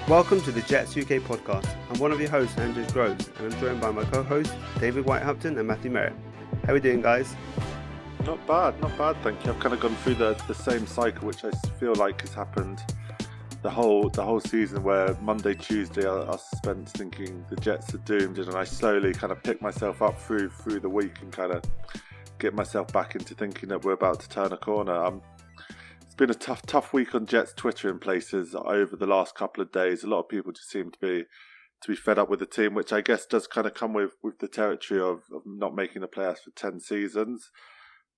Welcome to the Jets UK podcast. I'm one of your hosts, Andrew Groves, and I'm joined by my co-hosts, David Wyatt-Hupton and Matthew Merritt. How are we doing, guys? Not bad, thank you. I've kind of gone through the same cycle, which I feel like has happened the whole season, where Monday, Tuesday I spent thinking the Jets are doomed, and I slowly kind of pick myself up through the week and kind of get myself back into thinking that we're about to turn a corner. It's been a tough week on Jets Twitter in places over the last couple of days. A lot of people just seem to be fed up with the team, which I guess does kind of come with the territory of not making the playoffs for 10 seasons.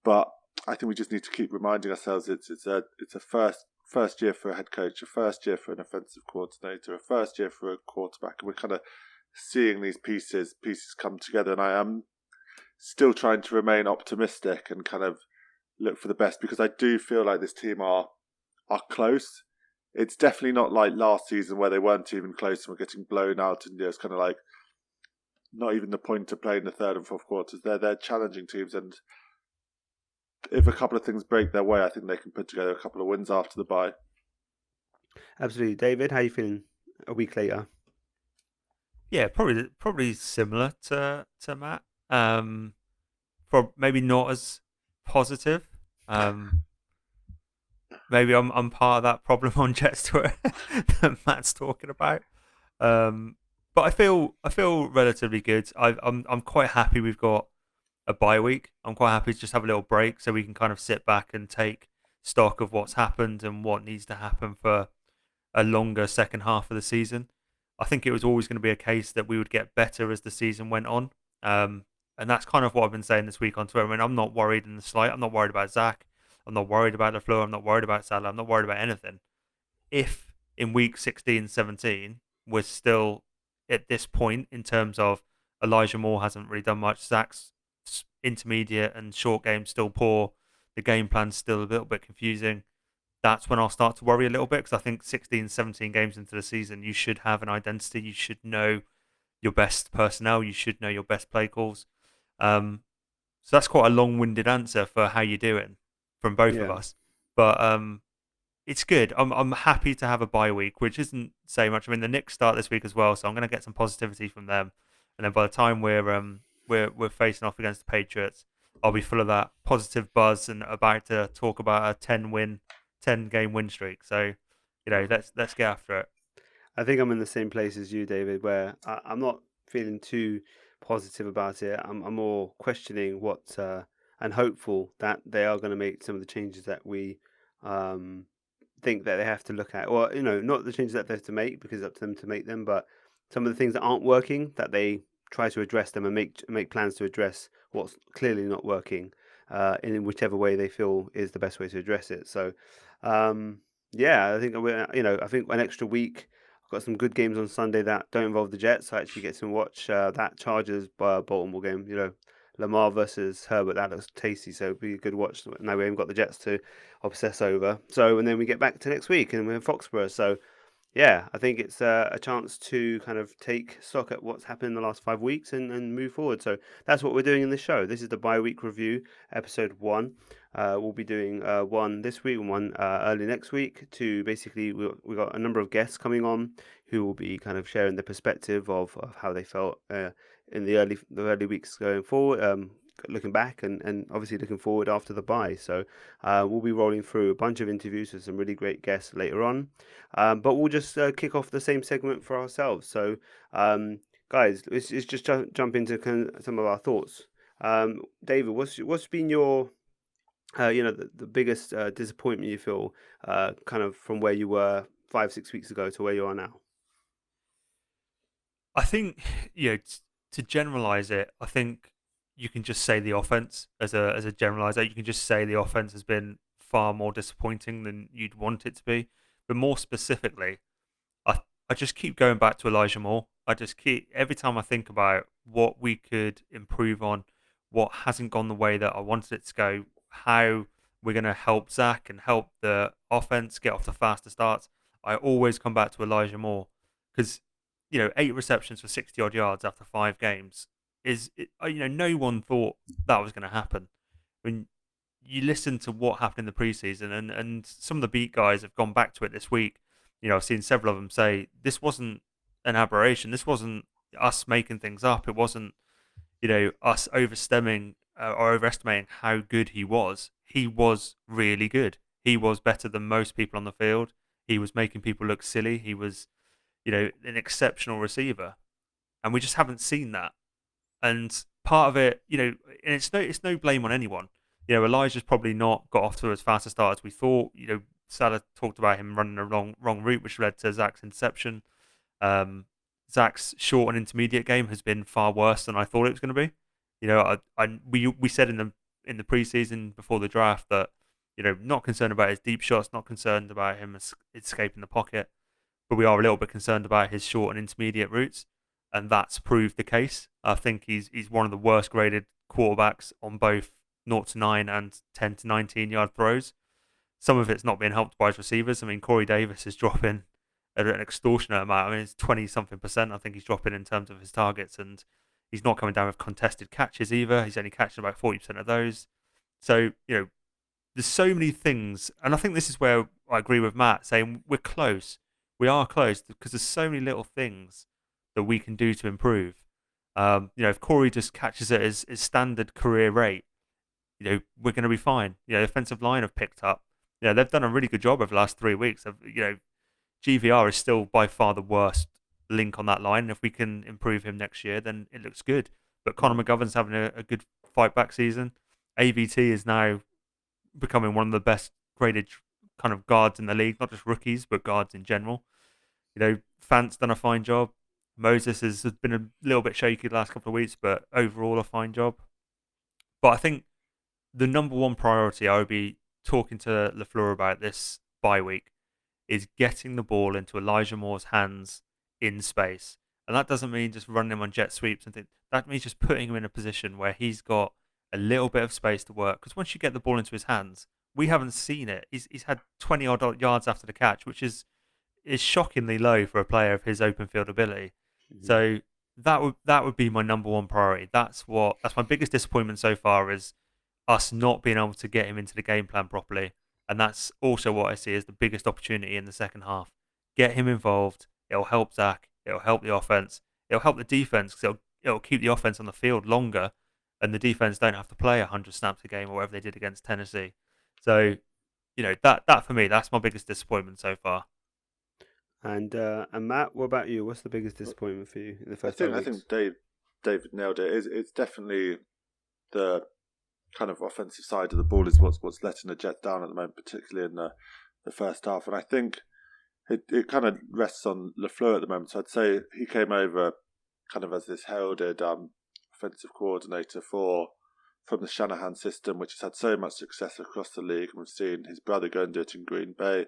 But I think we just need to keep reminding ourselves it's a first year for a head coach, a first year for an offensive coordinator, a first year for a quarterback, and we're kind of seeing these pieces come together. And I am still trying to remain optimistic and kind of look for the best, because I do feel like this team are close. It's definitely not like last season where they weren't even close and were getting blown out, and it's kind of like not even the point to play in the third and fourth quarters. They're challenging teams, and if a couple of things break their way, I think they can put together a couple of wins after the bye. Absolutely. David, how are you feeling a week later? Yeah, probably similar to Matt. Maybe not as positive. Maybe I'm part of that problem on Jets Twitter that Matt's talking about. But I feel relatively good. I'm quite happy we've got a bye week. I'm quite happy to just have a little break so we can kind of sit back and take stock of what's happened and what needs to happen for a longer second half of the season. I think it was always going to be a case that we would get better as the season went on. And that's kind of what I've been saying this week on Twitter. I mean, I'm not worried in the slight. I'm not worried about Zach. I'm not worried about LaFleur. I'm not worried about Salah. I'm not worried about anything. If in week 16, 17, we're still at this point in terms of Elijah Moore hasn't really done much. Zach's intermediate and short game still poor. The game plan's still a little bit confusing. That's when I'll start to worry a little bit, because I think 16, 17 games into the season, you should have an identity. You should know your best personnel. You should know your best play calls. So that's quite a long-winded answer for how you're doing from both of us. But it's good. I'm happy to have a bye week, which isn't saying much. I mean, the Knicks start this week as well, so I'm going to get some positivity from them. And then by the time we're facing off against the Patriots, I'll be full of that positive buzz and about to talk about a 10-game win streak. So, let's get after it. I think I'm in the same place as you, David, where I'm not feeling too positive about it. I'm more questioning what and hopeful that they are going to make some of the changes that we think that they have to look at, or not the changes that they have to make, because it's up to them to make them, but some of the things that aren't working, that they try to address them and make plans to address what's clearly not working in whichever way they feel is the best way to address it. So I think I think an extra week. I've got some good games on Sunday that don't involve the Jets. I actually get to watch that Chargers Baltimore game. Lamar versus Herbert. That looks tasty, so it'll be a good watch. Now we haven't got the Jets to obsess over. So, and then we get back to next week and we're in Foxborough. So, yeah, I think it's a chance to kind of take stock at what's happened in the last 5 weeks and move forward. So that's what we're doing in this show. This is the bi-week review, episode 1. We'll be doing one this week and one early next week. To basically, we got a number of guests coming on who will be kind of sharing the perspective of how they felt in the early weeks going forward. Looking back and obviously looking forward after the bye. So we'll be rolling through a bunch of interviews with some really great guests later on. But we'll just kick off the same segment for ourselves. So guys, let's just jump into some of our thoughts. David, what's been your the biggest disappointment you feel kind of from where you were 5-6 weeks ago to where you are now? I think to generalize it, I think you can just say the offense as a generalizer. You can just say the offense has been far more disappointing than you'd want it to be. But more specifically, I just keep going back to Elijah Moore. Every time I think about what we could improve on, what hasn't gone the way that I wanted it to go, how we're going to help Zach and help the offense get off to faster starts, I always come back to Elijah Moore, because 8 receptions for 60 odd yards after 5 games no one thought that was going to happen. I mean, you listen to what happened in the preseason, and some of the beat guys have gone back to it this week I've seen several of them say this wasn't an aberration. This wasn't us making things up. It wasn't, us overstemming or overestimating how good he was. He was really good. He was better than most people on the field. He was making people look silly. He was, an exceptional receiver, and we just haven't seen that. And part of it, and it's no blame on anyone. Elijah's probably not got off to as fast a start as we thought. Salah talked about him running a wrong route, which led to Zach's interception. Zach's short and intermediate game has been far worse than I thought it was going to be. We said in the preseason before the draft that not concerned about his deep shots, not concerned about him escaping the pocket, but we are a little bit concerned about his short and intermediate routes, and that's proved the case. I think he's one of the worst graded quarterbacks on both 0 to 9 and 10 to 19 yard throws. Some of it's not being helped by his receivers. I mean, Corey Davis is dropping at an extortionate amount. I mean, it's 20-something%. I think he's dropping in terms of his targets, and he's not coming down with contested catches either. He's only catching about 40% of those. So, there's so many things, and I think this is where I agree with Matt saying we're close. We are close because there's so many little things that we can do to improve. If Corey just catches it his standard career rate, we're going to be fine. The offensive line have picked up. They've done a really good job over the last 3 weeks. GVR is still by far the worst link on that line. And if we can improve him next year, then it looks good. But Conor McGovern's having a good fight back season. AVT is now becoming one of the best graded kind of guards in the league, not just rookies, but guards in general. Fant's done a fine job. Moses has been a little bit shaky the last couple of weeks, but overall a fine job. But I think the number one priority I would be talking to LaFleur about this bye week is getting the ball into Elijah Moore's hands in space. And that doesn't mean just running him on jet sweeps and things. That means just putting him in a position where he's got a little bit of space to work. Because once you get the ball into his hands, we haven't seen it. He's had 20 odd yards after the catch, which is shockingly low for a player of his open field ability. Mm-hmm. So that would be my number one priority. That's my biggest disappointment so far, is us not being able to get him into the game plan properly. And that's also what I see as the biggest opportunity in the second half. Get him involved. It'll help Zach. It'll help the offense. It'll help the defense because it'll keep the offense on the field longer, and the defense don't have to play 100 snaps a game or whatever they did against Tennessee. So, that for me, that's my biggest disappointment so far. And Matt, what about you? What's the biggest disappointment for you in the first 5 weeks? I think David nailed it. It's definitely the kind of offensive side of the ball is what's letting the Jets down at the moment, particularly in the first half. And I think it kind of rests on LaFleur at the moment. So I'd say he came over kind of as this heralded offensive coordinator from the Shanahan system, which has had so much success across the league. And we've seen his brother go and do it in Green Bay.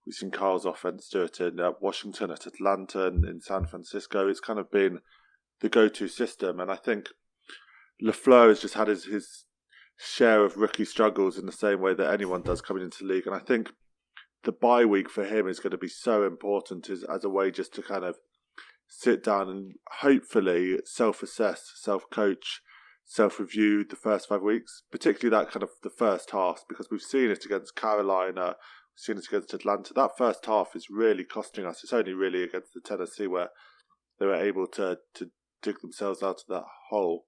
We've seen Carl's offense do it in Washington, at Atlanta, and in San Francisco. It's kind of been the go-to system. And I think LaFleur has just had his share of rookie struggles in the same way that anyone does coming into the league. And I think the bye week for him is going to be so important as a way just to kind of sit down and hopefully self-assess, self-coach, self-review the first 5 weeks, particularly that kind of the first half, because we've seen it against Carolina, we've seen it against Atlanta. That first half is really costing us. It's only really against the Tennessee where they were able to dig themselves out of that hole.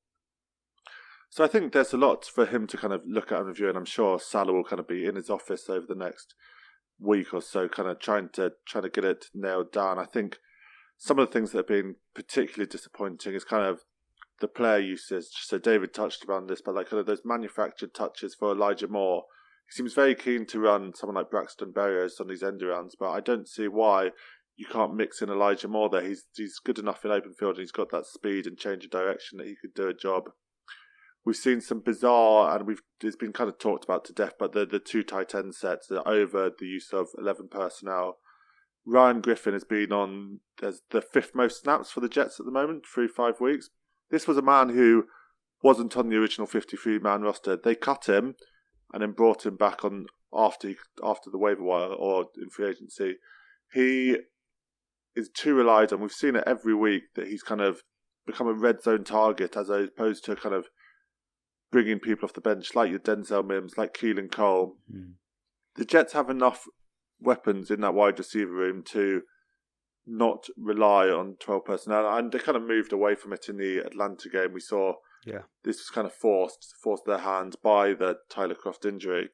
So I think there's a lot for him to kind of look at and review, and I'm sure Salah will kind of be in his office over the next week or so, kind of trying to get it nailed down. I think some of the things that have been particularly disappointing is kind of the player usage. So David touched upon this, but like kind of those manufactured touches for Elijah Moore. He seems very keen to run someone like Braxton Berrios on these end arounds, but I don't see why you can't mix in Elijah Moore there. He's good enough in open field, and he's got that speed and change of direction that he could do a job. We've seen some bizarre, and it's been kind of talked about to death, but the two tight end sets are over the use of 11 personnel. Ryan Griffin has been on as the fifth most snaps for the Jets at the moment through 5 weeks. This was a man who wasn't on the original 53-man roster. They cut him and then brought him back on after the waiver wire or in free agency. He is too relied on. We've seen it every week that he's kind of become a red zone target as opposed to kind of bringing people off the bench like your Denzel Mims, like Keelan Cole. The Jets have enough weapons in that wide receiver room to not rely on 12 personnel, and they kind of moved away from it in the Atlanta game. We saw this was kind of forced their hand by the Tyler Croft injury,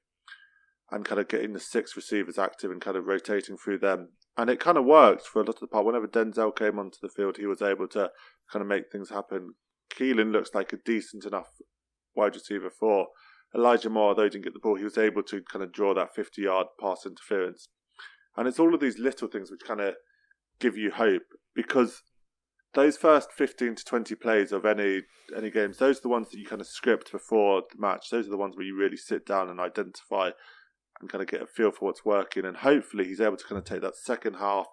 and kind of getting the 6 receivers active and kind of rotating through them. And it kind of worked for a lot of the part. Whenever Denzel came onto the field, he was able to kind of make things happen. Keelan looks like a decent enough wide receiver for Elijah Moore, although he didn't get the ball. He was able to kind of draw that 50-yard pass interference. And it's all of these little things which kind of give you hope, because those first 15 to 20 plays of any games, those are the ones that you kind of script before the match. Those are the ones where you really sit down and identify and kind of get a feel for what's working. And hopefully he's able to kind of take that second half,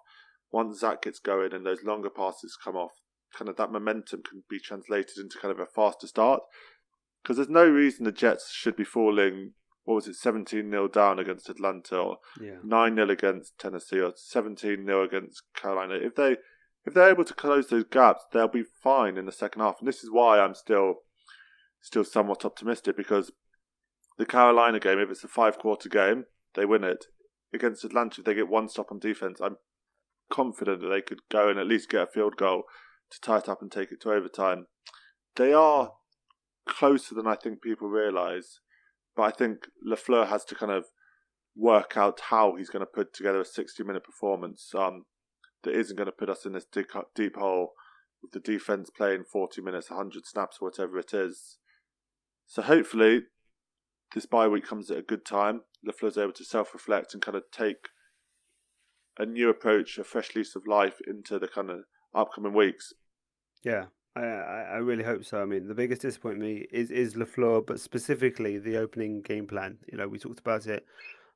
once Zach gets going and those longer passes come off, kind of that momentum can be translated into kind of a faster start. Because there's no reason the Jets should be falling, 17-0 down against Atlanta, or 9-0 against Tennessee, or 17-0 against Carolina. If they're able to close those gaps, they'll be fine in the second half. And this is why I'm still somewhat optimistic, because the Carolina game, if it's a 5-quarter game, they win it. Against Atlanta, if they get one stop on defense, I'm confident that they could go and at least get a field goal to tie it up and take it to overtime. They are closer than I think people realise, but I think LaFleur has to kind of work out how he's going to put together a 60-minute performance that isn't going to put us in this deep hole with the defence playing 40 minutes, 100 snaps, whatever it is. So hopefully this bye week comes at a good time. LaFleur's able to self-reflect and kind of take a new approach, a fresh lease of life into the kind of upcoming weeks. Yeah, I really hope so. I mean, the biggest disappointment is LaFleur, but specifically the opening game plan. You know, we talked about it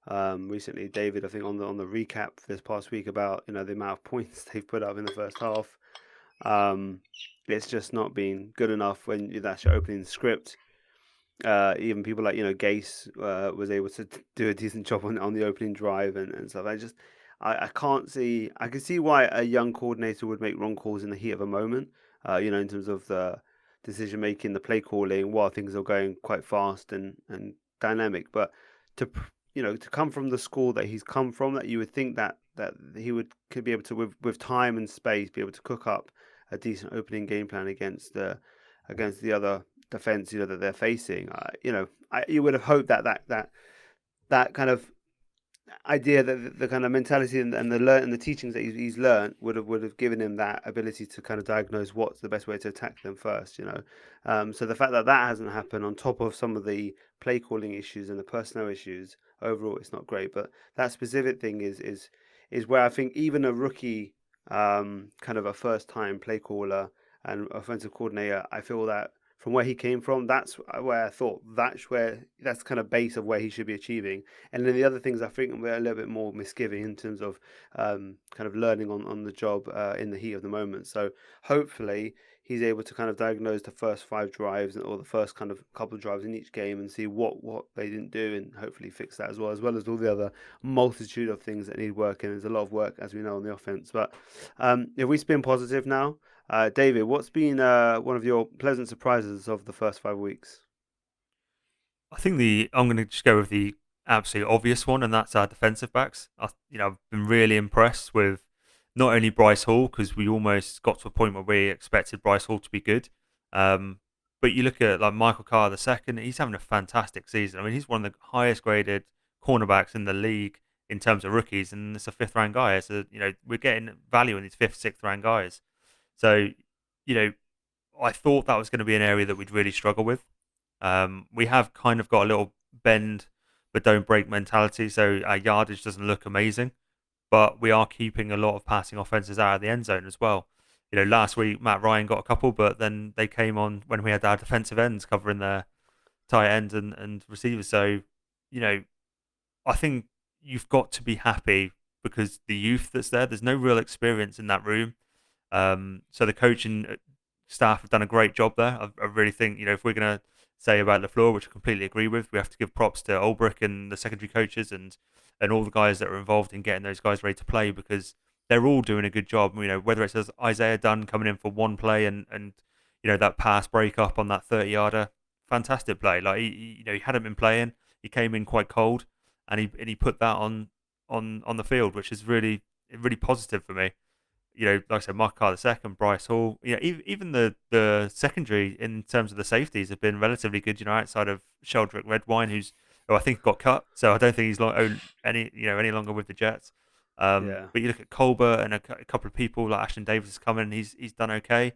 recently, David, I think on the recap this past week about, you know, the amount of points they've put up in the first half. It's just not been good enough when that's your opening script. Even people like, you know, Gase was able to do a decent job on the opening drive and stuff. I can't see. I can see why a young coordinator would make wrong calls in the heat of a moment. You know, in terms of the decision making, the play calling, while things are going quite fast and dynamic. But to come from the school that he's come from, that you would think that he could be able to, with time and space, be able to cook up a decent opening game plan against the other defense, you know, that they're facing. You would have hoped that kind of idea, that the kind of mentality and the teachings that he's learned would have given him that ability to kind of diagnose what's the best way to attack them first, you know. So the fact that hasn't happened, on top of some of the play calling issues and the personnel issues, overall it's not great. But that specific thing is where I think even a rookie, kind of a first time play caller and offensive coordinator, I feel that from where he came from, that's where I thought that's kind of base of where he should be achieving. And then the other things I think we're a little bit more misgiving in terms of kind of learning on the job in the heat of the moment. So hopefully he's able to kind of diagnose the first 5 drives or the first kind of couple of drives in each game and see what they didn't do, and hopefully fix that as well as all the other multitude of things that need work. And there's a lot of work, as we know, on the offense. But if we spin positive now, David, what's been one of your pleasant surprises of the first 5 weeks? I think I'm going to just go with the absolute obvious one, and that's our defensive backs. I've been really impressed with not only Bryce Hall, because we almost got to a point where we expected Bryce Hall to be good, but you look at like Michael Carr II, he's having a fantastic season. I mean, he's one of the highest graded cornerbacks in the league in terms of rookies, and it's a 5th round guy. So we're getting value in these 5th, 6th round guys. So, I thought that was going to be an area that we'd really struggle with. We have kind of got a little bend but don't break mentality, so our yardage doesn't look amazing, but we are keeping a lot of passing offenses out of the end zone as well. Last week Matt Ryan got a couple, but then they came on when we had our defensive ends covering their tight ends and receivers. So, I think you've got to be happy because the youth that's there's no real experience in that room. So the coaching staff have done a great job there. I really think, if we're going to say about LaFleur, which I completely agree with, we have to give props to Ulbrich and the secondary coaches and all the guys that are involved in getting those guys ready to play, because they're all doing a good job. Whether it's Isaiah Dunn coming in for one play and that pass break up on that 30-yarder, fantastic play. Like he hadn't been playing. He came in quite cold, and he put that on on the field, which is really positive for me. Like I said, Mark Carr the second, Bryce Hall. Even the secondary in terms of the safeties have been relatively good. Outside of Sheldrick Redwine, who I think got cut, so I don't think he's any longer with the Jets. Yeah. But you look at Colbert and a couple of people like Ashton Davis has come in, he's done okay.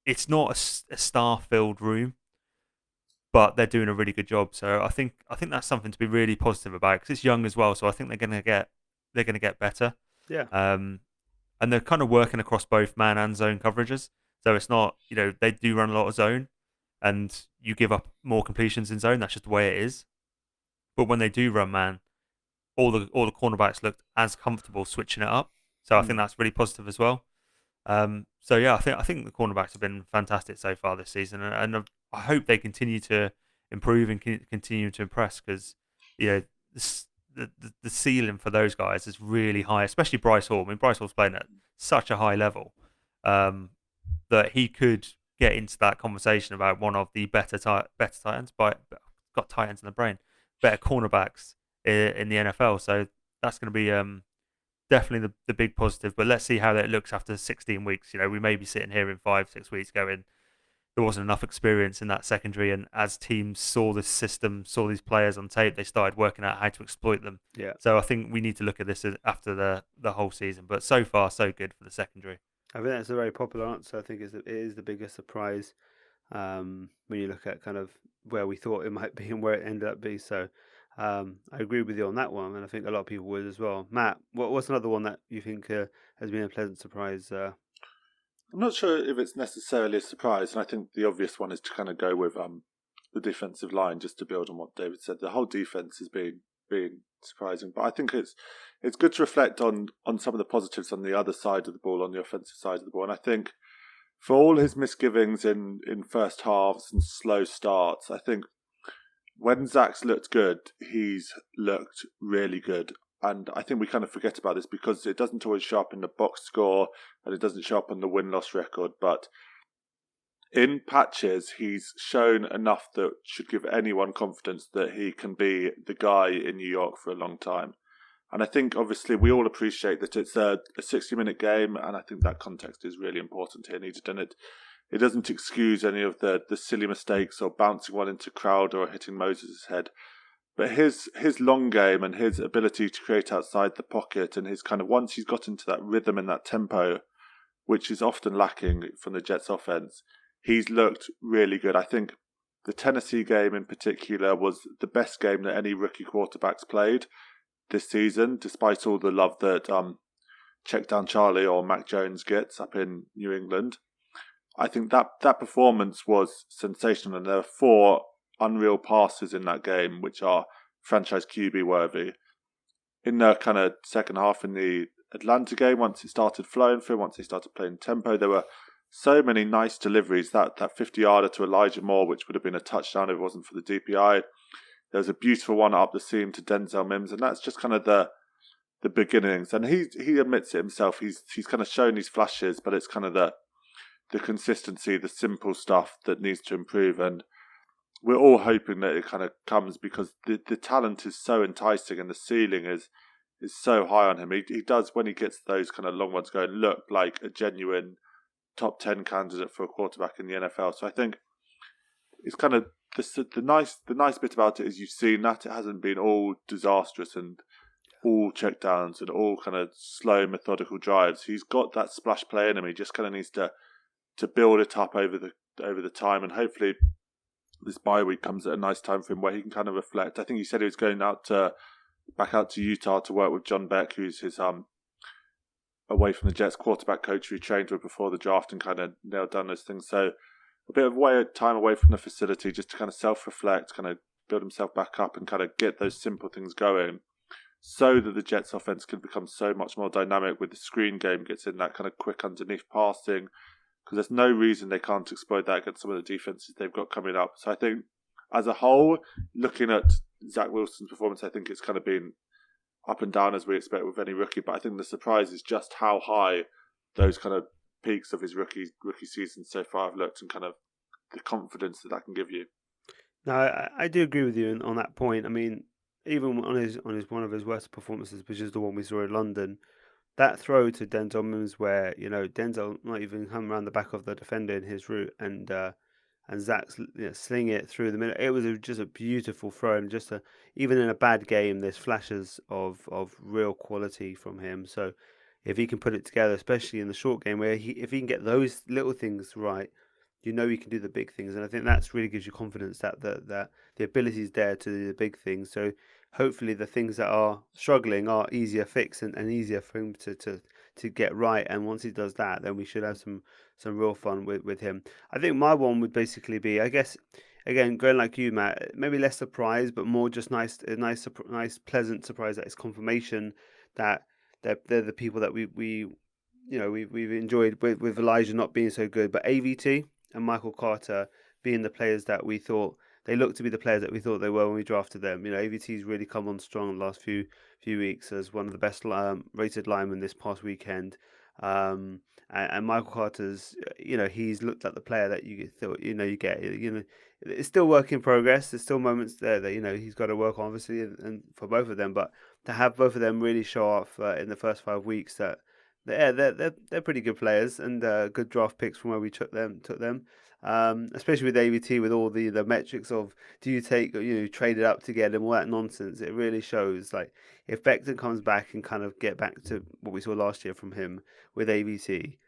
It's not a star-filled room, but they're doing a really good job. So I think that's something to be really positive about because it's young as well. So I think they're going to get better. Yeah. And they're kind of working across both man and zone coverages. So it's not, they do run a lot of zone, and you give up more completions in zone. That's just the way it is. But when they do run man, all the cornerbacks looked as comfortable switching it up. So I think that's really positive as well. So yeah, I think the cornerbacks have been fantastic so far this season, and I hope they continue to improve and continue to impress because the ceiling for those guys is really high, especially Bryce Hall. I mean, Bryce Hall's playing at such a high level that he could get into that conversation about one of the better tight ends. Got tight ends in the brain, better cornerbacks in the NFL. So that's going to be definitely the big positive. But let's see how that looks after 16 weeks. We may be sitting here in 5-6 weeks going, there wasn't enough experience in that secondary, and as teams saw this system, saw these players on tape, they started working out how to exploit them. Yeah. So I think we need to look at this after the whole season. But so far, so good for the secondary. I think that's a very popular answer. I think it is the biggest surprise when you look at kind of where we thought it might be and where it ended up being. So I agree with you on that one, and I think a lot of people would as well. Matt, what's another one that you think has been a pleasant surprise? I'm not sure if it's necessarily a surprise, and I think the obvious one is to kind of go with the defensive line, just to build on what David said. The whole defense has been surprising, but I think it's good to reflect on some of the positives on the other side of the ball, on the offensive side of the ball. And I think for all his misgivings in first halves and slow starts, I think when Zach's looked good, he's looked really good. And I think we kind of forget about this because it doesn't always show up in the box score and it doesn't show up on the win-loss record. But in patches, he's shown enough that should give anyone confidence that he can be the guy in New York for a long time. And I think, obviously, we all appreciate that it's a 60-minute game, and I think that context is really important here. And it doesn't excuse any of the silly mistakes or bouncing one into Crowder or hitting Moses' head. But his long game and his ability to create outside the pocket and his kind of, once he's got into that rhythm and that tempo, which is often lacking from the Jets offense, he's looked really good. I think the Tennessee game in particular was the best game that any rookie quarterbacks played this season, despite all the love that Check Down Charlie or Mac Jones gets up in New England. I think that performance was sensational, and there were 4 unreal passes in that game, which are franchise QB worthy. In the kind of second half in the Atlanta game, once it started flowing through, once they started playing tempo, there were so many nice deliveries. That 50-yarder to Elijah Moore, which would have been a touchdown if it wasn't for the DPI. There was a beautiful one up the seam to Denzel Mims, and that's just kind of the beginnings. And he admits it himself. He's kind of shown these flashes, but it's kind of the consistency, the simple stuff that needs to improve. And we're all hoping that it kind of comes because the talent is so enticing and the ceiling is so high on him. He does, when he gets those kind of long ones going, look like a genuine top 10 candidate for a quarterback in the NFL. So I think it's kind of the nice bit about it is you've seen that it hasn't been all disastrous and all checkdowns and all kind of slow methodical drives. He's got that splash play in him. He just kind of needs to build it up over the time, and hopefully this bye week comes at a nice time for him where he can kind of reflect. I think he said he was going back out to Utah to work with John Beck, who's his away from the Jets quarterback coach who he trained with before the draft and kind of nailed down those things. So a bit of time away from the facility just to kind of self-reflect, kind of build himself back up and kind of get those simple things going so that the Jets offense can become so much more dynamic with the screen game, gets in that kind of quick underneath passing, because there's no reason they can't exploit that against some of the defenses they've got coming up. So I think, as a whole, looking at Zach Wilson's performance, I think it's kind of been up and down as we expect with any rookie. But I think the surprise is just how high those kind of peaks of his rookie season so far have looked, and kind of the confidence that can give you. No, I do agree with you on that point. I mean, even on his one of his worst performances, which is the one we saw in London, that throw to Denzel Mims where Denzel not even come around the back of the defender in his route, and Zach's sling it through the middle. It was just a beautiful throw, and even in a bad game, there's flashes of real quality from him. So if he can put it together, especially in the short game, if he can get those little things right, he can do the big things. And I think that's really gives you confidence that the ability is there to do the big things. So hopefully the things that are struggling are easier fix and easier for him to get right. And once he does that, then we should have some real fun with him. I think my one would basically be, I guess, again, going like you, Matt, maybe less surprise, but more just nice, pleasant surprise that it's confirmation that they're the people that we've enjoyed with Elijah not being so good, but AVT and Michael Carter being the players that we thought they looked to be the players that we thought they were when we drafted them. AVT's really come on strong the last few weeks as one of the best rated linemen this past weekend. And Michael Carter's, he's looked like the player that you thought, you get. It's still work in progress. There's still moments there that he's got to work on, obviously, and for both of them. But to have both of them really show off in the first 5 weeks, that they're pretty good players and good draft picks from where we took them. Especially with AVT, with all the metrics of do you take trade it up to get him, all that nonsense. It really shows like if Becton comes back and kind of get back to what we saw last year from him with AVT.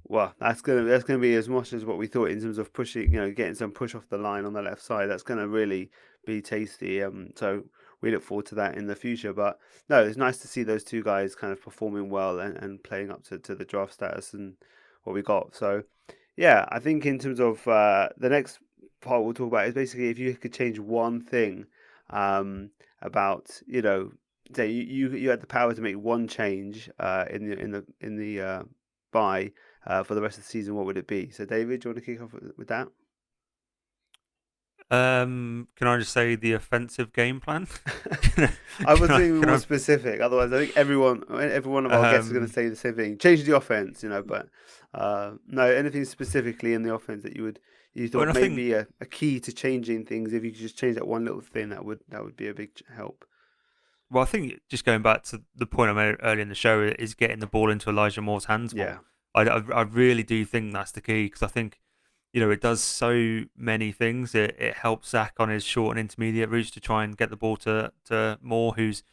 Well, that's gonna be as much as what we thought in terms of pushing, getting some push off the line on the left side. That's gonna really be tasty. So we look forward to that in the future. But no, it's nice to see those two guys kind of performing well and playing up to the draft status and what we got. So yeah, I think in terms of the next part we'll talk about is basically if you could change one thing about say you had the power to make one change in the buy for the rest of the season, what would it be? So David, do you want to kick off with that? Can I just say the offensive game plan? I was being more specific. Otherwise, I think every one of our guests are going to say the same thing. Change the offense, but no, anything specifically in the offense that you thought maybe a key to changing things. If you could just change that one little thing, that would be a big help. Well, I think just going back to the point I made earlier in the show is getting the ball into Elijah Moore's hands more. Yeah. I really do think that's the key because I think it does so many things. It helps Zach on his short and intermediate routes to try and get the ball to Moore, who's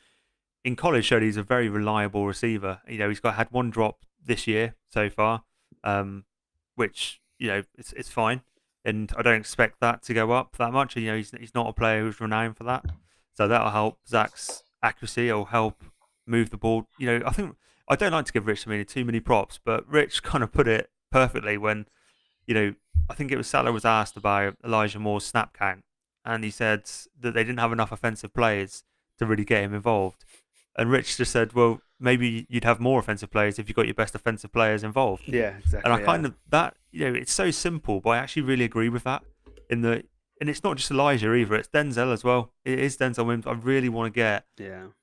in college showed he's a very reliable receiver. He's had one drop this year so far, which it's fine, and I don't expect that to go up that much. He's not a player who's renowned for that, so that'll help Zach's accuracy. It'll help move the ball. I think I don't like to give Rich too many props, but Rich kind of put it perfectly when I think it was Salah was asked about Elijah Moore's snap count, and he said that they didn't have enough offensive players to really get him involved. And Rich just said, well, maybe you'd have more offensive players if you got your best offensive players involved. Yeah, exactly. And I kind of that it's so simple, but I actually really agree with that. And it's not just Elijah either; it's Denzel as well. It is Denzel Mims. I really want to get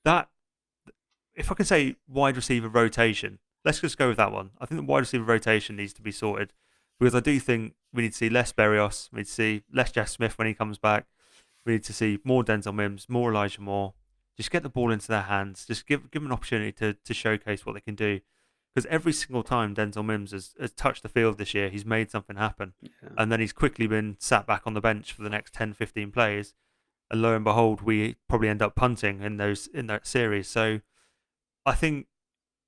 that. If I can say wide receiver rotation, let's just go with that one. I think the wide receiver rotation needs to be sorted. Because I do think we need to see less Berrios, we need to see less Jeff Smith when he comes back. We need to see more Denzel Mims, more Elijah Moore. Just get the ball into their hands. Just give them an opportunity to showcase what they can do. Because every single time Denzel Mims has touched the field this year, he's made something happen. Yeah. And then he's quickly been sat back on the bench for the next 10, 15 plays. And lo and behold, we probably end up punting in that series. So I think,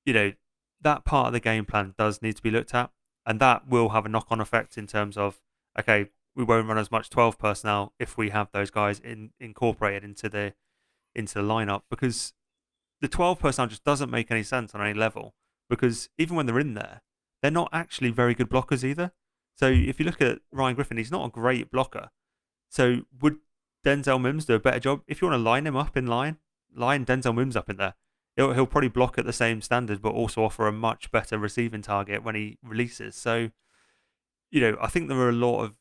that part of the game plan does need to be looked at. And that will have a knock-on effect in terms of, okay, we won't run as much 12 personnel if we have those guys incorporated into the lineup, because the 12 personnel just doesn't make any sense on any level. Because even when they're in there, they're not actually very good blockers either. So if you look at Ryan Griffin, he's not a great blocker. So would Denzel Mims do a better job? If you want to line him up in line Denzel Mims up in there. He'll probably block at the same standard, but also offer a much better receiving target when he releases. So, I think there are a lot of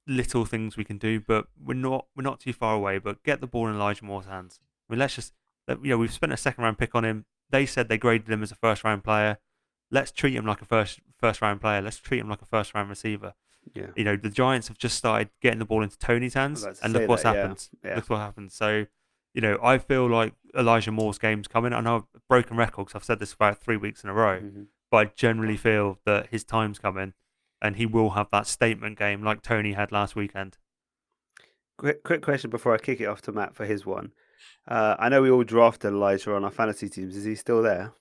little things we can do, but we're not too far away. But get the ball in Elijah Moore's hands. I mean, let's just, we've spent a second round pick on him. They said they graded him as a first round player. Let's treat him like a first round player. Let's treat him like a first round receiver. Yeah. The Giants have just started getting the ball into Tony's hands, and look what's happened. Yeah. Look what happened. So. I feel like Elijah Moore's game's coming. I know I've broken records. I've said this about 3 weeks in a row, but I generally feel that his time's coming, and he will have that statement game like Tony had last weekend. Quick question before I kick it off to Matt for his one. I know we all drafted Elijah on our fantasy teams. Is he still there?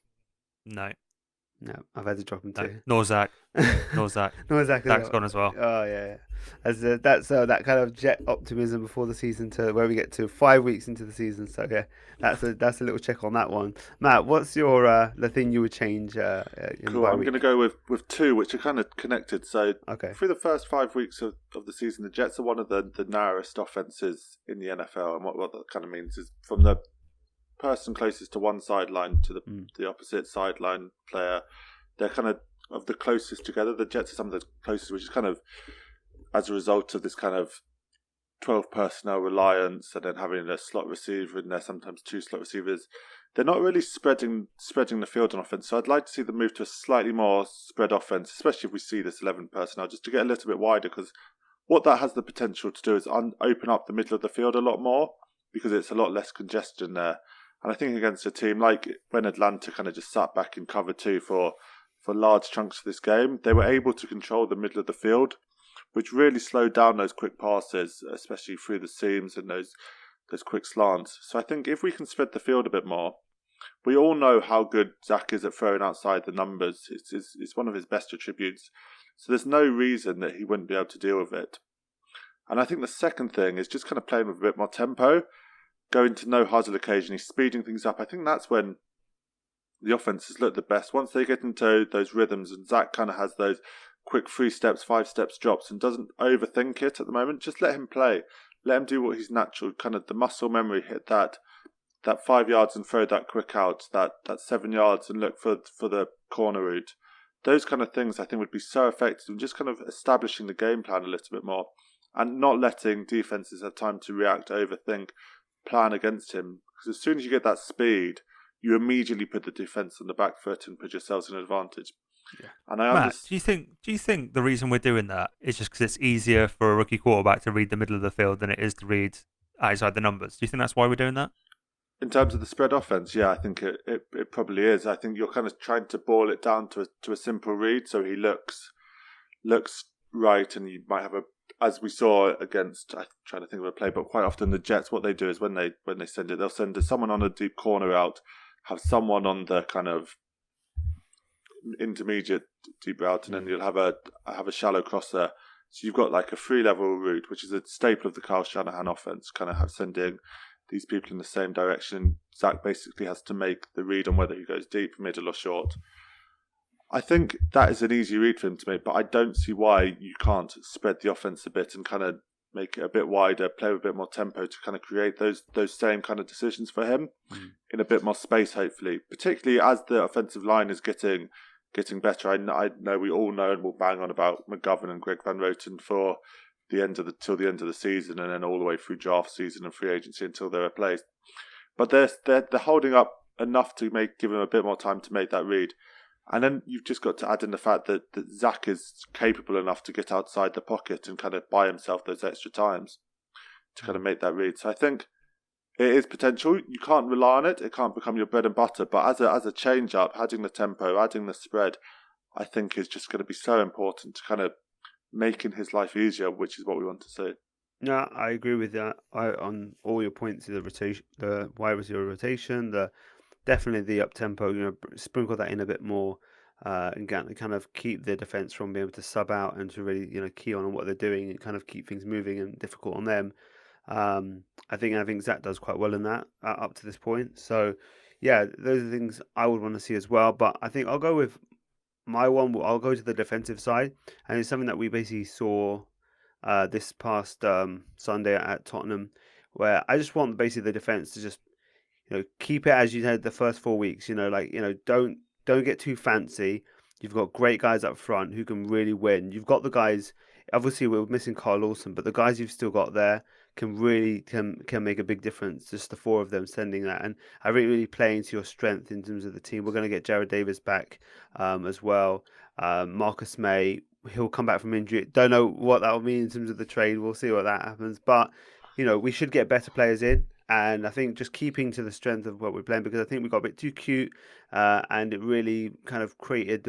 No. No, I've had to drop him too. Nor Zach. Nor Zach. No, exactly. Zach's gone as well. Oh yeah. That's that kind of jet optimism before the season to where we get to 5 weeks into the season. So yeah, that's a little check on that one. Matt, what's your the thing you would change? Cool. I'm going to go with two, which are kind of connected. So okay. Through the first 5 weeks of the season, the Jets are one of the narrowest offenses in the NFL, and what that kind of means is from the person closest to one sideline to the opposite sideline player, they're kind of the closest together. The Jets are some of the closest, which is kind of as a result of this kind of 12 personnel reliance, and then having a slot receiver in there, sometimes 2 slot receivers. They're not really spreading the field on offense. So I'd like to see them move to a slightly more spread offense, especially if we see this 11 personnel, just to get a little bit wider, because what that has the potential to do is open up the middle of the field a lot more, because it's a lot less congestion there. And I think against a team like when Atlanta kind of just sat back in cover 2 for large chunks of this game, they were able to control the middle of the field, which really slowed down those quick passes, especially through the seams and those quick slants. So I think if we can spread the field a bit more, we all know how good Zach is at throwing outside the numbers. It's one of his best attributes. So there's no reason that he wouldn't be able to deal with it. And I think the second thing is just kind of playing with a bit more tempo, going to no huddle occasionally, speeding things up. I think that's when the offenses look the best. Once they get into those rhythms, and Zach kind of has those quick 3 steps, 5 steps drops and doesn't overthink it at the moment, just let him play. Let him do what he's natural, kind of the muscle memory, hit that 5 yards and throw that quick out, that 7 yards and look for the corner route. Those kind of things I think would be so effective in just kind of establishing the game plan a little bit more and not letting defenses have time to react, overthink, plan against him. Because as soon as you get that speed, you immediately put the defense on the back foot and put yourselves in an advantage. Yeah. And Matt, do you think the reason we're doing that is just because it's easier for a rookie quarterback to read the middle of the field than it is to read outside the numbers? Do you think that's why we're doing that? In terms of the spread offense, yeah, I think it probably is. I think you're kind of trying to boil it down to a simple read, so he looks right, and you might have as we saw against, I'm trying to think of a play, but quite often the Jets, what they do is when they send it, they'll send someone on a deep corner out, have someone on the kind of intermediate deep route, and then you'll have a shallow crosser. So you've got like a 3-level route, which is a staple of the Kyle Shanahan offense, kind of sending these people in the same direction. Zach basically has to make the read on whether he goes deep, middle or short. I think that is an easy read for him to make, but I don't see why you can't spread the offense a bit and kind of make it a bit wider, play with a bit more tempo to kind of create those same kind of decisions for him in a bit more space, hopefully. Particularly as the offensive line is getting better. I know we all know and we'll bang on about McGovern and Greg Van Roten for till the end of the season, and then all the way through draft season and free agency until they're replaced. But they're holding up enough to give him a bit more time to make that read. And then you've just got to add in the fact that Zach is capable enough to get outside the pocket and kind of buy himself those extra times to kind of make that read. So I think it is potential. You can't rely on it. It can't become your bread and butter. But as a change up, adding the tempo, adding the spread, I think is just going to be so important to kind of making his life easier, which is what we want to see. No, I agree with that. On all your points, the rotation, the wide receiver rotation, definitely the up tempo. Sprinkle that in a bit more, and kind of keep the defense from being able to sub out and to really key on what they're doing and kind of keep things moving and difficult on them. I think Zach does quite well in that up to this point. So yeah, those are things I would want to see as well. But I think I'll go with my one. I'll go to the defensive side, and it's something that we basically saw this past Sunday at Tottenham, where I just want basically the defense to just keep it as you had the first 4 weeks. Don't get too fancy. You've got great guys up front who can really win. You've got the guys. Obviously, we're missing Carl Lawson, but the guys you've still got there can make a big difference. Just the 4 of them sending that, and I really playing to your strength in terms of the team. We're going to get Jared Davis back as well. Marcus May, he'll come back from injury. Don't know what that will mean in terms of the trade. We'll see what that happens, but we should get better players in. And I think just keeping to the strength of what we're playing, because I think we got a bit too cute, and it really kind of created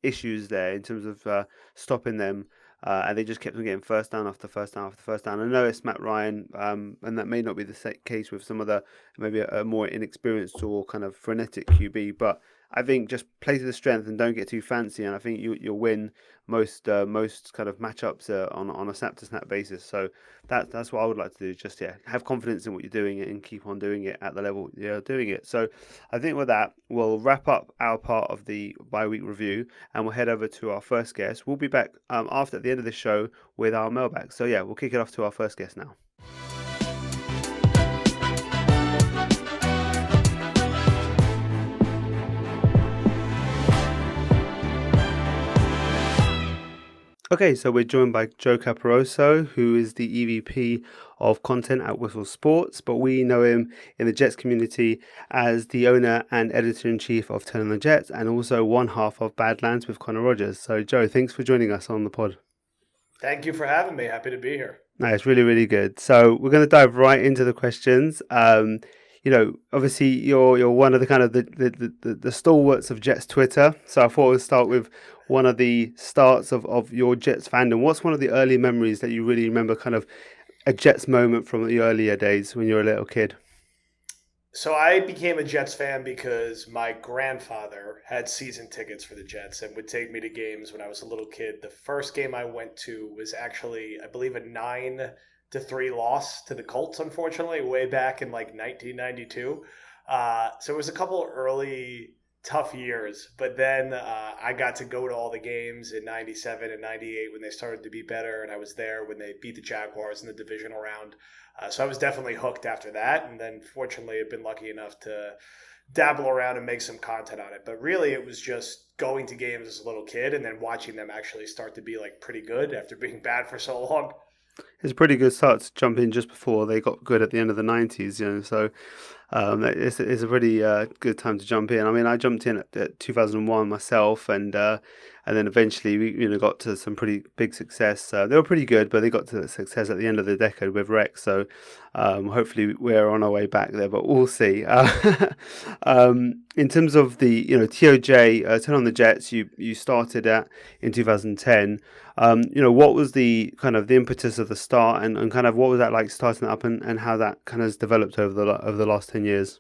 issues there in terms of stopping them. And they just kept on getting first down after first down after first down. I know it's Matt Ryan, and that may not be the case with some other, maybe a more inexperienced or kind of frenetic QB, but I think just play to the strength and don't get too fancy, and I think you'll win most kind of matchups on a snap to snap basis. So that's what I would like to do. Just have confidence in what you're doing and keep on doing it at the level you're doing it. So I think with that, we'll wrap up our part of the bi-week review, and we'll head over to our first guest. We'll be back after at the end of the show with our mailbag. So yeah, we'll kick it off to our first guest now. Okay, so we're joined by Joe Caporoso, who is the EVP of content at Whistle Sports, but we know him in the Jets community as the owner and editor-in-chief of Turn on the Jets, and also one half of Badlands with Connor Rogers. So Joe, thanks for joining us on the pod. Thank you for having me. Happy to be here. No, it's really, really good. So we're going to dive right into the questions. Obviously you're one of the kind of the stalwarts of Jets Twitter. So I thought we'd start with one of the starts of your Jets fandom. What's one of the early memories that you really remember, kind of a Jets moment from the earlier days when you were a little kid? So I became a Jets fan because my grandfather had season tickets for the Jets and would take me to games when I was a little kid. The first game I went to was actually, I believe, a 9-3 loss to the Colts, unfortunately, way back in like 1992. So it was a couple early tough years, but then I got to go to all the games in 97 and 98 when they started to be better, and I was there when they beat the Jaguars in the divisional round. So I was definitely hooked after that, and then fortunately I've been lucky enough to dabble around and make some content on it. But really it was just going to games as a little kid and then watching them actually start to be like pretty good after being bad for so long. It's a pretty good start to jump in just before they got good at the end of the 90s, so it's a pretty good time to jump in. I mean, I jumped in at 2001 myself, and then eventually we got to some pretty big success. They were pretty good, but they got to success at the end of the decade with Rex. So hopefully we're on our way back there, but we'll see. In terms of the TOJ, Turn on the Jets, you started at in 2010. What was the kind of the impetus of the start, and kind of what was that like starting up, and how that kind of has developed over the last 10 years?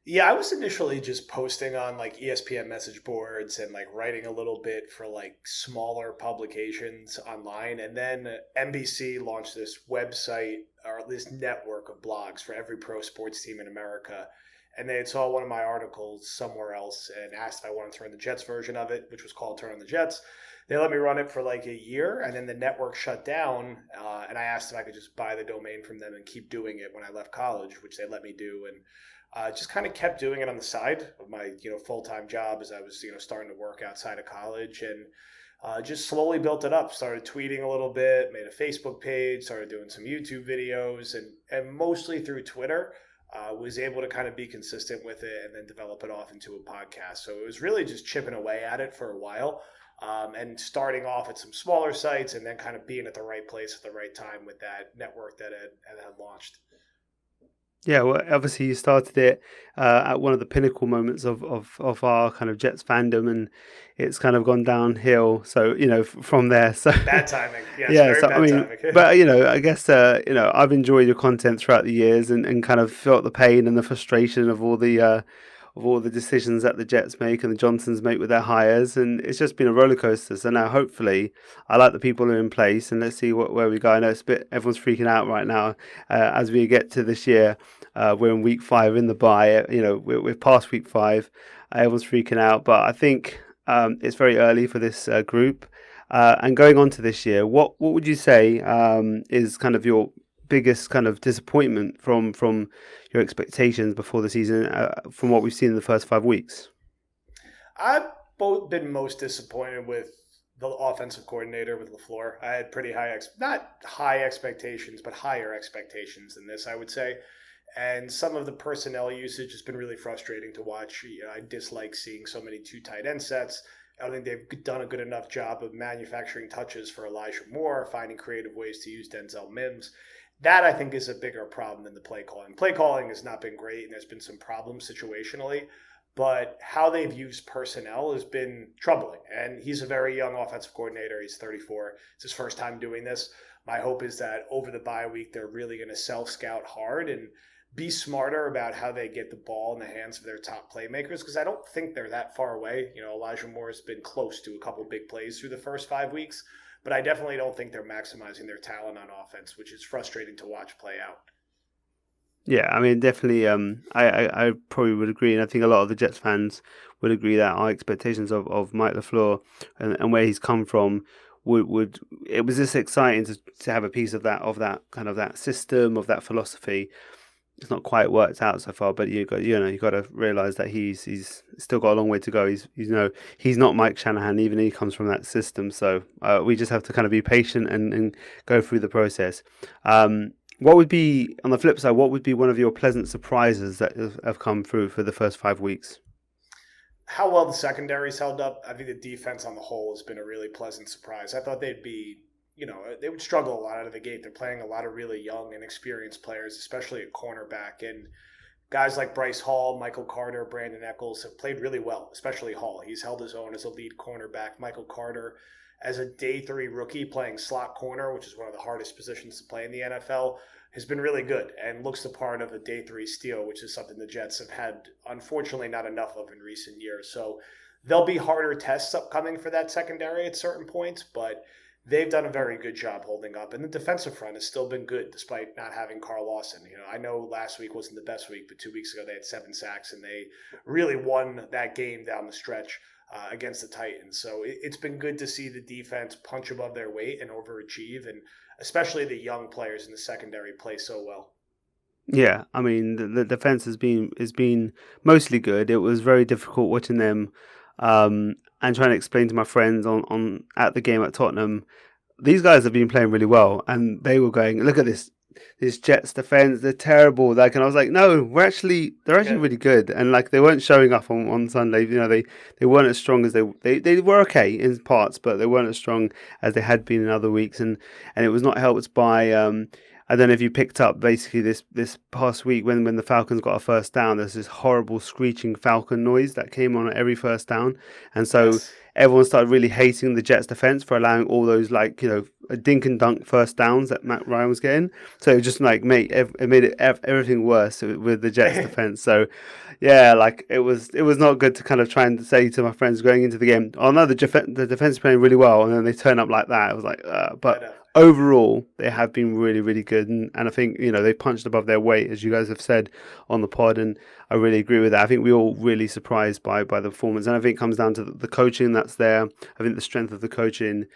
Yeah, I was initially just posting on like ESPN message boards and like writing a little bit for like smaller publications online. And then NBC launched this website or this network of blogs for every pro sports team in America. And they saw one of my articles somewhere else and asked if I wanted to run the Jets version of it, which was called Turn on the Jets. They let me run it for like a year, and then the network shut down. And I asked if I could just buy the domain from them and keep doing it when I left college, which they let me do. And just kind of kept doing it on the side of my full-time job as I was starting to work outside of college, and just slowly built it up. Started tweeting a little bit, made a Facebook page, started doing some YouTube videos, and mostly through Twitter. Was able to kind of be consistent with it and then develop it off into a podcast. So it was really just chipping away at it for a while, and starting off at some smaller sites and then kind of being at the right place at the right time with that network that had launched. Yeah, well, obviously you started it at one of the pinnacle moments of our kind of Jets fandom, and it's kind of gone downhill. So from there, so bad timing. Yes, yeah. very So bad I mean, timing. but I guess I've enjoyed your content throughout the years, and kind of felt the pain and the frustration of all the decisions that the Jets make and the Johnsons make with their hires, and it's just been a roller coaster. So now, hopefully, I like the people who are in place, and let's see where we go. I know it's a bit, everyone's freaking out right now as we get to this year. We're in week 5 in the bye. We're past week 5. Everyone's freaking out, but I think it's very early for this group. And going on to this year, what would you say is kind of your biggest kind of disappointment from your expectations before the season, from what we've seen in the first 5 weeks? I've both been most disappointed with the offensive coordinator with LaFleur. I had pretty not high expectations, but higher expectations than this, I would say. And some of the personnel usage has been really frustrating to watch. I dislike seeing so many 2 tight end sets. I don't think they've done a good enough job of manufacturing touches for Elijah Moore, finding creative ways to use Denzel Mims. That I think is a bigger problem than the play calling. Play calling has not been great, and there's been some problems situationally. But how they've used personnel has been troubling. And he's a very young offensive coordinator. He's 34. It's his first time doing this. My hope is that over the bye week, they're really going to self-scout hard and be smarter about how they get the ball in the hands of their top playmakers, because I don't think they're that far away. Elijah Moore has been close to a couple big plays through the first 5 weeks, but I definitely don't think they're maximizing their talent on offense, which is frustrating to watch play out. Yeah, I mean, definitely. I probably would agree, and I think a lot of the Jets fans would agree that our expectations of Mike LaFleur and where he's come from would it was just exciting to have a piece of that kind of that system, of that philosophy. It's not quite worked out so far, but you got to realize that he's still got a long way to go. He's not Mike Shanahan, even he comes from that system. So we just have to kind of be patient and go through the process. What would be, on the flip side, what would be one of your pleasant surprises that have come through for the first 5 weeks? How well the secondary's held up. I think the defense on the whole has been a really pleasant surprise. I thought they'd be, they would struggle a lot out of the gate. They're playing a lot of really young and experienced players, especially at cornerback. And guys like Bryce Hall, Michael Carter, Brandon Eccles have played really well, especially Hall. He's held his own as a lead cornerback. Michael Carter, as a day 3 rookie playing slot corner, which is one of the hardest positions to play in the NFL, has been really good and looks the part of a day 3 steal, which is something the Jets have had, unfortunately, not enough of in recent years. So there'll be harder tests upcoming for that secondary at certain points, but they've done a very good job holding up. And the defensive front has still been good despite not having Carl Lawson. I know last week wasn't the best week, but 2 weeks ago they had 7 sacks, and they really won that game down the stretch against the Titans. So it's been good to see the defense punch above their weight and overachieve, and especially the young players in the secondary play so well. Yeah, I mean the defense has been mostly good. It was very difficult watching them and trying to explain to my friends on at the game at Tottenham. These guys have been playing really well, and they were going, "Look at this Jets defense, they're terrible." And I was like, "No, they're actually really good." And like they weren't showing up on Sunday. They weren't as strong as they were okay in parts, but they weren't as strong as they had been in other weeks. And it was not helped by I don't know if you picked up basically this past week when the Falcons got a first down. There's this horrible screeching Falcon noise that came on at every first down, and so. Yes. Everyone started really hating the Jets defense for allowing all those a dink and dunk first downs that Matt Ryan was getting. So it just it made everything worse with the Jets defense. So yeah, it was not good to kind of try and say to my friends going into the game, "Oh no, the defense is playing really well," and then they turn up like that. It was like, but overall they have been really, really good, and I think they punched above their weight, as you guys have said on the pod, and I really agree with that. I think we all really surprised by the performance, and I think it comes down to the coaching that's there. I think the strength of the coaching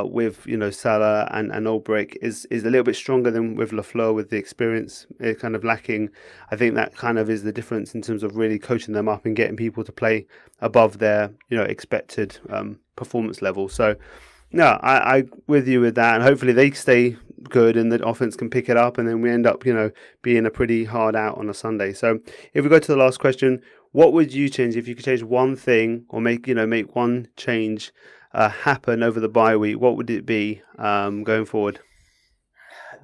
with Salah and Ulbrich is a little bit stronger than with LaFleur, with the experience kind of lacking. I think that kind of is the difference in terms of really coaching them up and getting people to play above their expected performance level. So no, I with you with that, and hopefully they stay good and the offense can pick it up, and then we end up being a pretty hard out on a Sunday. So if we go to the last question, what would you change if you could change one thing or make one change happen over the bye week? What would it be going forward?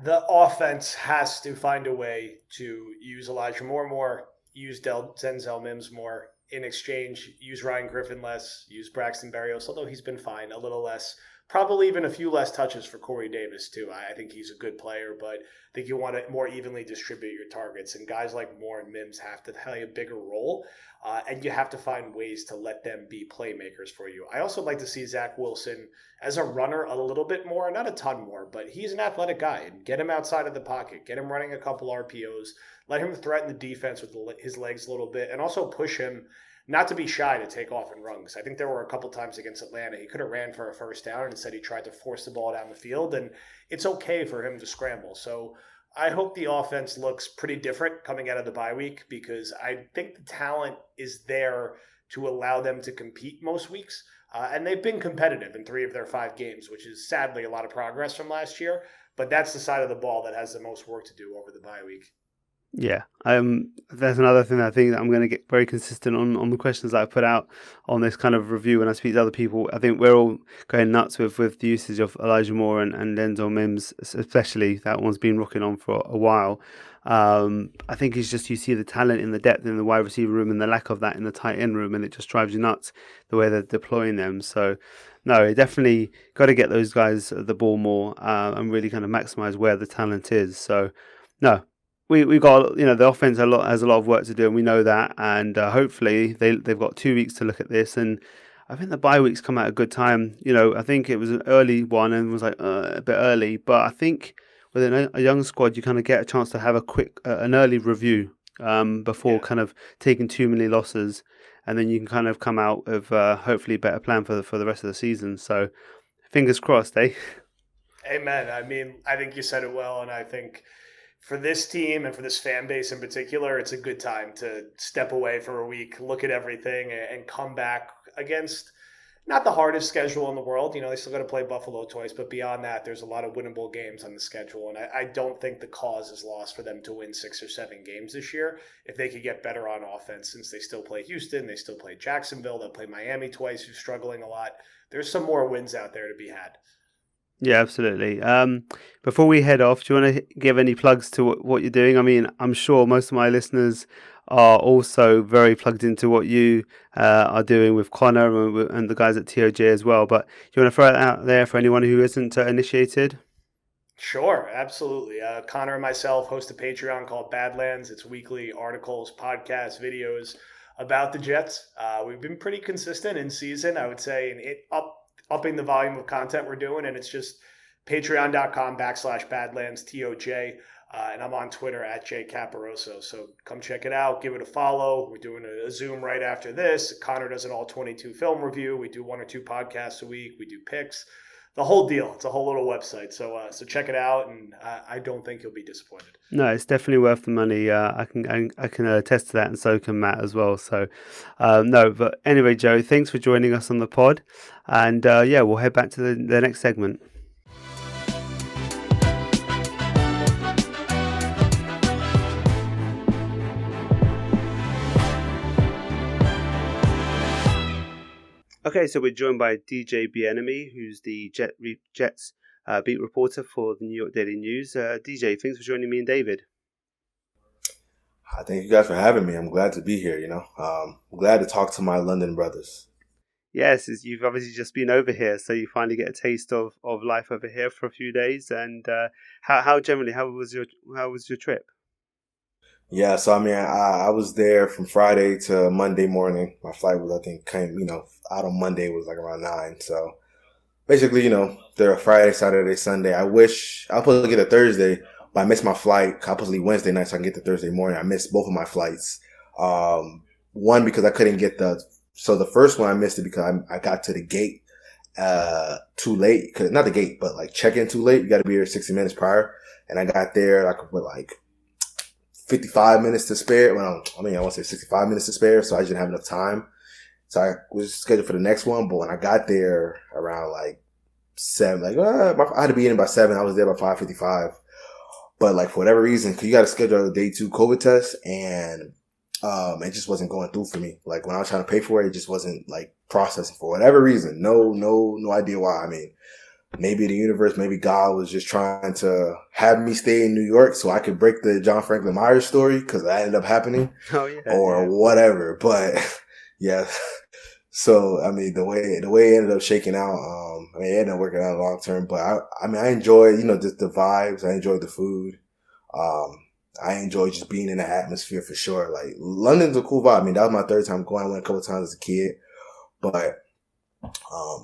The offense has to find a way to use Elijah Moore more, use Denzel Mims more. In exchange, use Ryan Griffin less, use Braxton Berrios, although he's been fine, a little less. Probably even a few less touches for Corey Davis, too. I think he's a good player, but I think you want to more evenly distribute your targets. And guys like Moore and Mims have to play a bigger role, and you have to find ways to let them be playmakers for you. I also like to see Zach Wilson as a runner a little bit more, not a ton more, but he's an athletic guy. And get him outside of the pocket, get him running a couple RPOs, let him threaten the defense with his legs a little bit, and also push him not to be shy to take off and run. Because I think there were a couple times against Atlanta he could have ran for a first down, and instead he tried to force the ball down the field, and it's okay for him to scramble. So I hope the offense looks pretty different coming out of the bye week, because I think the talent is there to allow them to compete most weeks. And they've been competitive in 3 of their 5 games, which is sadly a lot of progress from last year. But that's the side of the ball that has the most work to do over the bye week. Yeah, that's another thing that I think that I'm going to get very consistent on the questions that I put out on this kind of review when I speak to other people. I think we're all going nuts with the usage of Elijah Moore and Denzel Mims, especially. That one's been rocking on for a while. I think it's just you see the talent in the depth in the wide receiver room and the lack of that in the tight end room, and it just drives you nuts the way they're deploying them. So, no, definitely got to get those guys the ball more and really kind of maximize where the talent is. So, no, we got the offense has a lot of work to do, and we know that. And hopefully they've got 2 weeks to look at this, and I think the bye weeks come at a good time. I think it was an early one and was like a bit early, but I think with a young squad, you kind of get a chance to have a quick an early review before kind of taking too many losses, and then you can kind of come out with hopefully a better plan for the rest of the season. So fingers crossed, eh? Amen. I mean, I think you said it well, and I think for this team and for this fan base in particular, it's a good time to step away for a week, look at everything, and come back against not the hardest schedule in the world. They still got to play Buffalo twice, but beyond that, there's a lot of winnable games on the schedule. And I don't think the cause is lost for them to win 6 or 7 games this year if they could get better on offense, since they still play Houston, they still play Jacksonville, they'll play Miami twice, who's struggling a lot. There's some more wins out there to be had. Yeah, absolutely. Before we head off, do you want to give any plugs to what you're doing? I mean, I'm sure most of my listeners are also very plugged into what you are doing with Connor and the guys at TOJ as well. But do you want to throw it out there for anyone who isn't initiated? Sure, absolutely. Connor and myself host a Patreon called Badlands. It's weekly articles, podcasts, videos about the Jets. We've been pretty consistent in season, I would say, in upping the volume of content we're doing, and it's just patreon.com/Badlands TOJ. And I'm on Twitter at Joe Caporoso. So come check it out. Give it a follow. We're doing a Zoom right after this. Connor does an all 22 film review. We do 1 or 2 podcasts a week. We do picks. The whole deal. It's a whole little website. So check it out, and I don't think you'll be disappointed. No, it's definitely worth the money. I can attest to that, and so can Matt as well. So, no, but anyway, Joe, thanks for joining us on the pod, and yeah, we'll head back to the next segment. Okay, so we're joined by DJ Bien-Aime, who's the Jets beat reporter for the New York Daily News. DJ, thanks for joining me and David. Thank you guys for having me. I'm glad to be here, I'm glad to talk to my London brothers. Yes, you've obviously just been over here, so you finally get a taste of life over here for a few days. And how was your trip? Yeah, so I mean, I was there from Friday to Monday morning. My flight was, I think, out on Monday was like around 9. So basically, there Friday, Saturday, Sunday. I wish I was supposed to get a Thursday, but I missed my flight. I supposed to leave Wednesday night so I can get the Thursday morning. I missed both of my flights. One because I couldn't get the first one I missed it because I got to the gate too late. Not the gate, but like check in too late. You got to be here 60 minutes prior, and I got there with like 55 minutes to spare. Well, I want to say 65 minutes to spare, so I didn't have enough time. So I was scheduled for the next one, but when I got there around like 7, I had to be in by 7. I was there by 5:55. But like for whatever reason, because you got to schedule a day 2 COVID test, and it just wasn't going through for me. Like when I was trying to pay for it, it just wasn't like processing for whatever reason. No idea why. I mean, maybe the universe, maybe God was just trying to have me stay in New York so I could break the John Franklin Myers story, because that ended up happening. Oh yeah, or whatever. But yeah. So I mean, the way it ended up shaking out, it ended up working out long term. But I enjoy just the vibes. I enjoy the food. I enjoy just being in the atmosphere for sure. Like London's a cool vibe. I mean, that was my 3rd time going. I went a couple times as a kid, but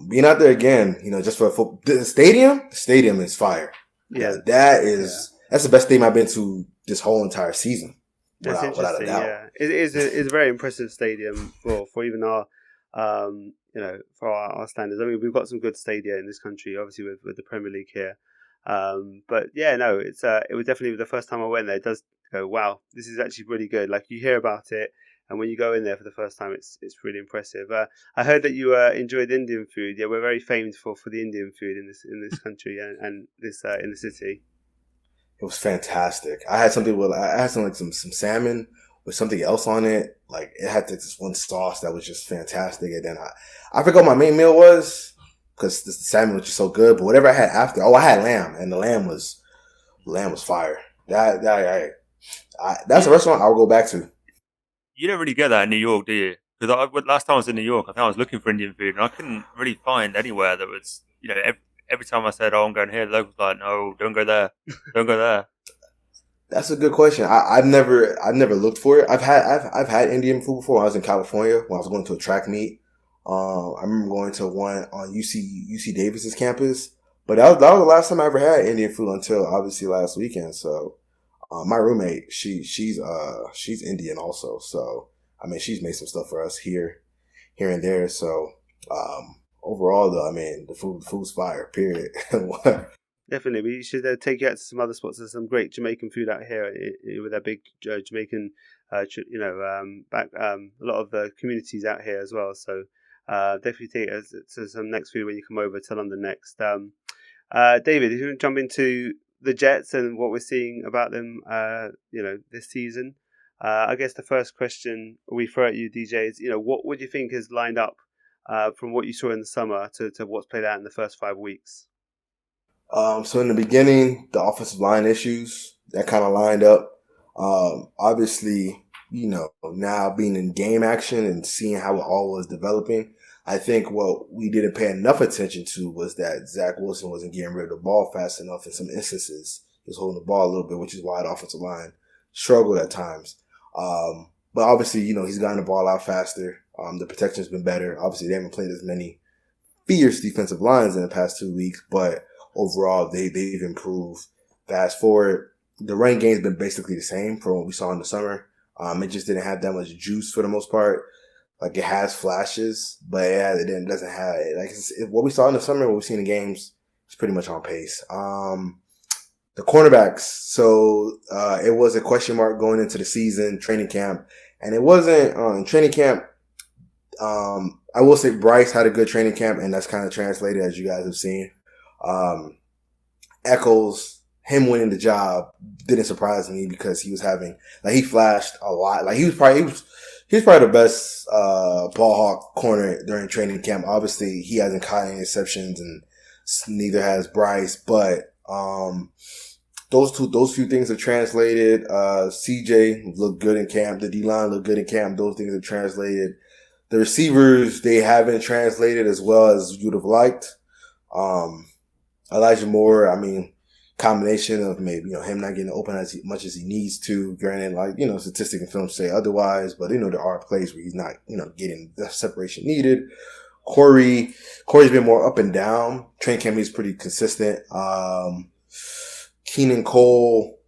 being out there again, just for the stadium is fire. Yeah, that's the best stadium I've been to this whole entire season. That's interesting. Yeah, it is a very impressive stadium for even our for our standards. I mean, we've got some good stadia in this country, obviously with the Premier League here. But yeah, no, it was definitely the first time I went there. It does go, wow, this is actually really good. Like you hear about it, and when you go in there for the first time, it's really impressive. I heard that you enjoyed Indian food. Yeah, we're very famed for the Indian food in this country and this in the city. It was fantastic. I had something like some salmon with something else on it. Like it had this one sauce that was just fantastic. And then I forgot what my main meal was because the salmon was just so good. But whatever I had after, I had lamb, and the lamb was fire. That's a restaurant I'll go back to. You don't really get that in New York, do you? Because last time I was in New York, I think I was looking for Indian food, and I couldn't really find anywhere that was, every time I said, "Oh, I'm going here," the locals were like, "No, don't go there, don't go there." That's a good question. I've never looked for it. I've had Indian food before when I was in California when I was going to a track meet. I remember going to one on UC Davis's campus, but that was the last time I ever had Indian food until obviously last weekend. So my roommate, she's Indian also. So I mean, she's made some stuff for us here and there. So overall, though, I mean, the food's fire. Period. Definitely, we should take you out to some other spots. There's some great Jamaican food out here with our big Jamaican, a lot of the communities out here as well. So definitely take us to some next food when you come over to London next. David, if you want to jump into the Jets and what we're seeing about them, this season, I guess the first question we throw at you, DJ, is what would you think has lined up from what you saw in the summer to what's played out in the first 5 weeks? So in the beginning, the offensive line issues that kind of lined up. Obviously, now being in game action and seeing how it all was developing, I think what we didn't pay enough attention to was that Zach Wilson wasn't getting rid of the ball fast enough in some instances. He was holding the ball a little bit, which is why the offensive line struggled at times. But obviously, he's gotten the ball out faster. The protection's been better. Obviously, they haven't played as many fierce defensive lines in the past 2 weeks, but overall, they've improved. Fast forward, the running game's been basically the same from what we saw in the summer. It just didn't have that much juice for the most part. Like, it has flashes, but it doesn't have it. Like, what we saw in the summer, what we've seen in games, it's pretty much on pace. The cornerbacks. So it was a question mark going into the season, training camp, and it wasn't in training camp. I will say Bryce had a good training camp, and that's kind of translated as you guys have seen. Echols, him winning the job didn't surprise me because he was he flashed a lot. Like he was probably the best ball hawk corner during training camp. Obviously, he hasn't caught any exceptions, and neither has Bryce. But those few things have translated. CJ looked good in camp. The D-line looked good in camp. Those things have translated. The receivers, they haven't translated as well as you'd have liked. Elijah Moore, I mean, combination of maybe, him not getting open as much as he needs to. Granted, statistic and film say otherwise, but, there are plays where he's not, getting the separation needed. Corey's been more up and down. Training camp is pretty consistent. Keenan Cole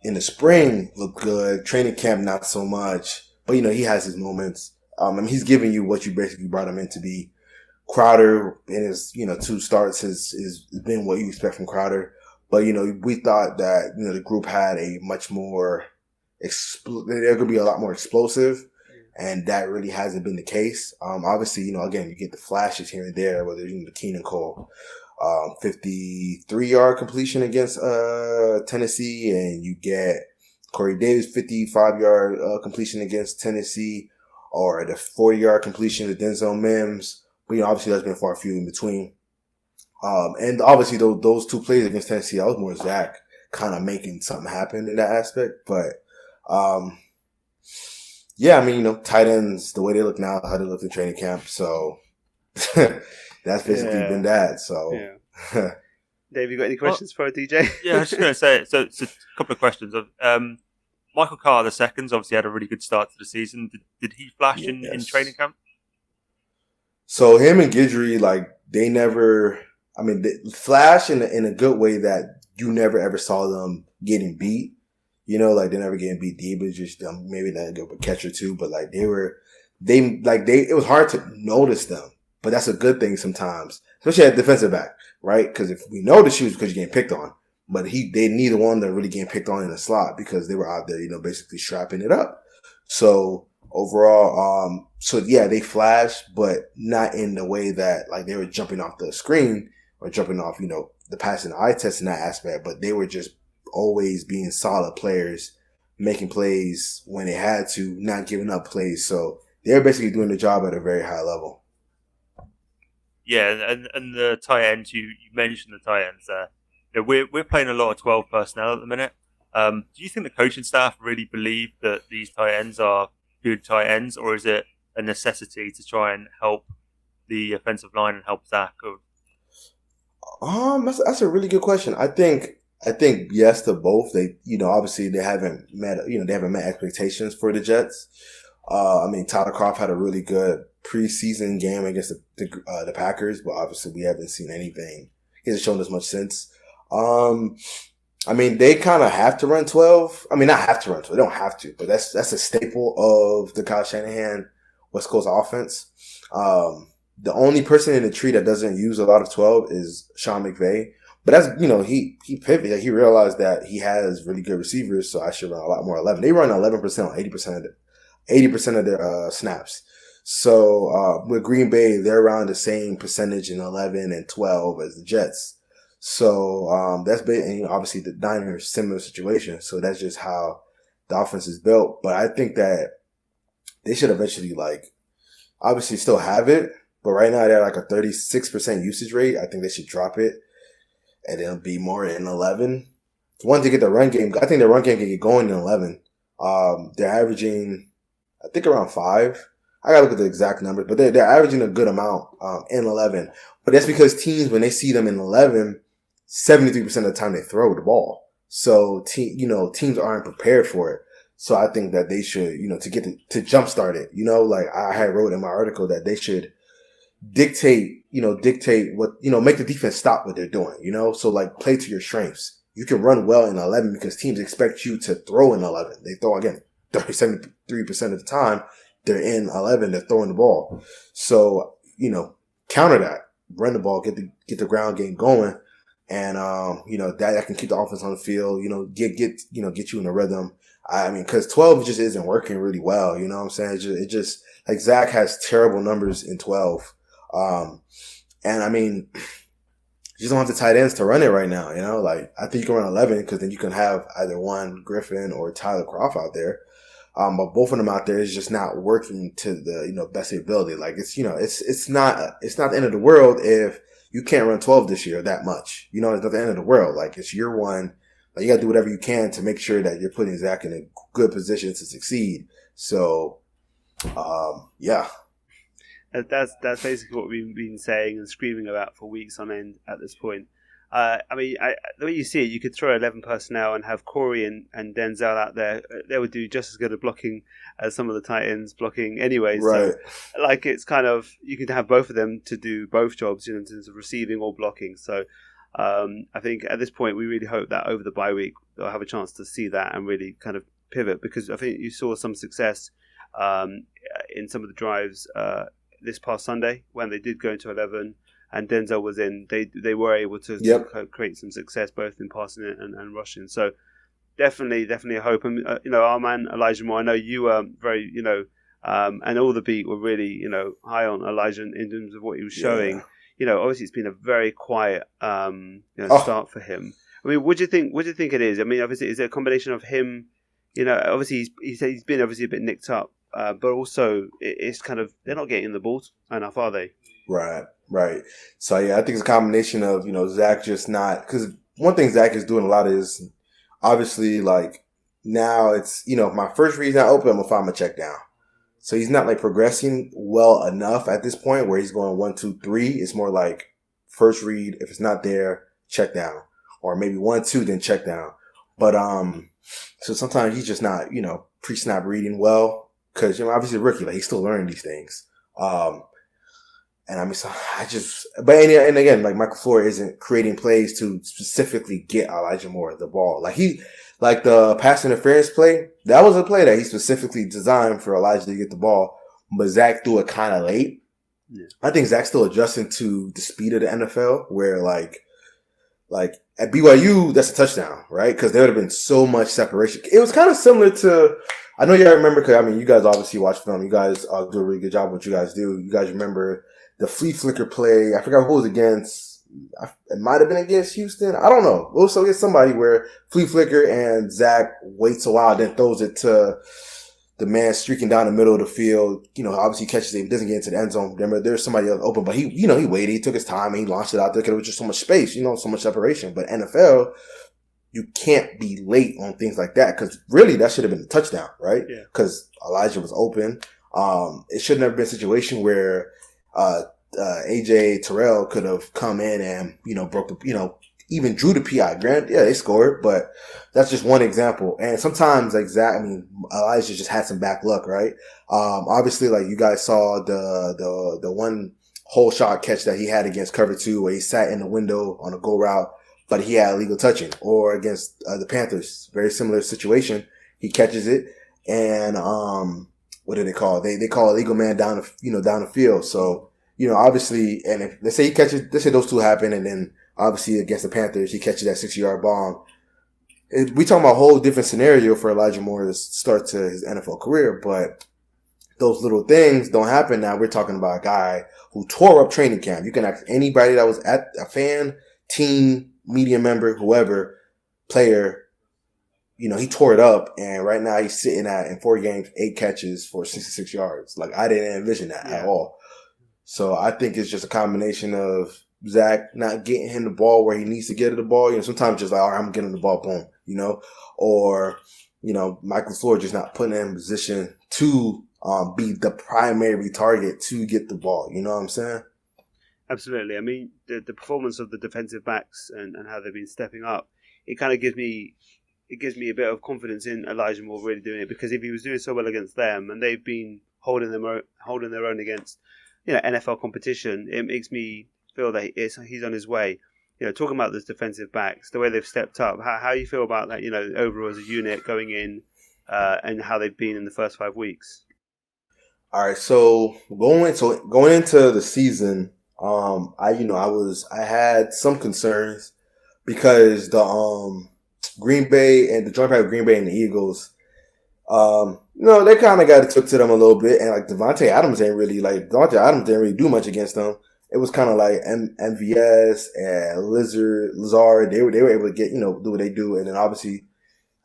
in the spring looked good. Training camp, not so much. But, he has his moments. He's giving you what you basically brought him in to be. Crowder in his, 2 starts has been what you expect from Crowder. But, we thought that, the group had a much more, they're going to be a lot more explosive. And that really hasn't been the case. Obviously, again, you get the flashes here and there, whether it's the Keenan Cole, 53-yard completion against Tennessee, and you get Corey Davis 55-yard completion against Tennessee, or the 40-yard completion to Denzel Mims. But, obviously that's been far few in between. And obviously those 2 plays against Tennessee, that was more Zach kind of making something happen in that aspect. But, tight ends, the way they look now, how they looked in training camp. So that's basically been that. So, yeah. Dave, you got any questions for DJ? Yeah, I was just going to say, so a couple of questions. Michael Carter II obviously had a really good start to the season. Did he flash in training camp? So him and Guidry, they never, they flash in a good way that you never ever saw them getting beat. They're never getting beat deep. It's just maybe not good a catch or two, but it was hard to notice them. But that's a good thing sometimes, especially at defensive back, right? Because if we know the shoes because you're getting picked on, but they neither one that really getting picked on in the slot because they were out there, basically strapping it up. So overall, they flashed, but not in the way that they were jumping off the screen or jumping off, the passing eye test in that aspect, but they were just always being solid players, making plays when they had to, not giving up plays. So they're basically doing the job at a very high level. Yeah, and the tight ends, you mentioned the tight ends there. We're playing a lot of 12 personnel at the minute. Do you think the coaching staff really believe that these tight ends are good tight ends, or is it a necessity to try and help the offensive line and help Zach? That's a really good question. I think yes to both. They, obviously they haven't met expectations for the Jets. Tyler Kroft had a really good preseason game against the Packers, but obviously we haven't seen anything. He hasn't shown us much since. They kind of have to run 12. Not have to run 12. They don't have to, but that's a staple of the Kyle Shanahan West Coast offense. The only person in the tree that doesn't use a lot of 12 is Sean McVay. But that's, he pivoted. Like, he realized that he has really good receivers, so I should run a lot more 11. They run 11% on 80% of their snaps. So with Green Bay, they're around the same percentage in 11 and 12 as the Jets. So that's big. And obviously the Niners, similar situation. So that's just how the offense is built. But I think that they should eventually, obviously still have it. But right now they're a 36% usage rate. I think they should drop it and then be more in 11. One, to get the run game. I think the run game can get going in 11. They're averaging, I think, around 5. I gotta look at the exact numbers, but they're averaging a good amount in 11. But that's because teams, when they see them in 11, 73% of the time they throw the ball. So teams aren't prepared for it. So I think that they should, to jumpstart it. I had wrote in my article that they should dictate what, make the defense stop what they're doing, so play to your strengths. You can run well in 11 because teams expect you to throw in 11. They throw, again, 73% of the time they're in 11, they're throwing the ball. So, counter that, run the ball, get the ground game going. And, that can keep the offense on the field, get you in a rhythm. Cause 12 just isn't working really well. You know what I'm saying? It just Zach has terrible numbers in 12. You just don't have the tight ends to run it right now. I think you can run 11 because then you can have either one Griffin or Tyler Kroft out there. But both of them out there is just not working to the best ability. It's not the end of the world if you can't run 12 this year that much. It's not the end of the world. It's year one. You got to do whatever you can to make sure that you're putting Zach in a good position to succeed. So, yeah. That's basically what we've been saying and screaming about for weeks on end at this point. The way you see it, you could throw 11 personnel and have Corey and Denzel out there. They would do just as good a blocking as some of the tight ends blocking anyway. Right. So, it's kind of, you can have both of them to do both jobs, in terms of receiving or blocking. So, I think at this point, we really hope that over the bye week, they'll have a chance to see that and really kind of pivot, because I think you saw some success in some of the drives this past Sunday when they did go into 11 and Denzel was in. They were able to create some success both in passing and rushing. So definitely a hope. And our man Elijah Moore, I know you were very and all the beat were really high on Elijah in terms of what he was showing. Obviously it's been a very quiet start for him. What do you think it is? Obviously, is it a combination of him? Obviously he's been obviously a bit nicked up. But also, it's kind of, they're not getting the balls enough, are they? Right. So, yeah, I think it's a combination of, Zach just not, because one thing Zach is doing a lot is, obviously, now it's, my first read's not open, I'm going to find my check down. So he's not, progressing well enough at this point where he's going 1, 2, 3. It's more first read, if it's not there, check down. Or maybe 1, 2, then check down. But, so sometimes he's just not, pre-snap reading well. Because, obviously a rookie, he's still learning these things. And again, Michael Floyd isn't creating plays to specifically get Elijah Moore the ball. The pass interference play, that was a play that he specifically designed for Elijah to get the ball, but Zach threw it kind of late. Yeah. I think Zach's still adjusting to the speed of the NFL, where at BYU, that's a touchdown, right? Because there would have been so much separation. It was kind of similar to, I know y'all remember, because you guys obviously watch film. You guys do a really good job with what you guys do. You guys remember the flea flicker play. I forgot who it was against. it might have been against Houston. I don't know. Also against somebody where flea flicker and Zach waits a while, then throws it to the man streaking down the middle of the field. Obviously he catches it, doesn't get into the end zone. There's somebody else open, but he waited, he took his time, and he launched it out there because there was just so much space, so much separation. But NFL, you can't be late on things like that because really that should have been a touchdown, right? Yeah. Because Elijah was open. It should never been a situation where AJ Terrell could have come in and broke the even drew the PI. Granted, yeah, they scored, but that's just one example. And sometimes like Zach, Elijah just had some back luck, right? Obviously, like you guys saw the one whole shot catch that he had against cover 2 where he sat in the window on a go route, but he had illegal touching. Or against the Panthers, very similar situation. He catches it, and what do they call? They call illegal man down the field. So obviously, and if let's say those two happen, and then obviously against the Panthers he catches that 60-yard bomb. We talking about a whole different scenario for Elijah Moore to start to his NFL career, but those little things don't happen now. We're talking about a guy who tore up training camp. You can ask anybody that was at a fan, team, media member, whoever, player. He tore it up, and right now he's sitting in 4 games, 8 catches for 66 yards. Like, I didn't envision that at all. So I think it's just a combination of Zach not getting him the ball where he needs to get the ball. Sometimes just like, all right, I'm getting the ball, boom, or, Michael Floyd just not putting him in position to be the primary target to get the ball. You know what I'm saying? Absolutely. The performance of the defensive backs and how they've been stepping up, it kind of gives me a bit of confidence in Elijah Moore really doing it, because if he was doing so well against them and they've been holding their own against NFL competition, it makes me feel that he's on his way. Talking about those defensive backs, the way they've stepped up, how you feel about that? Overall as a unit going in, and how they've been in the first 5 weeks. All right, so going into the season, I had some concerns because the Green Bay and the joint pack of Green Bay and the Eagles, they kind of got took to them a little bit, and like Devontae Adams didn't really do much against them. It was kind of like MVS and Lazard. They were able to get do what they do, and then obviously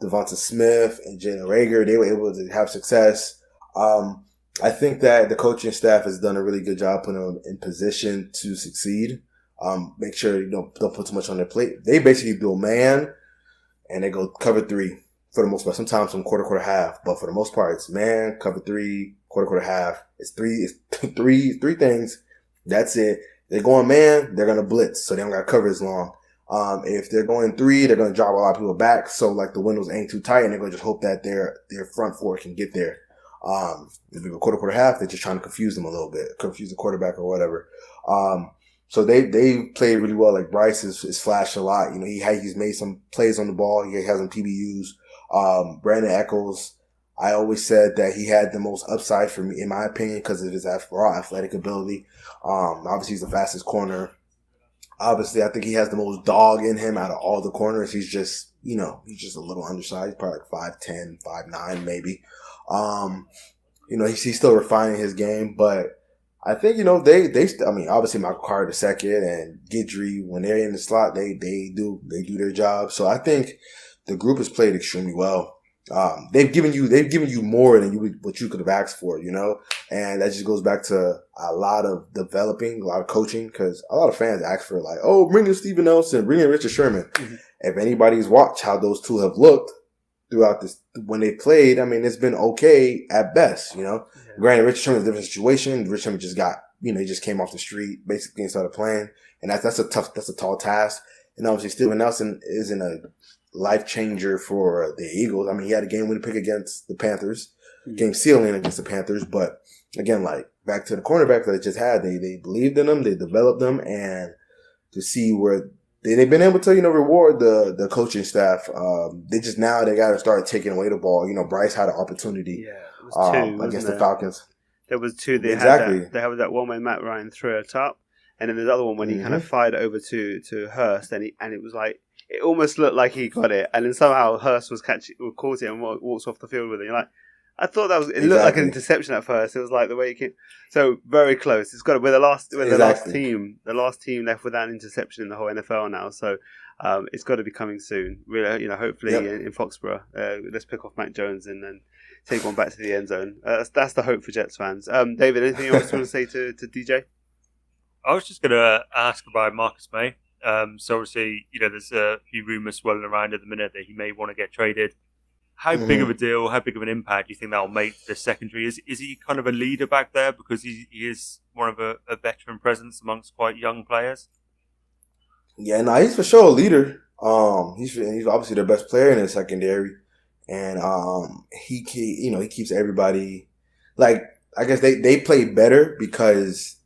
Devonta Smith and Jalen Reagor, they were able to have success. I think that the coaching staff has done a really good job putting them in position to succeed. Make sure don't put too much on their plate. They basically do a man, and they go cover 3 for the most part. Sometimes some quarter half, but for the most part, it's man, cover 3, quarter half. It's three things. That's it. They're going man, they're gonna blitz, so they don't got to cover as long. If they're going 3, they're gonna drop a lot of people back, so like the windows ain't too tight, and they're gonna just hope that their front 4 can get there. If they go quarter half, they're just trying to confuse them a little bit, confuse the quarterback or whatever. So they played really well. Like Bryce is flashed a lot. He's made some plays on the ball. He has some TBUs. Brandon Echols, I always said that he had the most upside for me, in my opinion, because of his raw athletic ability. Obviously, he's the fastest corner. Obviously, I think he has the most dog in him out of all the corners. He's just, he's just a little undersized, probably like 5'10", 5'9", maybe. He's still refining his game, but I think, obviously Michael Carter II and Guidry, when they're in the slot, they do their job. So I think the group has played extremely well. They've given you more than what you could have asked for, and that just goes back to a lot of developing, a lot of coaching, because a lot of fans ask for like, oh, bring in Steven Nelson, bring in Richard Sherman. Mm-hmm. If anybody's watched how those two have looked throughout this, when they played, it's been okay at best, Yeah. Granted, Richard Sherman's a different situation. Richard Sherman just got, he just came off the street basically and started playing, and that's a tall task. And obviously Steven Nelson isn't a life changer for the Eagles. He had a game-winning pick against the Panthers, game sealing against the Panthers. But again, like back to the cornerbacks that they just had, they believed in them, they developed them, and to see where they've been able to reward the coaching staff. They got to start taking away the ball. Bryce had an opportunity against the Falcons. There was 2. They exactly. They had that one when Matt Ryan threw it up, and then there's the other one when he kind of fired it over to Hurst, and it was like, it almost looked like he got it, and then somehow Hurst caught it and walks off the field with it. You're like, I thought that was. It looked like an interception at first. It was like the way he came. So very close. It's got to. We're the last team. The last team left without an interception in the whole NFL now. So it's got to be coming soon. Really, hopefully in Foxborough. Let's pick off Mac Jones and then take one back to the end zone. That's the hope for Jets fans. David, anything else you want to say to DJ? I was just going to ask about Marcus May. So obviously, there's a few rumours swirling around at the minute that he may want to get traded. How big of a deal, how big of an impact do you think that will make the secondary? Is he kind of a leader back there because he is more of a veteran presence amongst quite young players? Yeah, no, he's for sure a leader. He's obviously the best player in the secondary, and he keeps everybody like. I guess they play better because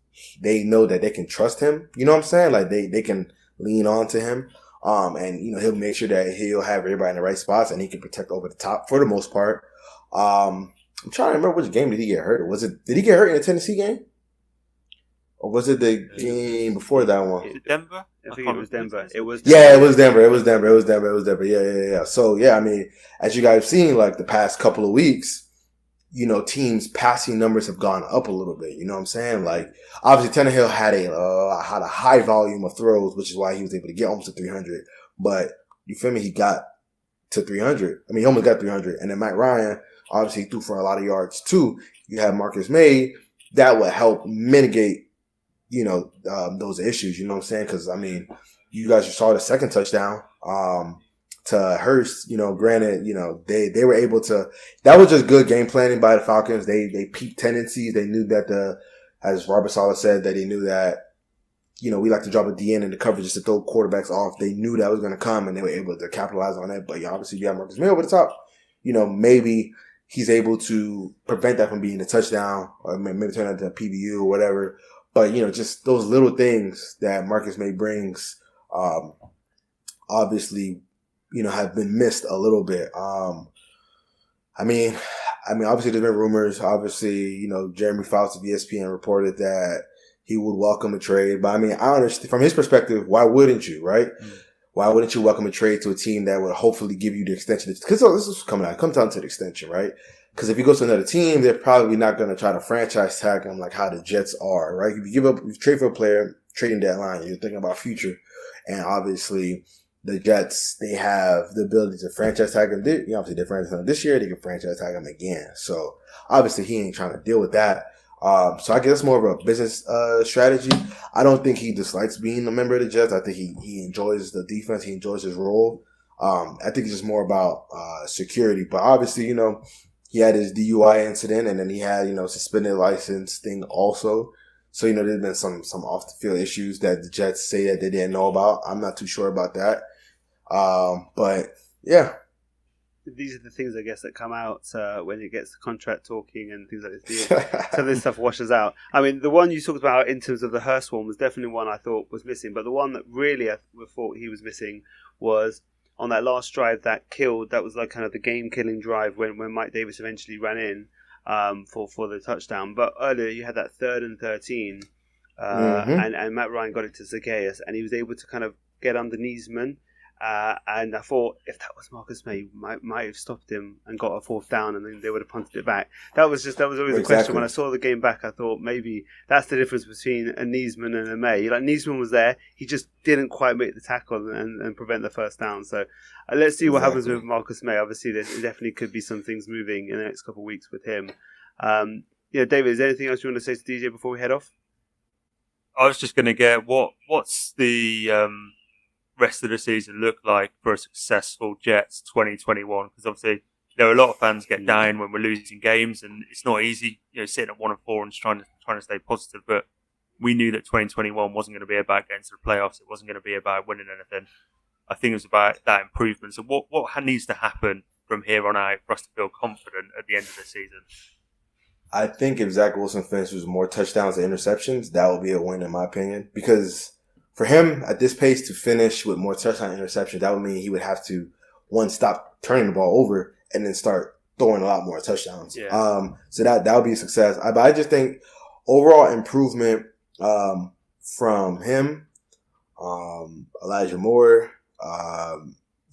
they know that they can trust him. You know what I'm saying? Like they can lean on to him. And he'll make sure that he'll have everybody in the right spots and he can protect over the top for the most part. I'm trying to remember which game did he get hurt. Did he get hurt in the Tennessee game? Or was it the game before that one? Is it Denver? I think it was Denver. It was Denver. Yeah. So yeah, I mean, as you guys have seen, like the past couple of weeks, teams' passing numbers have gone up a little bit. You know what I'm saying? Like, obviously, Tannehill had a high volume of throws, which is why he was able to get almost to 300. But, you feel me? He got to 300. I mean, he almost got 300. And then Matt Ryan, obviously, threw for a lot of yards, too. You have Marcus May. That would help mitigate, those issues. You know what I'm saying? Because, I mean, you guys just saw the second touchdown. To Hurst, granted, they were able to, that was just good game planning by the Falcons. They peaked tendencies. They knew that as Robert Saleh said, that they knew that, we like to drop a DN in the coverage just to throw quarterbacks off. They knew that was going to come and they were able to capitalize on it. But obviously you have Marcus May over the top. Maybe he's able to prevent that from being a touchdown or maybe turn it into a PBU or whatever. But, just those little things that Marcus May brings, obviously, have been missed a little bit. I mean, obviously there's been rumors. Obviously, Jeremy Fauci of ESPN reported that he would welcome a trade. But I mean, I understand from his perspective, why wouldn't you, right? Why wouldn't you welcome a trade to a team that would hopefully give you the extension? Because this is coming out. It comes down to the extension, right? Because if you go to another team, they're probably not going to try to franchise tag him like how the Jets are, right? If you trade for a player, trading deadline, you're thinking about future. And obviously, the Jets, they have the ability to franchise tag him. Obviously, they franchise him this year. They can franchise tag him again. So, obviously, he ain't trying to deal with that. So, I guess it's more of a business strategy. I don't think he dislikes being a member of the Jets. I think he enjoys the defense. He enjoys his role. I think it's just more about security. But, obviously, he had his DUI incident, and then he had, suspended license thing also. So, there's been some off-the-field issues that the Jets say that they didn't know about. I'm not too sure about that. But yeah, these are the things I guess that come out when it gets to contract talking and things like this. So this stuff washes out. I mean, the one you talked about in terms of the Hurst one was definitely one I thought was missing. But the one that really I thought he was missing was on that last drive that killed. That was like kind of the game-killing drive when Mike Davis eventually ran in for the touchdown. But earlier you had that 3rd and 13, and Matt Ryan got it to Zacchaeus, and he was able to kind of get underneath Niesman. And I thought if that was Marcus May, might have stopped him and got a 4th down, and then they would have punted it back. That was always a question. When I saw the game back, I thought maybe that's the difference between a Niesman and a May. Like Niesman was there, he just didn't quite make the tackle and prevent the 1st down. So let's see what happens with Marcus May. Obviously, there definitely could be some things moving in the next couple of weeks with him. David, is there anything else you want to say to DJ before we head off? I was just going to get what's the rest of the season look like for a successful Jets 2021? Because obviously there are a lot of fans get down when we're losing games, and it's not easy, sitting at 1-4 and just trying to stay positive. But we knew that 2021 wasn't going to be about getting to the playoffs. It wasn't going to be about winning anything. I think it was about that improvement. So what needs to happen from here on out for us to feel confident at the end of the season? I think if Zach Wilson finishes more touchdowns than interceptions, that will be a win in my opinion. Because for him, at this pace, to finish with more touchdown and interception, that would mean he would have to, one, stop turning the ball over and then start throwing a lot more touchdowns. Yeah. So that would be a success. But I just think overall improvement from him, Elijah Moore,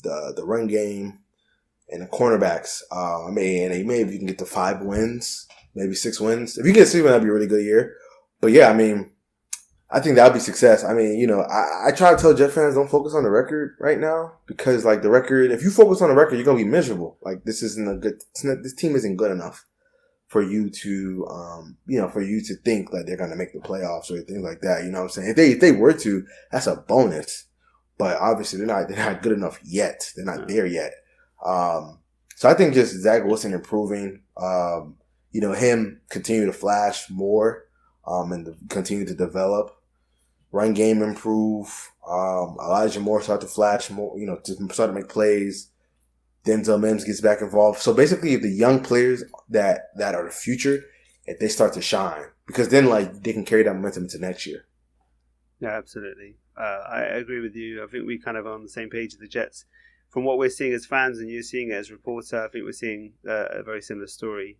the run game, and the cornerbacks. I mean, and maybe you can get to 5 wins, maybe 6 wins. If you get 6 wins, that'd be a really good year. But yeah, I mean, I think that would be success. I mean, you know, I try to tell Jet fans don't focus on the record right now because, like, the record, if you focus on the record, you're going to be miserable. Like, this team isn't good enough for you to, for you to think that they're going to make the playoffs or things like that. You know what I'm saying? If they were to, that's a bonus. But obviously they're not good enough yet. They're not there yet. So I think just Zach Wilson improving, him continue to flash more, and continue to develop. Run game improve. Elijah Moore start to flash more, to start to make plays. Denzel Mims gets back involved. So basically, the young players that are the future, if they start to shine, because then they can carry that momentum into next year. Yeah, absolutely. I agree with you. I think we kind of are on the same page as the Jets. From what we're seeing as fans and you're seeing it as a reporter, I think we're seeing a very similar story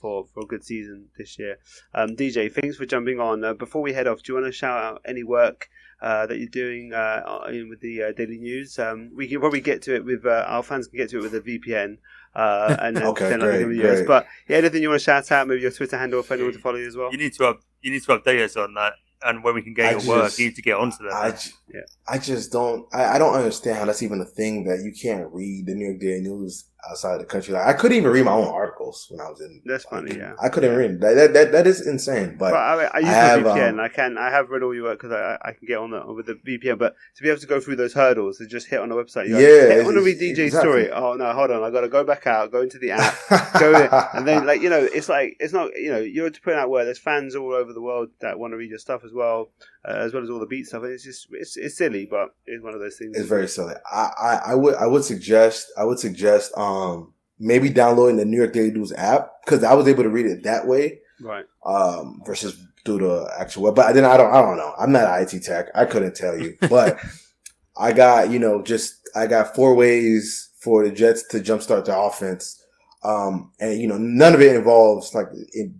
for a good season this year. DJ, thanks for jumping on. Before we head off, do you want to shout out any work that you're doing with the Daily News? We can probably get to it with our fans can get to it with a VPN and then Okay, send other videos. great. But yeah, anything you want to shout out? Maybe your Twitter handle for anyone to follow you as well. You need to update us on that, and when we can get your work, you need to get onto that. I just don't. I don't understand how that's even a thing that you can't read the New York Daily News outside the country. Like, I couldn't even read my own articles when I was in. That's funny, yeah. I couldn't read that. That is insane. But I use the VPN. I have read all your work because I can get on with the VPN. But to be able to go through those hurdles, to just hit on the website. I want to read DJ's exactly. story. Oh no, hold on! I got to go back out, go into the app, go in, and then it's not you're putting out word. There's fans all over the world that want to read your stuff as well as all the beat stuff. And it's just it's silly, but it's one of those things. It's very silly. I would suggest maybe downloading the New York Daily News app because I was able to read it that way, right? Versus through the actual web. But then I don't know. I'm not IT tech. I couldn't tell you. But I got I got 4 ways for the Jets to jumpstart the offense. And none of it involves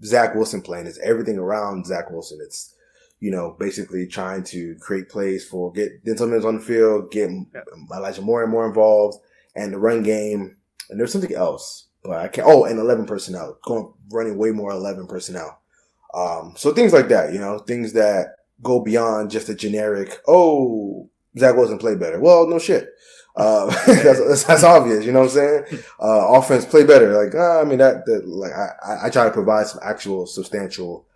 Zach Wilson playing. It's everything around Zach Wilson. It's basically trying to create plays for get Denzel Mims on the field, get Elijah Moore and more involved, and the run game. And there's something else, but I can't. Oh, and 11 personnel, running way more 11 personnel. So things like that, things that go beyond just a generic. Oh, Zach Wilson played better. Well, no shit. That's obvious. You know what I'm saying? Offense play better. I try to provide some actual substantial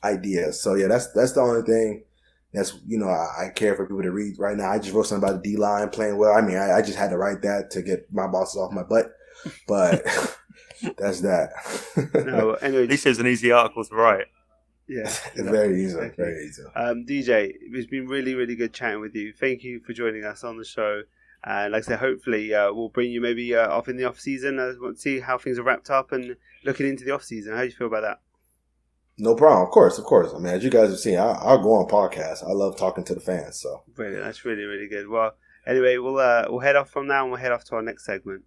ideas. So yeah, that's the only thing that's I care for people to read right now. I just wrote something about the D-line playing well. I mean, I just had to write that to get my bosses off my butt, but that's that. No, anyway, At least it's an easy article to write. Yeah, it's very easy. Very easy. DJ, it's been really, really good chatting with you. Thank you for joining us on the show. And like I said, hopefully we'll bring you maybe off in the off season. We'll see how things are wrapped up and looking into the off season. How do you feel about that? No problem. Of course. I mean, as you guys have seen, I'll go on podcasts. I love talking to the fans. So brilliant. That's really, really good. Well, anyway, we'll head off from now and we'll head off to our next segment.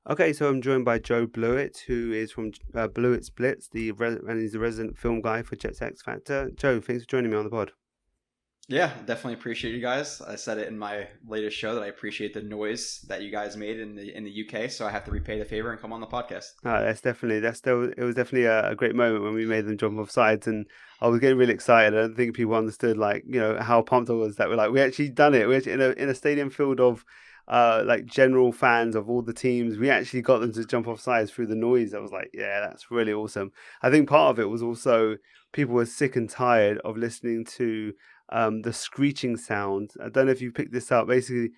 Okay, so I'm joined by Joe Blewett, who is from Blewett Splits, and he's the resident film guy for Jets X Factor. Joe, thanks for joining me on the pod. Yeah, definitely appreciate you guys. I said it in my latest show that I appreciate the noise that you guys made in the UK, so I have to repay the favor and come on the podcast. It was definitely a great moment when we made them jump off sides, and I was getting really excited. I don't think people understood how pumped I was that we actually done it. We actually in a stadium filled of general fans of all the teams. We actually got them to jump off sides through the noise. I was like, yeah, that's really awesome. I think part of it was also people were sick and tired of listening to the screeching sound. I don't know if you picked this up. Basically,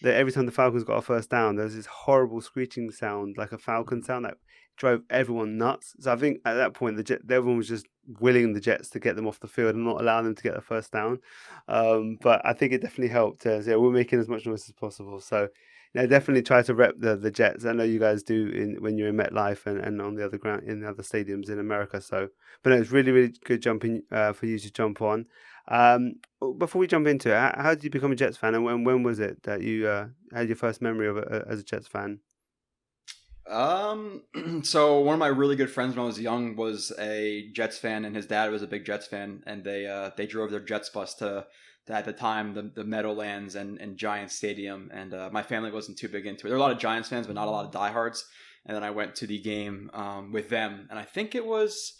every time the Falcons got a first down, there was this horrible screeching sound, like a Falcon sound that drove everyone nuts. So I think at that point, everyone was just willing the Jets to get them off the field and not allowing them to get the first down. But I think it definitely helped. We're making as much noise as possible. So definitely try to rep the Jets. I know you guys do when you're in MetLife and on the other ground in the other stadiums in America. So, but no, it's really, really good jumping for you to jump on. Before we jump into it, how did you become a Jets fan, and when was it that you had your first memory of it as a Jets fan? So one of my really good friends when I was young was a Jets fan, and his dad was a big Jets fan, and they drove their Jets bus to at the time the Meadowlands and Giants Stadium, and my family wasn't too big into it. There were a lot of Giants fans, but not a lot of diehards. And then I went to the game with them, and I think it was.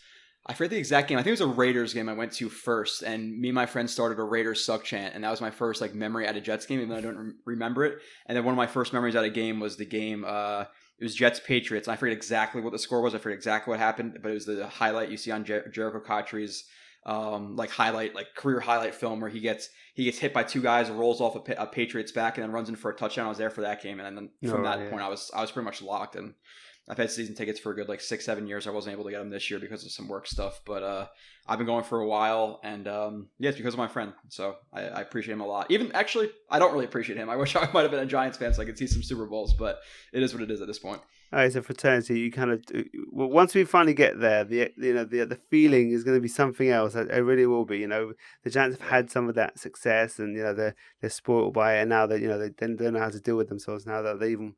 I forget the exact game. I think it was a Raiders game I went to first, and me and my friends started a Raiders suck chant, and that was my first like memory at a Jets game, even though I don't remember it. And then one of my first memories at a game was the game. It was Jets Patriots. And I forget exactly what the score was. I forget exactly what happened, but it was the highlight you see on Jericho Cotchery's career highlight film where he gets hit by two guys, rolls off a Patriots back, and then runs in for a touchdown. I was there for that game, and then from point, I was pretty much locked. And I've had season tickets for a good 6-7 years. I wasn't able to get them this year because of some work stuff, but I've been going for a while, and it's because of my friend. So I appreciate him a lot. Even actually, I don't really appreciate him. I wish I might have been a Giants fan so I could see some Super Bowls, but it is what it is at this point. It's a fraternity. You kind of once we finally get there, the feeling is going to be something else. It really will be. The Giants have had some of that success, and they're spoiled by it, and now that they don't know how to deal with themselves. Now that they're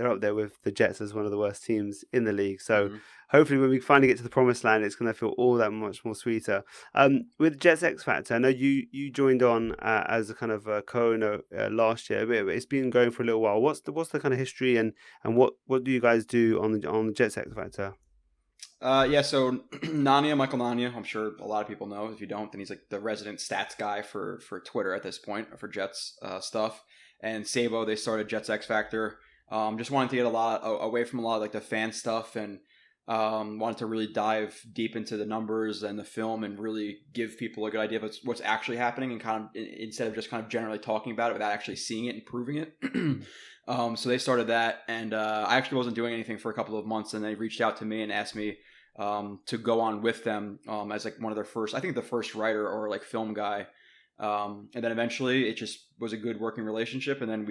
up there with the Jets as one of the worst teams in the league. So hopefully when we finally get to the promised land, it's going to feel all that much more sweeter. With Jets X Factor, I know you joined on as a kind of co-owner last year, but it's been going for a little while. What's the kind of history and what do you guys do on the Jets X Factor? So Michael Nania, I'm sure a lot of people know. If you don't, then he's like the resident stats guy for Twitter at this point for Jets stuff. And Sabo, they started Jets X Factor. Just wanted to get a lot away from a lot of like the fan stuff, and wanted to really dive deep into the numbers and the film and really give people a good idea of what's actually happening, and kind of instead of just kind of generally talking about it without actually seeing it and proving it. So they started that, and I actually wasn't doing anything for a couple of months, and they reached out to me and asked me to go on with them as like one of their first, I think the first writer or like film guy. And then eventually it just was a good working relationship, and then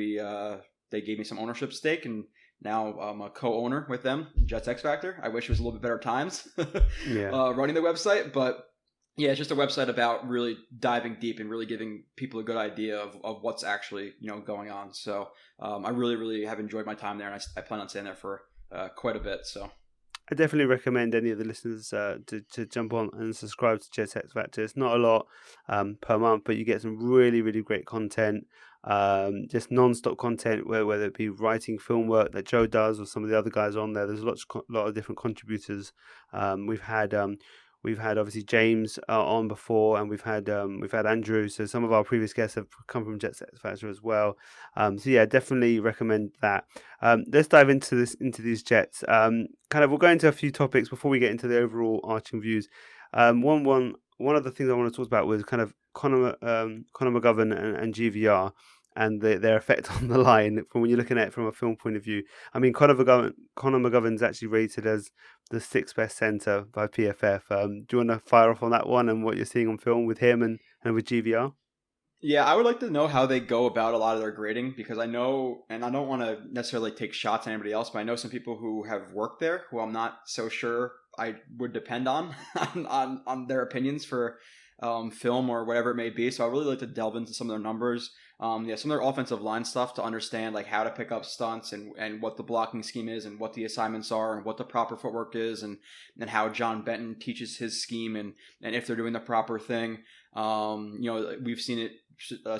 they gave me some ownership stake, and now I'm a co-owner with them, Jets X Factor. I wish it was a little bit better times running the website, but yeah, it's just a website about really diving deep and really giving people a good idea of what's actually going on. So I really, really have enjoyed my time there, and I plan on staying there for quite a bit. So I definitely recommend any of the listeners to jump on and subscribe to Jets X Factor. It's not a lot per month, but you get some really, really great content. Just non-stop content, whether it be writing film work that Joe does or some of the other guys on there. There's a lot of different contributors. We've had obviously James on before, and we've had Andrew. So some of our previous guests have come from Jets X Factor as well. So yeah, definitely recommend that. Let's dive into these Jets. We'll go into a few topics before we get into the overall arching views. One of the things I want to talk about was kind of Connor McGovern and GVR and their effect on the line from when you're looking at it from a film point of view. I mean, Connor McGovern's actually rated as the 6th best centre by PFF. Do you want to fire off on that one and what you're seeing on film with him and with GVR? Yeah, I would like to know how they go about a lot of their grading, because I know, and I don't want to necessarily take shots at anybody else, but I know some people who have worked there who I'm not so sure I would depend on their opinions for film or whatever it may be. So I really like to delve into some of their numbers. Some of their offensive line stuff to understand like how to pick up stunts and what the blocking scheme is and what the assignments are and what the proper footwork is and how John Benton teaches his scheme and if they're doing the proper thing. We've seen it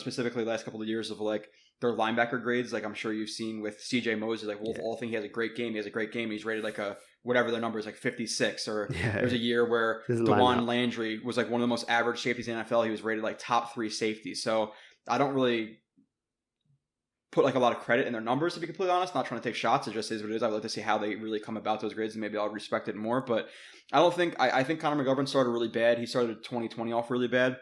specifically the last couple of years of like their linebacker grades. Like I'm sure you've seen with CJ Moses, like Wolf all think he has a great game. He has a great game. He's rated like whatever their number is, like 56, or there's a year where DeJuan Landry was like one of the most average safeties in the NFL. He was rated like top 3 safety. So I don't really put like a lot of credit in their numbers, to be completely honest. Not trying to take shots. It just is what it is. I'd like to see how they really come about those grades, and maybe I'll respect it more. But I think Connor McGovern started really bad. He started 2020 off really bad,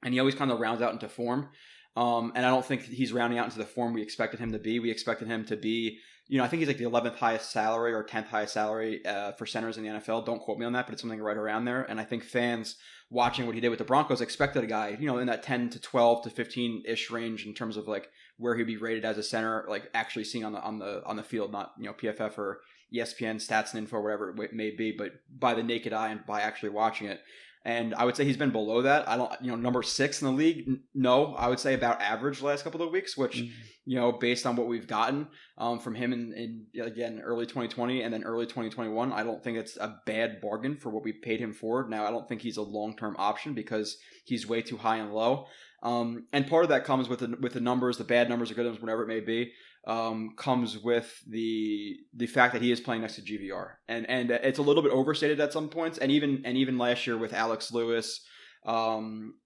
and he always kind of rounds out into form. And I don't think he's rounding out into the form we expected him to be. We expected him to be, I think he's like the 11th highest salary or 10th highest salary for centers in the NFL. Don't quote me on that, but it's something right around there. And I think fans watching what he did with the Broncos expected a guy, in that 10 to 12 to 15-ish range in terms of like where he'd be rated as a center, like actually seeing on the field, not, PFF or ESPN stats and info, whatever it may be, but by the naked eye and by actually watching it. And I would say he's been below that. I don't, number 6 in the league. No, I would say about average the last couple of weeks, which, based on what we've gotten from him in again, early 2020 and then early 2021, I don't think it's a bad bargain for what we paid him for. Now, I don't think he's a long-term option because he's way too high and low. And part of that comes with the numbers, the bad numbers, the good numbers, whatever it may be, comes with the fact that he is playing next to GVR, and it's a little bit overstated at some points, and even last year with Alex Lewis,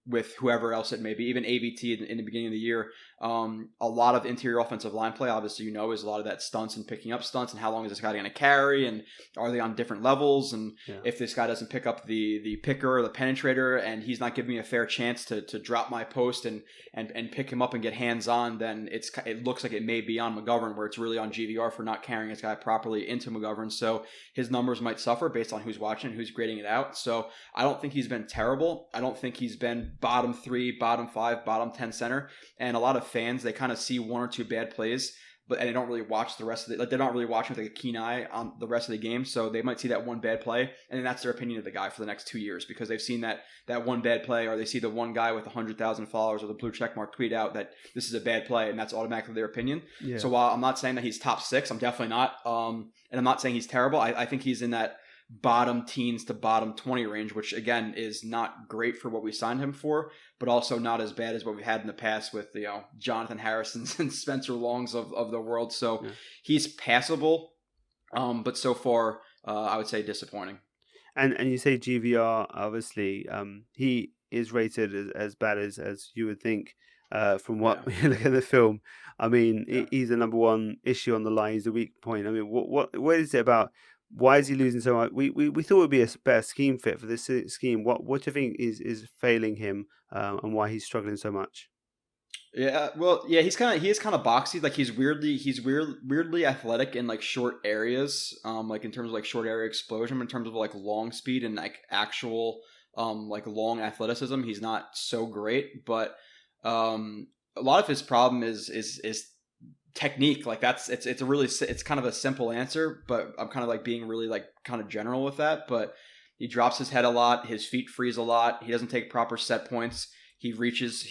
with whoever else it may be, even AVT in the beginning of the year, a lot of interior offensive line play, obviously, is a lot of that stunts and picking up stunts, and how long is this guy going to carry, and are they on different levels, and if this guy doesn't pick up the picker or the penetrator, and he's not giving me a fair chance to drop my post and pick him up and get hands on, then it looks like it may be on McGovern, where it's really on GVR for not carrying his guy properly into McGovern. So his numbers might suffer based on who's watching, who's grading it out. So I don't think he's been terrible. I don't think he's been bottom 3, bottom 5, bottom 10 center. And a lot of fans, they kind of see 1 or 2 bad plays, and they don't really watch the rest of it. Like, they're not really watching with a keen eye on the rest of the game. So they might see that one bad play, and then that's their opinion of the guy for the next 2 years, because they've seen that one bad play, or they see the one guy with 100,000 followers or the blue check mark tweet out that this is a bad play, and that's automatically their opinion. Yeah. So while I'm not saying that he's top 6, I'm definitely not. And I'm not saying he's terrible. I think he's in that bottom teens to bottom 20 range, which again is not great for what we signed him for, but also not as bad as what we've had in the past with Jonathan Harrisons and Spencer Longs of the world. So he's passable, but so far I would say disappointing. And you say GVR, obviously he is rated as bad as you would think from what we look at the film. I mean, he's the number one issue on the line. He's the weak point. I mean, what is it about? Why is he losing so much? We thought it would be a better scheme fit for this scheme. What do you think is failing him, and why he's struggling so much? Yeah, well, he is kind of boxy. Like he's weirdly athletic in like short areas, like in terms of like short area explosion. In terms of like long speed and like actual like long athleticism, he's not so great. But a lot of his problem is technique. Like it's kind of a simple answer, but I'm kind of like being really like kind of general with that. But he drops his head a lot, his feet freeze a lot, he doesn't take proper set points, he reaches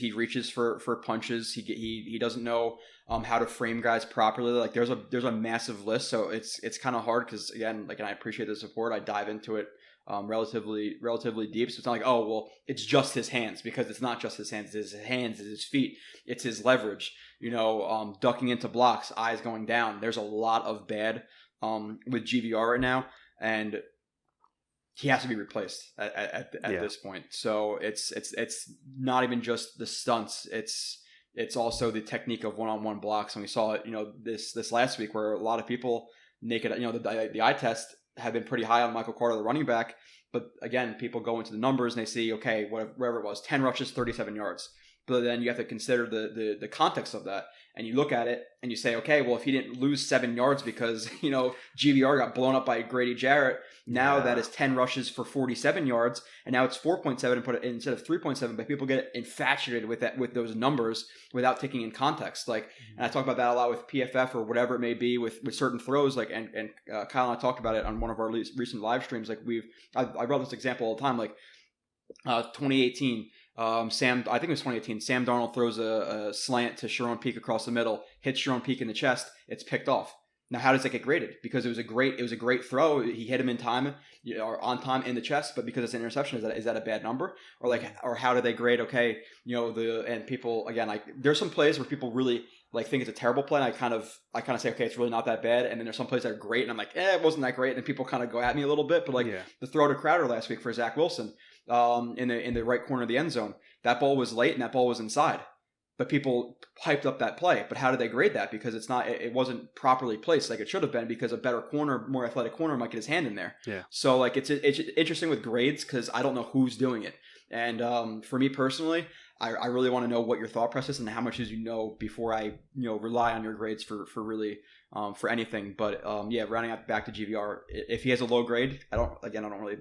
for punches, he doesn't know how to frame guys properly. Like there's a massive list, so it's kind of hard, because again, like, and I appreciate the support, I dive into it relatively deep. So it's not like, oh well, it's just his hands, because it's not just his hands. It's his hands, it's his feet, it's his leverage. Ducking into blocks, eyes going down. There's a lot of bad with GVR right now, and he has to be replaced at this point. So it's not even just the stunts. It's also the technique of one-on-one blocks, and we saw it this last week, where a lot of people naked the eye test have been pretty high on Michael Carter, the running back. But again, people go into the numbers and they see, okay, whatever it was, 10 rushes, 37 yards. But then you have to consider the context of that. And you look at it and you say, okay, well, if he didn't lose 7 yards because, GVR got blown up by Grady Jarrett, now that is 10 rushes for 47 yards, and now it's 4.7 and put it instead of 3.7. But people get infatuated with those numbers without taking in context. Like, and I talk about that a lot with PFF or whatever it may be with certain throws. Like, and Kyle and I talked about it on one of our recent live streams. Like, I brought this example all the time. Like, 2018. I think it was 2018. Sam Darnold throws a slant to Sharon Peak across the middle, hits Sharon Peak in the chest. It's picked off. Now, how does that get graded? Because it was a great throw. He hit him in time, or on time in the chest. But because it's an interception, is that a bad number? Or how do they grade? Okay, and people, again, like, there's some plays where people really like think it's a terrible play, and I kind of say, okay, it's really not that bad. And then there's some plays that are great, and I'm like, it wasn't that great. And then people kind of go at me a little bit. But the throw to Crowder last week for Zach Wilson, in the right corner of the end zone, that ball was late and that ball was inside, but people hyped up that play. But how did they grade that? Because it wasn't properly placed like it should have been, because a better corner, more athletic corner might get his hand in there. So like it's interesting with grades, because I don't know who's doing it. And for me personally, I really want to know what your thought process and how much as before I rely on your grades for really for anything. But rounding out back to GVR, if he has a low grade, I don't really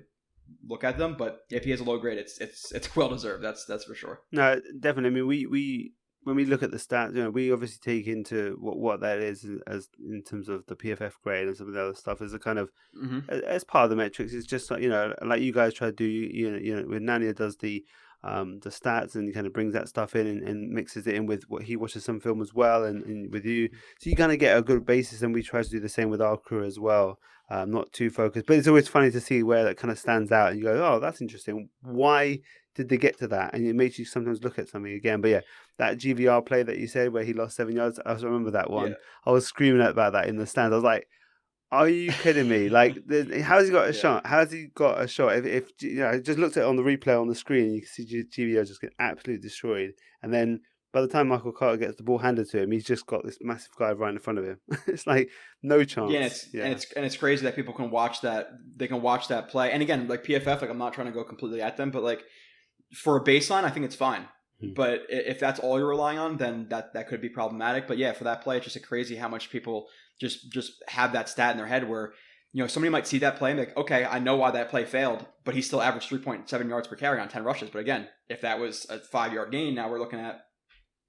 look at them, but if he has a low grade, it's well deserved. That's for sure. No, definitely. I mean, we when we look at the stats, we obviously take into what that is as in terms of the PFF grade and some of the other stuff as a kind of Mm-hmm. as part of the metrics. It's just like like you guys try to do. When Nania does the stats and he kind of brings that stuff in and mixes it in with what he watches some film as well, and with you, so you kind of get a good basis. And we try to do the same with our crew as well. Not too focused, but it's always funny to see where that kind of stands out, and you go, "Oh, that's interesting. Why did they get to that?" And it makes you sometimes look at something again. But yeah, that GVR play that you said where he lost 7 yards, I remember that one. Yeah. I was screaming about that in the stands. I was like, "Are you kidding me? Like, how's he got a shot? How's he got a shot? If I just looked at it on the replay on the screen, and you can see GVR just get absolutely destroyed. And then by the time Michael Carter gets the ball handed to him, he's just got this massive guy right in front of him. It's like no chance. Yeah, and it's crazy that people can watch that. They can watch that play. And again, like PFF, like I'm not trying to go completely at them, but like for a baseline, I think it's fine. But if that's all you're relying on, then that could be problematic. But yeah, for that play, it's just crazy how much people just have that stat in their head where, somebody might see that play and be like, okay, I know why that play failed, but he still averaged 3.7 yards per carry on 10 rushes. But again, if that was a 5-yard gain, now we're looking at,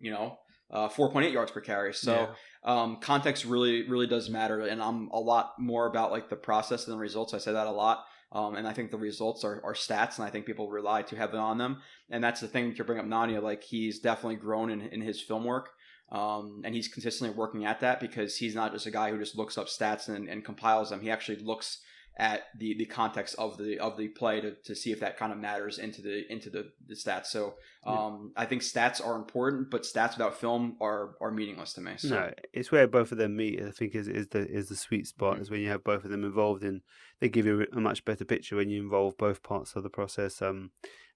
4.8 yards per carry. So context really, really does matter. And I'm a lot more about like the process than the results. I say that a lot. And I think the results are stats, and I think people rely too heavily on them. And that's the thing to bring up Nania. Like, he's definitely grown in his film work, and he's consistently working at that because he's not just a guy who just looks up stats and compiles them. He actually looks at the context of the play to see if that kind of matters into the stats. So I think stats are important, but stats without film are meaningless to me. So. No, it's where both of them meet. I think is the sweet spot. Is when you have both of them involved in. They give you a much better picture when you involve both parts of the process.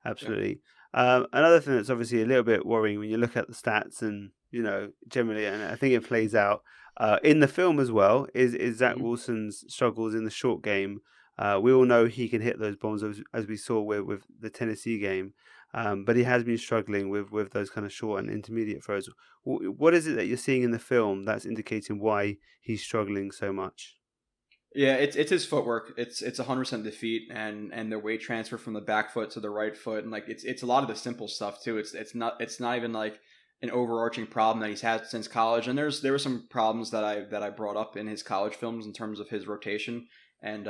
Absolutely. Another thing that's obviously a little bit worrying when you look at the stats and generally, and I think it plays out in the film as well, is Zach Wilson's struggles in the short game. We all know he can hit those bombs as we saw with the Tennessee game, but he has been struggling with those kind of short and intermediate throws. What is it that you're seeing in the film that's indicating why he's struggling so much? Yeah, it's his footwork. It's 100% defeat and the weight transfer from the back foot to the right foot, and like it's a lot of the simple stuff too. It's not even like an overarching problem that he's had since college. And there were some problems that I brought up in his college films in terms of his rotation and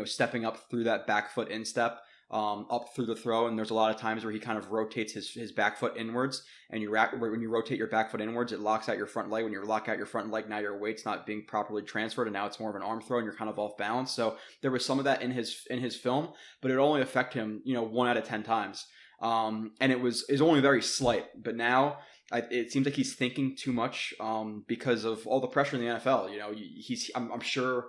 stepping up through that back foot instep. Up through the throw, and there's a lot of times where he kind of rotates his back foot inwards, and when you rotate your back foot inwards, it locks out your front leg. When you lock out your front leg, now your weight's not being properly transferred, and now it's more of an arm throw, and you're kind of off balance. So there was some of that in his film, but it only affected him 1 out of 10 times, and it was only very slight. But now it seems like he's thinking too much because of all the pressure in the NFL. I'm sure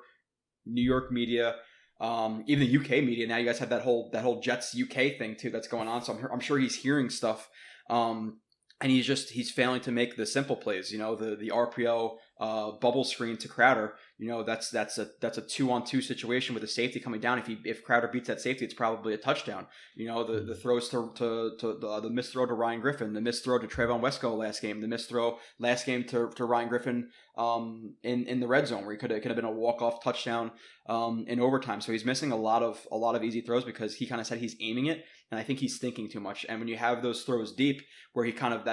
New York media. Even the UK media now, you guys have that whole Jets UK thing too that's going on. So I'm sure he's hearing stuff, and he's failing to make the simple plays. The RPO bubble screen to Crowder. That's a 2-on-2 situation with a safety coming down. If Crowder beats that safety, it's probably a touchdown. The throws to the missed throw to Ryan Griffin, the missed throw to Trayvon Wesco last game, the missed throw last game to Ryan Griffin in the red zone where it could have been a walk-off touchdown in overtime. So he's missing a lot of easy throws because he kind of said he's aiming it, and I think he's thinking too much. And when you have those throws deep where he kind of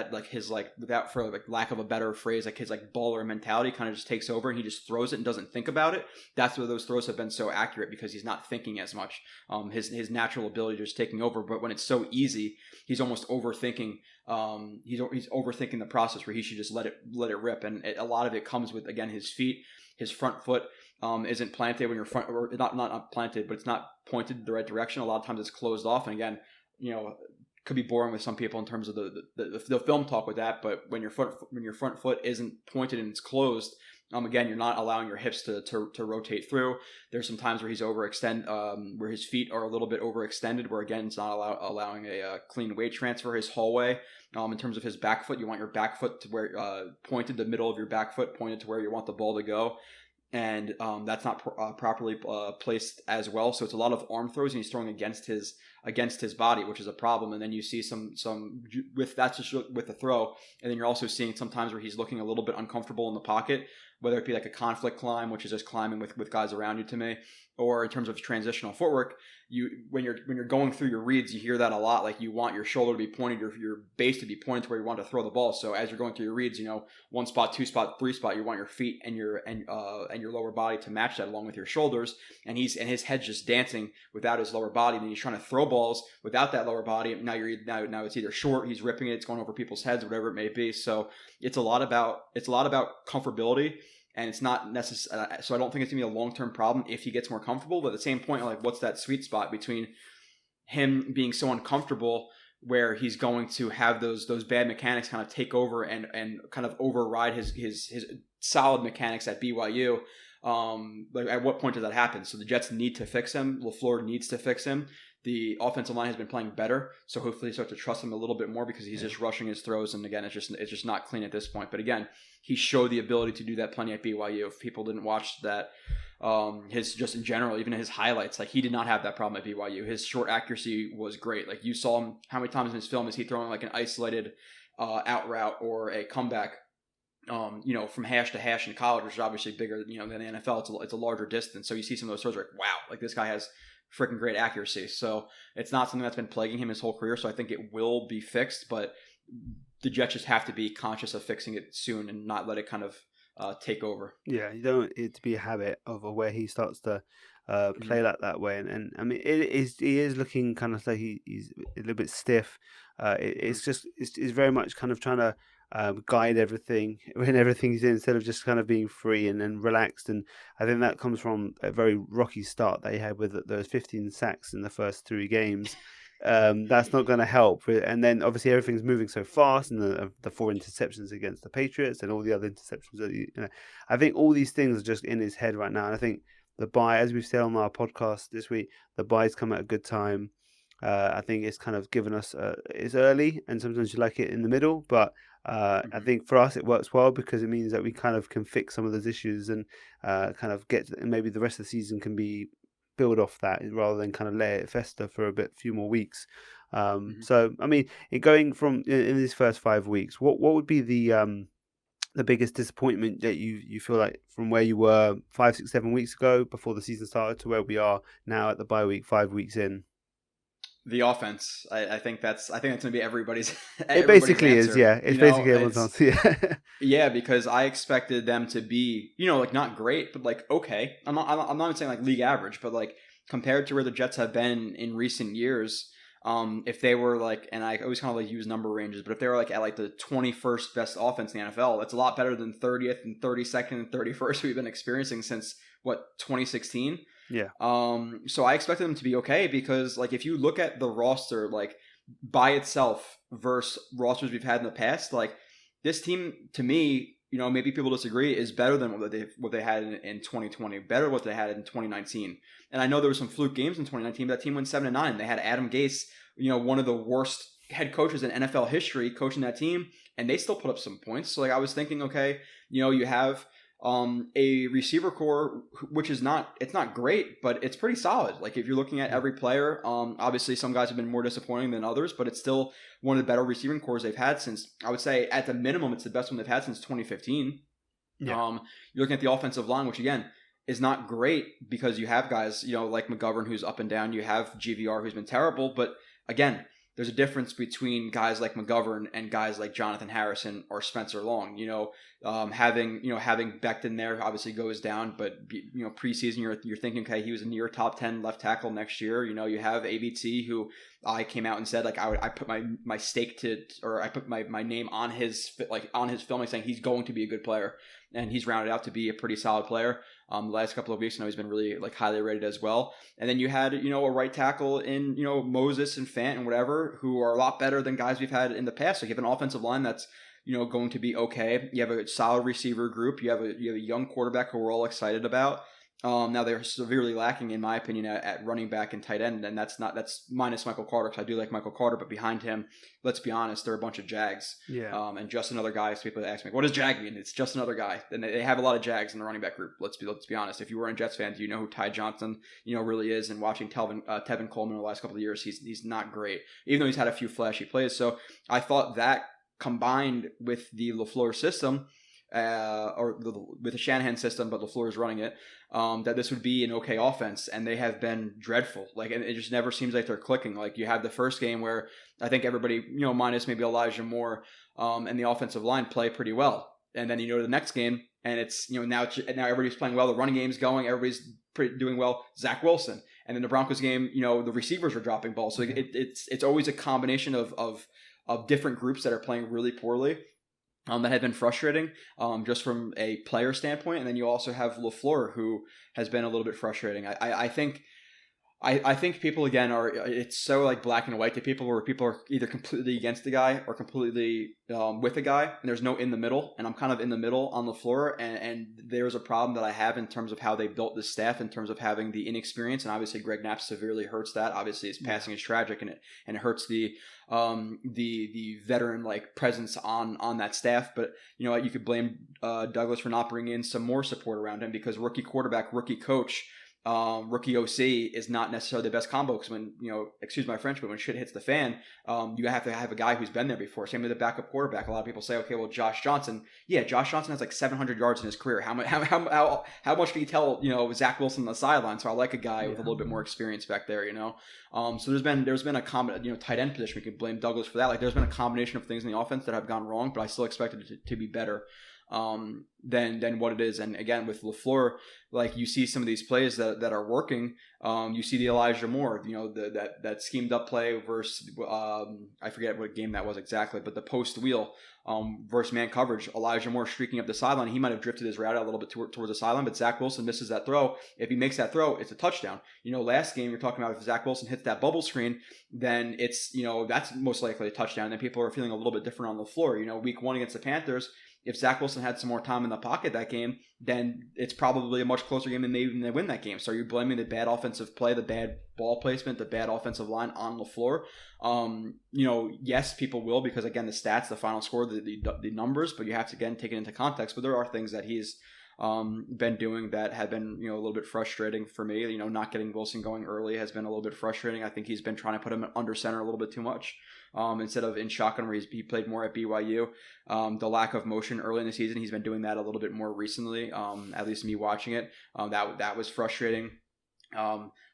without for like lack of a better phrase, like his like baller mentality kind of just takes over and he just throws it and doesn't think about it. That's where those throws have been so accurate because he's not thinking as much. His natural ability just taking over. But when it's so easy, he's almost overthinking. He's overthinking the process where he should just let it rip. And a lot of it comes with, again, his feet, his front foot. Isn't planted when you're front, or not planted, but it's not pointed the right direction. A lot of times it's closed off, and again, could be boring with some people in terms of the film talk with that. But when your front foot isn't pointed and it's closed, again, you're not allowing your hips to rotate through. There's some times where he's where his feet are a little bit overextended, where again it's not allowing a clean weight transfer his whole way. In terms of his back foot, you want your back foot to where pointed, the middle of your back foot pointed to where you want the ball to go. And that's not properly placed as well. So it's a lot of arm throws, and he's throwing against his against his body, which is a problem. And then you see some with that's just with the throw, and then you're also seeing sometimes where he's looking a little bit uncomfortable in the pocket, whether it be like a conflict climb, which is just climbing with guys around you to me, or in terms of transitional footwork. When you're going through your reads, you hear that a lot. Like you want your shoulder to be pointed, your base to be pointed to where you want to throw the ball. So as you're going through your reads, 1 spot, 2 spot, 3 spot, you want your feet and your lower body to match that along with your shoulders. And his head's just dancing without his lower body. And then he's trying to throw balls without that lower body. Now now it's either short, he's ripping it, it's going over people's heads, whatever it may be. So it's a lot about comfortability. And it's not necessary. So I don't think it's going to be a long-term problem if he gets more comfortable. But at the same point, like, what's that sweet spot between him being so uncomfortable where he's going to have those bad mechanics kind of take over and kind of override his solid mechanics at BYU? Like, at what point does that happen? So the Jets need to fix him. LaFleur needs to fix him. The offensive line has been playing better, so hopefully you start to trust him a little bit more because he's just rushing his throws, and again, it's just not clean at this point. But again, he showed the ability to do that plenty at BYU. If people didn't watch that, his just in general, even his highlights, like he did not have that problem at BYU. His short accuracy was great. Like you saw him, how many times in his film is he throwing like an isolated out route or a comeback? From hash to hash in college, which is obviously bigger, than the NFL. It's a larger distance. So you see some of those throws like, wow, like this guy has freaking great accuracy. So it's not something that's been plaguing him his whole career. So I think it will be fixed, but the Jets just have to be conscious of fixing it soon and not let it kind of take over. Yeah, you don't want it to be a habit of where he starts to play that way. And I mean, he is looking kind of like he's a little bit stiff. It's very much kind of trying to guide everything when everything's in, instead of just kind of being free and relaxed. And I think that comes from a very rocky start that he had with those 15 sacks in the first 3 games. That's not going to help. And then obviously everything's moving so fast, and the 4 interceptions against the Patriots and all the other interceptions that I think all these things are just in his head right now. And I think the bye, as we've said on our podcast this week, the bye's come at a good time. I think it's kind of given us it's early, and sometimes you like it in the middle, but I think for us it works well because it means that we kind of can fix some of those issues and kind of maybe the rest of the season can be build off that rather than kind of let it fester for a few more weeks. So I mean, going from in these first 5 weeks, what would be the biggest disappointment that you feel like from where you were 5, 6, 7 weeks ago before the season started to where we are now at the bye week 5 weeks in? The offense. I think that's going to be everybody's. It basically answer. Is, yeah. It's basically everyone's answer. Yeah. Yeah, because I expected them to be, like not great, but like okay. I'm not saying like league average, but like compared to where the Jets have been in recent years, if they were like, and I always kind of like use number ranges, but if they were like at like the 21st best offense in the NFL, that's a lot better than 30th and 32nd and 31st we've been experiencing since 2016. Yeah. So I expected them to be okay because like if you look at the roster like by itself versus rosters we've had in the past, like this team to me, maybe people disagree, is better than what they had in 2020, better than what they had in 2019. And I know there were some fluke games in 2019, but that team went 7-9. They had Adam Gase, one of the worst head coaches in NFL history, coaching that team, and they still put up some points. So like I was thinking, okay, you have a receiver core, which it's not great, but it's pretty solid. Like if you're looking at every player, obviously some guys have been more disappointing than others, but it's still one of the better receiving cores they've had since, I would say at the minimum, it's the best one they've had since 2015. Yeah. You're looking at the offensive line, which again is not great because you have guys, like McGovern who's up and down. You have GVR who's been terrible, but again, there's a difference between guys like McGovern and guys like Jonathan Harrison or Spencer Long. Having Becton there obviously goes down, but preseason you're thinking, okay, he was a near top 10 left tackle next year. You have ABT, who I came out and said like I put my stake to, or I put my name on his film, like saying he's going to be a good player, and he's rounded out to be a pretty solid player. The last couple of weeks, he's been really like highly rated as well. And then you had a right tackle in Moses and Fant and whatever, who are a lot better than guys we've had in the past. So you have an offensive line that's going to be okay. You have a solid receiver group. You have a young quarterback who we're all excited about. Now they're severely lacking, in my opinion, at running back and tight end, and that's minus Michael Carter, because I do like Michael Carter, but behind him, let's be honest, they're a bunch of Jags. Yeah. And just another guy. So people ask me, what does Jag mean? It's just another guy. And they have a lot of Jags in the running back group. Let's be honest. If you were a Jets fan, do you know who Ty Johnson really is? And watching Tevin Coleman in the last couple of years, he's not great, even though he's had a few flashy plays. So I thought that combined with the LaFleur system, with the Shanahan system, but LaFleur is running it, that this would be an okay offense, and they have been dreadful. Like, and it just never seems like they're clicking. Like, you have the first game where I think everybody, minus maybe Elijah Moore, and the offensive line play pretty well, and then to the next game, and it's now everybody's playing well. The running game's going, everybody's doing well. Zach Wilson, and in the Broncos game, the receivers are dropping balls. So it's always a combination of different groups that are playing really poorly. That had been frustrating, just from a player standpoint, and then you also have LaFleur, who has been a little bit frustrating. I think people, again, it's so like black and white to people, where people are either completely against the guy or completely with the guy, and there's no in the middle. And I'm kind of in the middle on LaFleur, and there's a problem that I have in terms of how they built this staff, in terms of having the inexperience, and obviously Greg Knapp severely hurts that. Obviously, his passing is tragic, and it hurts the veteran like presence on that staff. But you could blame Douglas for not bringing in some more support around him, because rookie quarterback, rookie coach, rookie OC is not necessarily the best combo, because when, excuse my French, but when shit hits the fan, you have to have a guy who's been there before. Same with the backup quarterback. A lot of people say, okay, well, Josh Johnson. Yeah, Josh Johnson has like 700 yards in his career. How much can you tell, Zach Wilson on the sideline? So I like a guy with a little bit more experience back there, So there's been a common, tight end position. We could blame Douglas for that. Like, there's been a combination of things in the offense that have gone wrong, but I still expected it to be better than what it is. And again, with LaFleur, like, you see some of these plays that are working. You see the Elijah Moore, that schemed up play versus I forget what game that was exactly, but the post wheel versus man coverage. Elijah Moore streaking up the sideline. He might have drifted his route out a little bit towards the sideline, but Zach Wilson misses that throw. If he makes that throw, it's a touchdown. Last game, you're talking about, if Zach Wilson hits that bubble screen, then it's, that's most likely a touchdown. And then people are feeling a little bit different on LaFleur. Week 1 against the Panthers, if Zach Wilson had some more time in the pocket that game, then it's probably a much closer game than they win that game. So are you blaming the bad offensive play, the bad ball placement, the bad offensive line on LaFleur? Yes, people will, because again, the stats, the final score, the numbers, but you have to, again, take it into context. But there are things that he's been doing that have been a little bit frustrating for me. Not getting Wilson going early has been a little bit frustrating. I think he's been trying to put him under center a little bit too much, instead of in shotgun, where he played more at BYU. The lack of motion early in the season, he's been doing that a little bit more recently, at least me watching it. That was frustrating.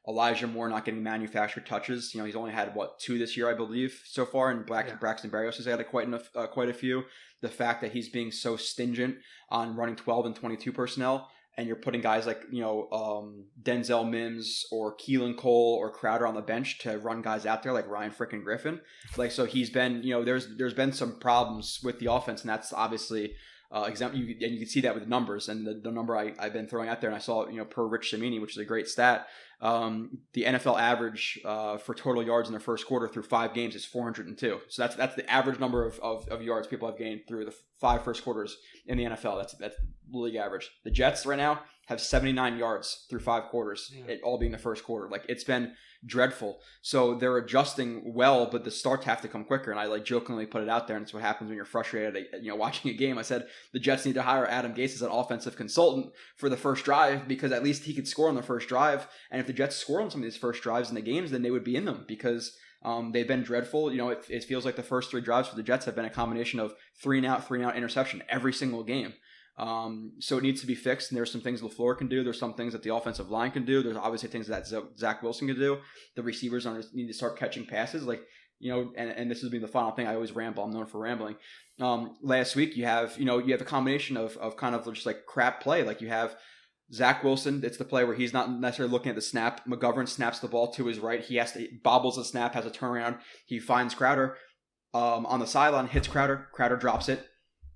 Elijah Moore not getting manufactured touches. He's only had 2 this year, I believe, so far, and Braxton Berrios has had quite a few. The fact that he's being so stingent on running 12 and 22 personnel, and you're putting guys like Denzel Mims or Keelan Cole or Crowder on the bench to run guys out there like Ryan frickin' Griffin. Like, so he's been, there's been some problems with the offense, and that's obviously example, and you can see that with the numbers, and the number I've been throwing out there, and I saw per Rich Cimini, which is a great stat. The NFL average for total yards in their first quarter through 5 games is 402. So that's the average number of yards people have gained through the 5 first quarters in the NFL. That's league average. The Jets right now have 79 yards through 5 quarters, it all being the first quarter. Like, it's been dreadful. So they're adjusting well, but the starts have to come quicker. And I jokingly put it out there, and it's what happens when you're frustrated watching a game. I said the Jets need to hire Adam Gase as an offensive consultant for the first drive, because at least he could score on the first drive. And if the Jets score on some of these first drives in the games, then they would be in them, because they've been dreadful. It feels like the first 3 drives for the Jets have been a combination of 3-and-out interception every single game. So it needs to be fixed, and there's some things LaFleur can do. There's some things that the offensive line can do. There's obviously things that Zach Wilson can do. The receivers need to start catching passes. And this has been the final thing. I always ramble. I'm known for rambling. Last week you have a combination of kind of just like crap play. Like, you have Zach Wilson, it's the play where he's not necessarily looking at the snap. McGovern snaps the ball to his right. He bobbles the snap, has a turnaround. He finds Crowder on the sideline, hits Crowder. Crowder drops it.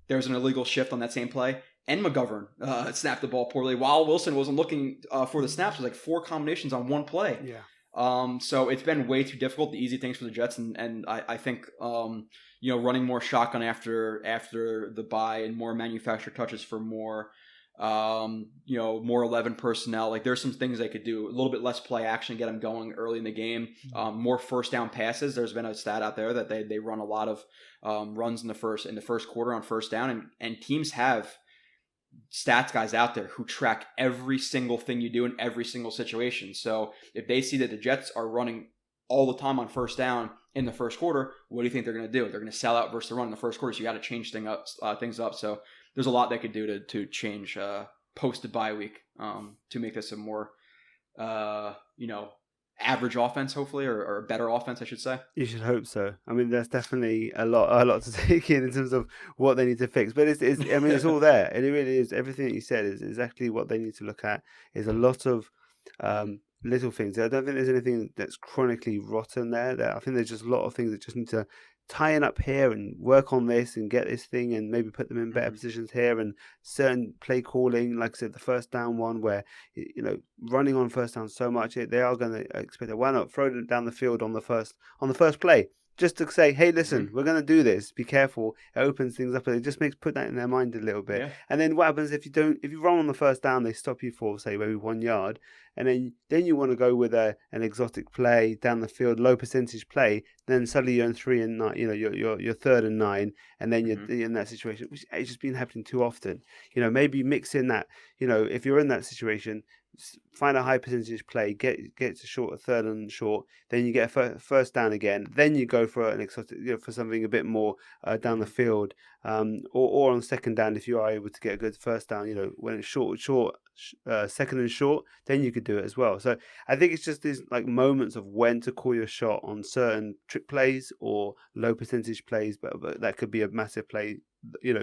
There's an illegal shift on that same play. And McGovern snapped the ball poorly while Wilson wasn't looking for the snaps. It was like 4 combinations on one play. Yeah. So it's been way too difficult. The easy things for the Jets, and I think running more shotgun after the bye, and more manufactured touches for more More 11 personnel. Like there's some things they could do. A little bit less play action, get them going early in the game. More first down passes. There's been a stat out there that they run a lot of runs in the first quarter on first down, and teams have stats guys out there who track every single thing you do in every single situation. So if they see that the Jets are running all the time on first down in the first quarter, what do you think they're going to do? They're going to sell out versus the run in the first quarter. So you got to change things up. So there's a lot they could do to change post bye week to make this a more average offense, hopefully, or a better offense, I should say. You should hope so. I mean, there's definitely a lot to take in terms of what they need to fix. But it's all there, and it really is. Everything that you said is exactly what they need to look at. Is a lot of little things. I don't think there's anything that's chronically rotten there. I think there's just a lot of things that just need to tie up here and work on this and get this thing and maybe put them in better positions here, and certain play calling, like I said, the first down one where, running on first down so much, they are going to expect it. Why not throw it down the field on the first play? Just to say, hey, listen, we're going to do this. Be careful. It opens things up, and it just put that in their mind a little bit. Yeah. And then what happens if you run on the first down, they stop you for, say, maybe 1 yard, and then you want to go with an exotic play down the field, low percentage play. Then suddenly you're in 3 and 9. You're 3rd and 9, and then you're in that situation, which has just been happening too often. Maybe mix in that. If you're in that situation, find a high percentage play, get to short, a 3rd and short, then you get a first down again, then you go for an exotic, for something a bit more down the field, or on second down if you are able to get a good first down, when it's short, second and short, then you could do it as well. So I think it's just these like moments of when to call your shot on certain trick plays or low percentage plays, but that could be a massive play,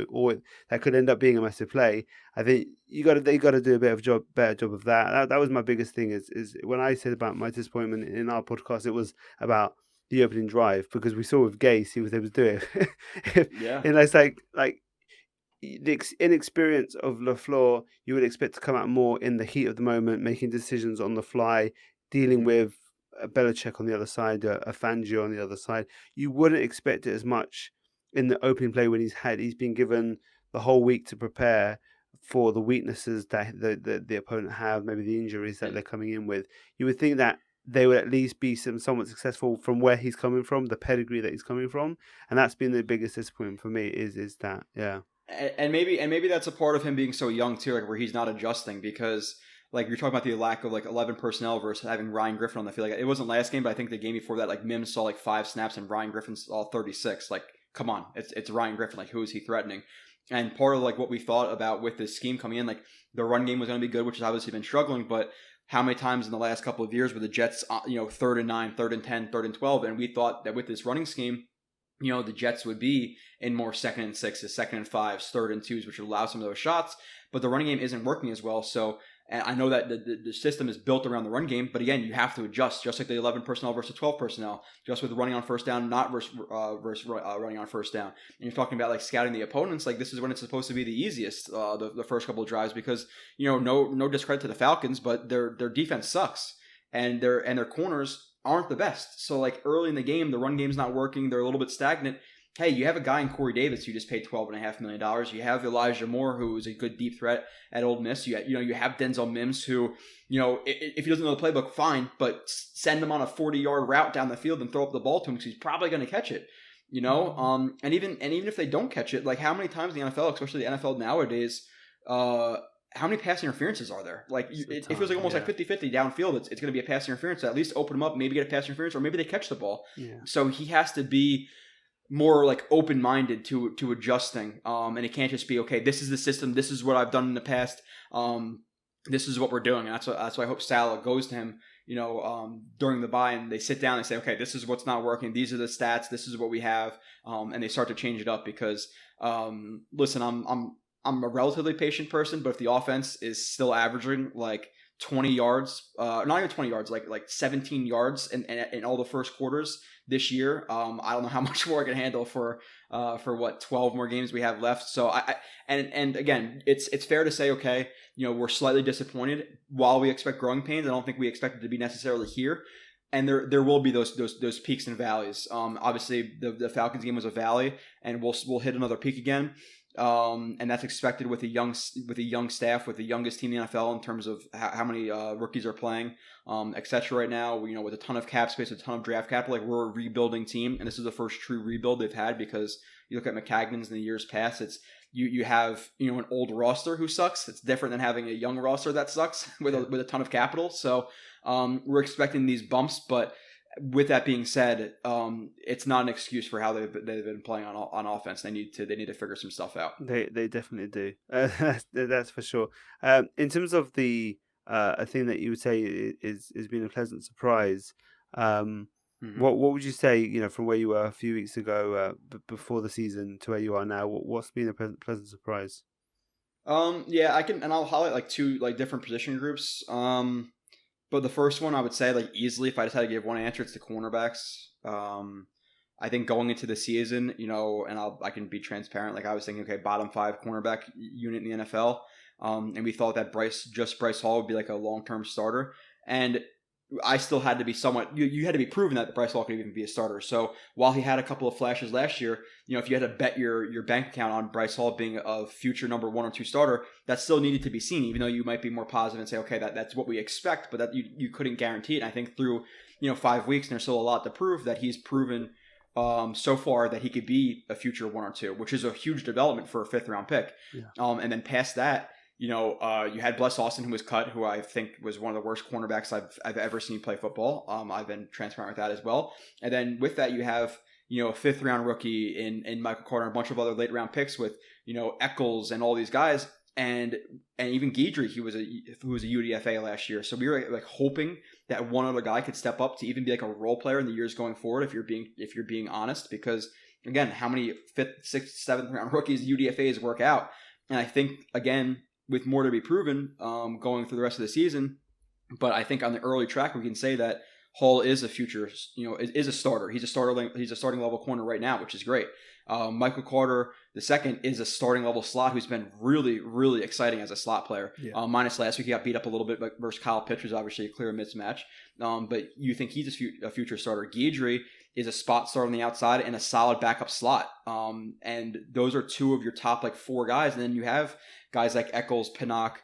or that could end up being a massive play. I think they got to do a better job of that. That was my biggest thing. Is when I said about my disappointment in our podcast, it was about the opening drive, because we saw with Gay, see what they was doing. Yeah, and it's like the inexperience of LaFleur, you would expect to come out more in the heat of the moment, making decisions on the fly, dealing with a Belichick on the other side, a Fangio on the other side. You wouldn't expect it as much in the opening play when he's been given the whole week to prepare for the weaknesses that the opponent have, maybe the injuries that they're coming in with. You would think that they would at least be somewhat successful from where he's coming from, the pedigree that he's coming from, and that's been the biggest disappointment for me. Is that, yeah. And maybe that's a part of him being so young too, like where he's not adjusting, because like you're talking about the lack of like 11 personnel versus having Ryan Griffin on the field. Like, it wasn't last game, but I think the game before that, like Mims saw like 5 snaps and Ryan Griffin saw 36. Like, come on, it's Ryan Griffin. Like, who is he threatening? And part of like what we thought about with this scheme coming in, like the run game was going to be good, which has obviously been struggling, but how many times in the last couple of years were the Jets, 3rd and 9, 3rd and 10, 3rd and 12, and we thought that with this running scheme, the Jets would be in more 2nd and 6s, 2nd and 5s, 3rd and 2s, which would allow some of those shots, but the running game isn't working as well. So, and I know that the system is built around the run game, but again, you have to adjust, just like the 11 personnel versus 12 personnel, just with running on first down, not versus running on first down. And you're talking about like scouting the opponents, like this is when it's supposed to be the easiest, the first couple of drives, because no discredit to the Falcons, but their defense sucks, and their corners aren't the best. So like early in the game, the run game's not working, they're a little bit stagnant. Hey, you have a guy in Corey Davis who just paid $12.5 million. You have Elijah Moore, who is a good deep threat at Ole Miss. You have Denzel Mims, who, if he doesn't know the playbook, fine, but send him on a 40-yard route down the field and throw up the ball to him, because he's probably going to catch it. And even if they don't catch it, like how many times in the NFL, especially the NFL nowadays, how many pass interferences are there? Like it feels like almost like 50-50 downfield. It's going to be a pass interference. So at least open them up, maybe get a pass interference, or maybe they catch the ball. Yeah. So he has to be more like open-minded to adjusting, and it can't just be, okay, this is the system, this is what I've done in the past, this is what we're doing. And that's why I hope Salah goes to him, during the bye, and they sit down and say, okay, this is what's not working, these are the stats, this is what we have, and they start to change it up, because listen, I'm a relatively patient person, but if the offense is still averaging like 20 yards, not even 20 yards, like 17 yards in all the first quarters this year, I don't know how much more I can handle for what 12 more games we have left. So and again, it's fair to say, okay, we're slightly disappointed. While we expect growing pains, I don't think we expect it to be necessarily here. And there will be those peaks and valleys. Obviously, the Falcons game was a valley, and we'll hit another peak again. And that's expected with a young staff, with the youngest team in the NFL in terms of how many rookies are playing, etc. Right now, with a ton of cap space, a ton of draft capital, like we're a rebuilding team, and this is the first true rebuild they've had because you look at McCagnon's in the years past, it's you have an old roster who sucks. It's different than having a young roster that sucks with a ton of capital. So we're expecting these bumps, but with that being said, it's not an excuse for how they've been playing on offense. They need to figure some stuff out. They definitely do. That's for sure. In terms of the a thing that you would say is been a pleasant surprise. What would you say? From where you were a few weeks ago, before the season, to where you are now. What's been a pleasant surprise? Yeah, I'll highlight like two like different position groups. But the first one, I would say, like easily, if I just had to give one answer, it's the cornerbacks. I think going into the season, and I can be transparent. Like I was thinking, okay, bottom 5 cornerback unit in the NFL, and we thought that Bryce Hall would be like a long-term starter, and I still had to be somewhat. You had to be proven that Bryce Hall could even be a starter. So while he had a couple of flashes last year, if you had to bet your bank account on Bryce Hall being a future number 1 or 2 starter, that still needed to be seen. Even though you might be more positive and say, okay, that's what we expect, but that you couldn't guarantee it. And I think through 5 weeks, and there's still a lot to prove, that he's proven so far that he could be a future 1 or 2, which is a huge development for a 5th round pick. Yeah. And then past that. You had Bless Austin, who was cut, who I think was one of the worst cornerbacks I've ever seen play football. I've been transparent with that as well. And then with that, you have a 5th round rookie in Michael Carter and a bunch of other late round picks with Eccles and all these guys, and even Guidry, who was a UDFA last year. So we were like hoping that one other guy could step up to even be like a role player in the years going forward. If you're being honest, because again, how many 5th, 6th, 7th round rookies UDFAs work out? And I think again, with more to be proven going through the rest of the season. But I think on the early track, we can say that Hall is a future, is a starter. He's a starting level corner right now, which is great. Michael Carter II is a starting level slot who's been really, really exciting as a slot player. Yeah. Minus last week, he got beat up a little bit versus Kyle Pitts, was obviously a clear mismatch. But you think he's a future starter. Guidry is a spot starter on the outside and a solid backup slot. And those are 2 of your top 4 guys. And then you have guys like Eccles, Pinnock,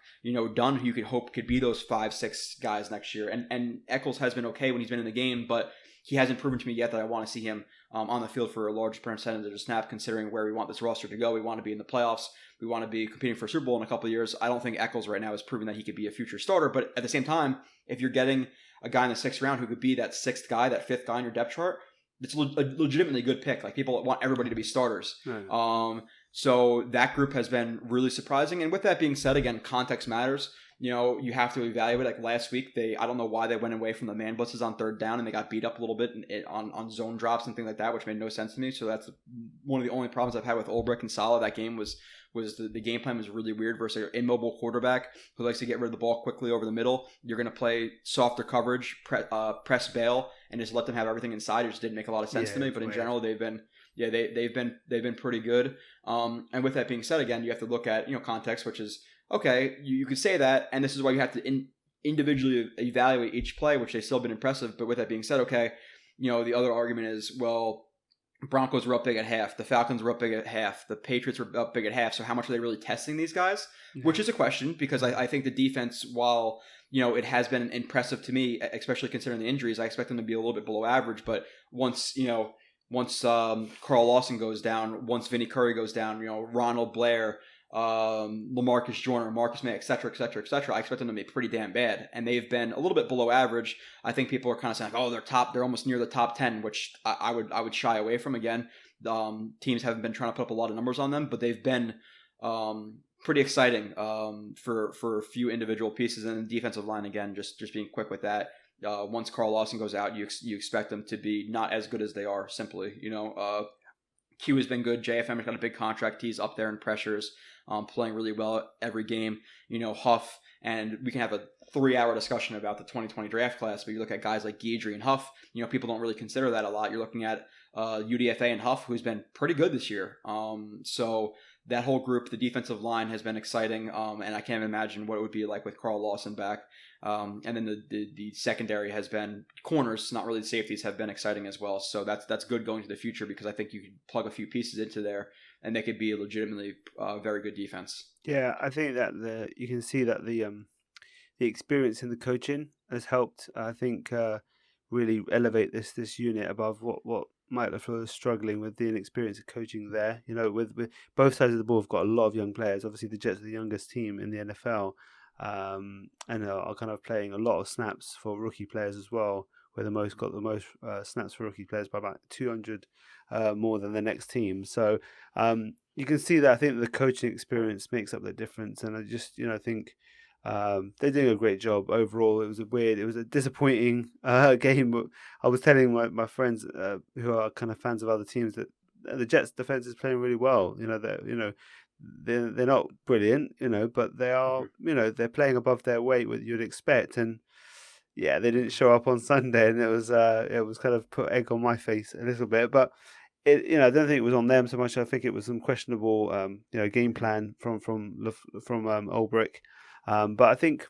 Dunn, who you could hope could be those 5-6 guys next year. And Eccles has been okay when he's been in the game, but he hasn't proven to me yet that I want to see him on the field for a large percentage of the snap, considering where we want this roster to go. We want to be in the playoffs. We want to be competing for a Super Bowl in a couple of years. I don't think Eccles right now has proven that he could be a future starter. But at the same time, if you're getting a guy in the 6th round who could be that 6th guy, that 5th guy on your depth chart, it's a legitimately good pick. Like people want everybody to be starters. Right. So that group has been really surprising. And with that being said, again, context matters. You have to evaluate. Like last week, I don't know why they went away from the man blitzes on 3rd down and they got beat up a little bit on zone drops and things like that, which made no sense to me. So that's one of the only problems I've had with Ulbrich and Saleh. That game was the game plan was really weird versus an immobile quarterback who likes to get rid of the ball quickly over the middle. You're going to play softer coverage, press bail, and just let them have everything inside. It just didn't make a lot of sense to me. But in general, they've been pretty good. And with that being said, again, you have to look at context, which is okay. You could say that, and this is why you have to individually evaluate each play, which they've still been impressive. But with that being said, okay, the other argument is, well, Broncos were up big at half. The Falcons were up big at half. The Patriots were up big at half. So how much are they really testing these guys? Yeah. Which is a question, because I think the defense, while it has been impressive to me, especially considering the injuries, I expect them to be a little bit below average. But once Carl Lawson goes down, once Vinny Curry goes down, Ronald Blair, LaMarcus Joyner, Marcus May, et cetera, I expect them to be pretty damn bad. And they've been a little bit below average. I think people are kind of saying, oh, they're almost near the top 10, which I would shy away from. Again, teams haven't been trying to put up a lot of numbers on them, but they've been pretty exciting for a few individual pieces. And the defensive line, again, just being quick with that. Once Carl Lawson goes out, you expect them to be not as good as they are, simply. Q has been good. JFM has got a big contract. He's up there in pressures, playing really well every game. Huff, and we can have a 3-hour discussion about the 2020 draft class, but you look at guys like Guidry and Huff, people don't really consider that a lot. You're looking at UDFA and Huff, who's been pretty good this year. So that whole group, the defensive line has been exciting, and I can't imagine what it would be like with Carl Lawson back. And then the secondary has been, corners, not really the safeties, have been exciting as well. So that's good going to the future, because I think you could plug a few pieces into there and they could be a legitimately very good defense. Yeah, I think that you can see that the experience in the coaching has helped. I think really elevate this unit above what Mike LaFleur is struggling with, the inexperience of coaching there. You know, with both sides of the ball have got a lot of young players. Obviously, the Jets are the youngest team in the NFL, and are kind of playing a lot of snaps for rookie players as well. Where the most snaps for rookie players by about 200 more than the next team. So you can see that I think the coaching experience makes up the difference, and I just think they're doing a great job overall. It was a disappointing game. But I was telling my friends who are kind of fans of other teams that the Jets defense is playing really well. They're not brilliant, but they are, they're playing above their weight, what you'd expect. And yeah, they didn't show up on Sunday, and it was kind of put egg on my face a little bit. But I don't think it was on them so much. I think it was some questionable, game plan from Ulbrich. But I think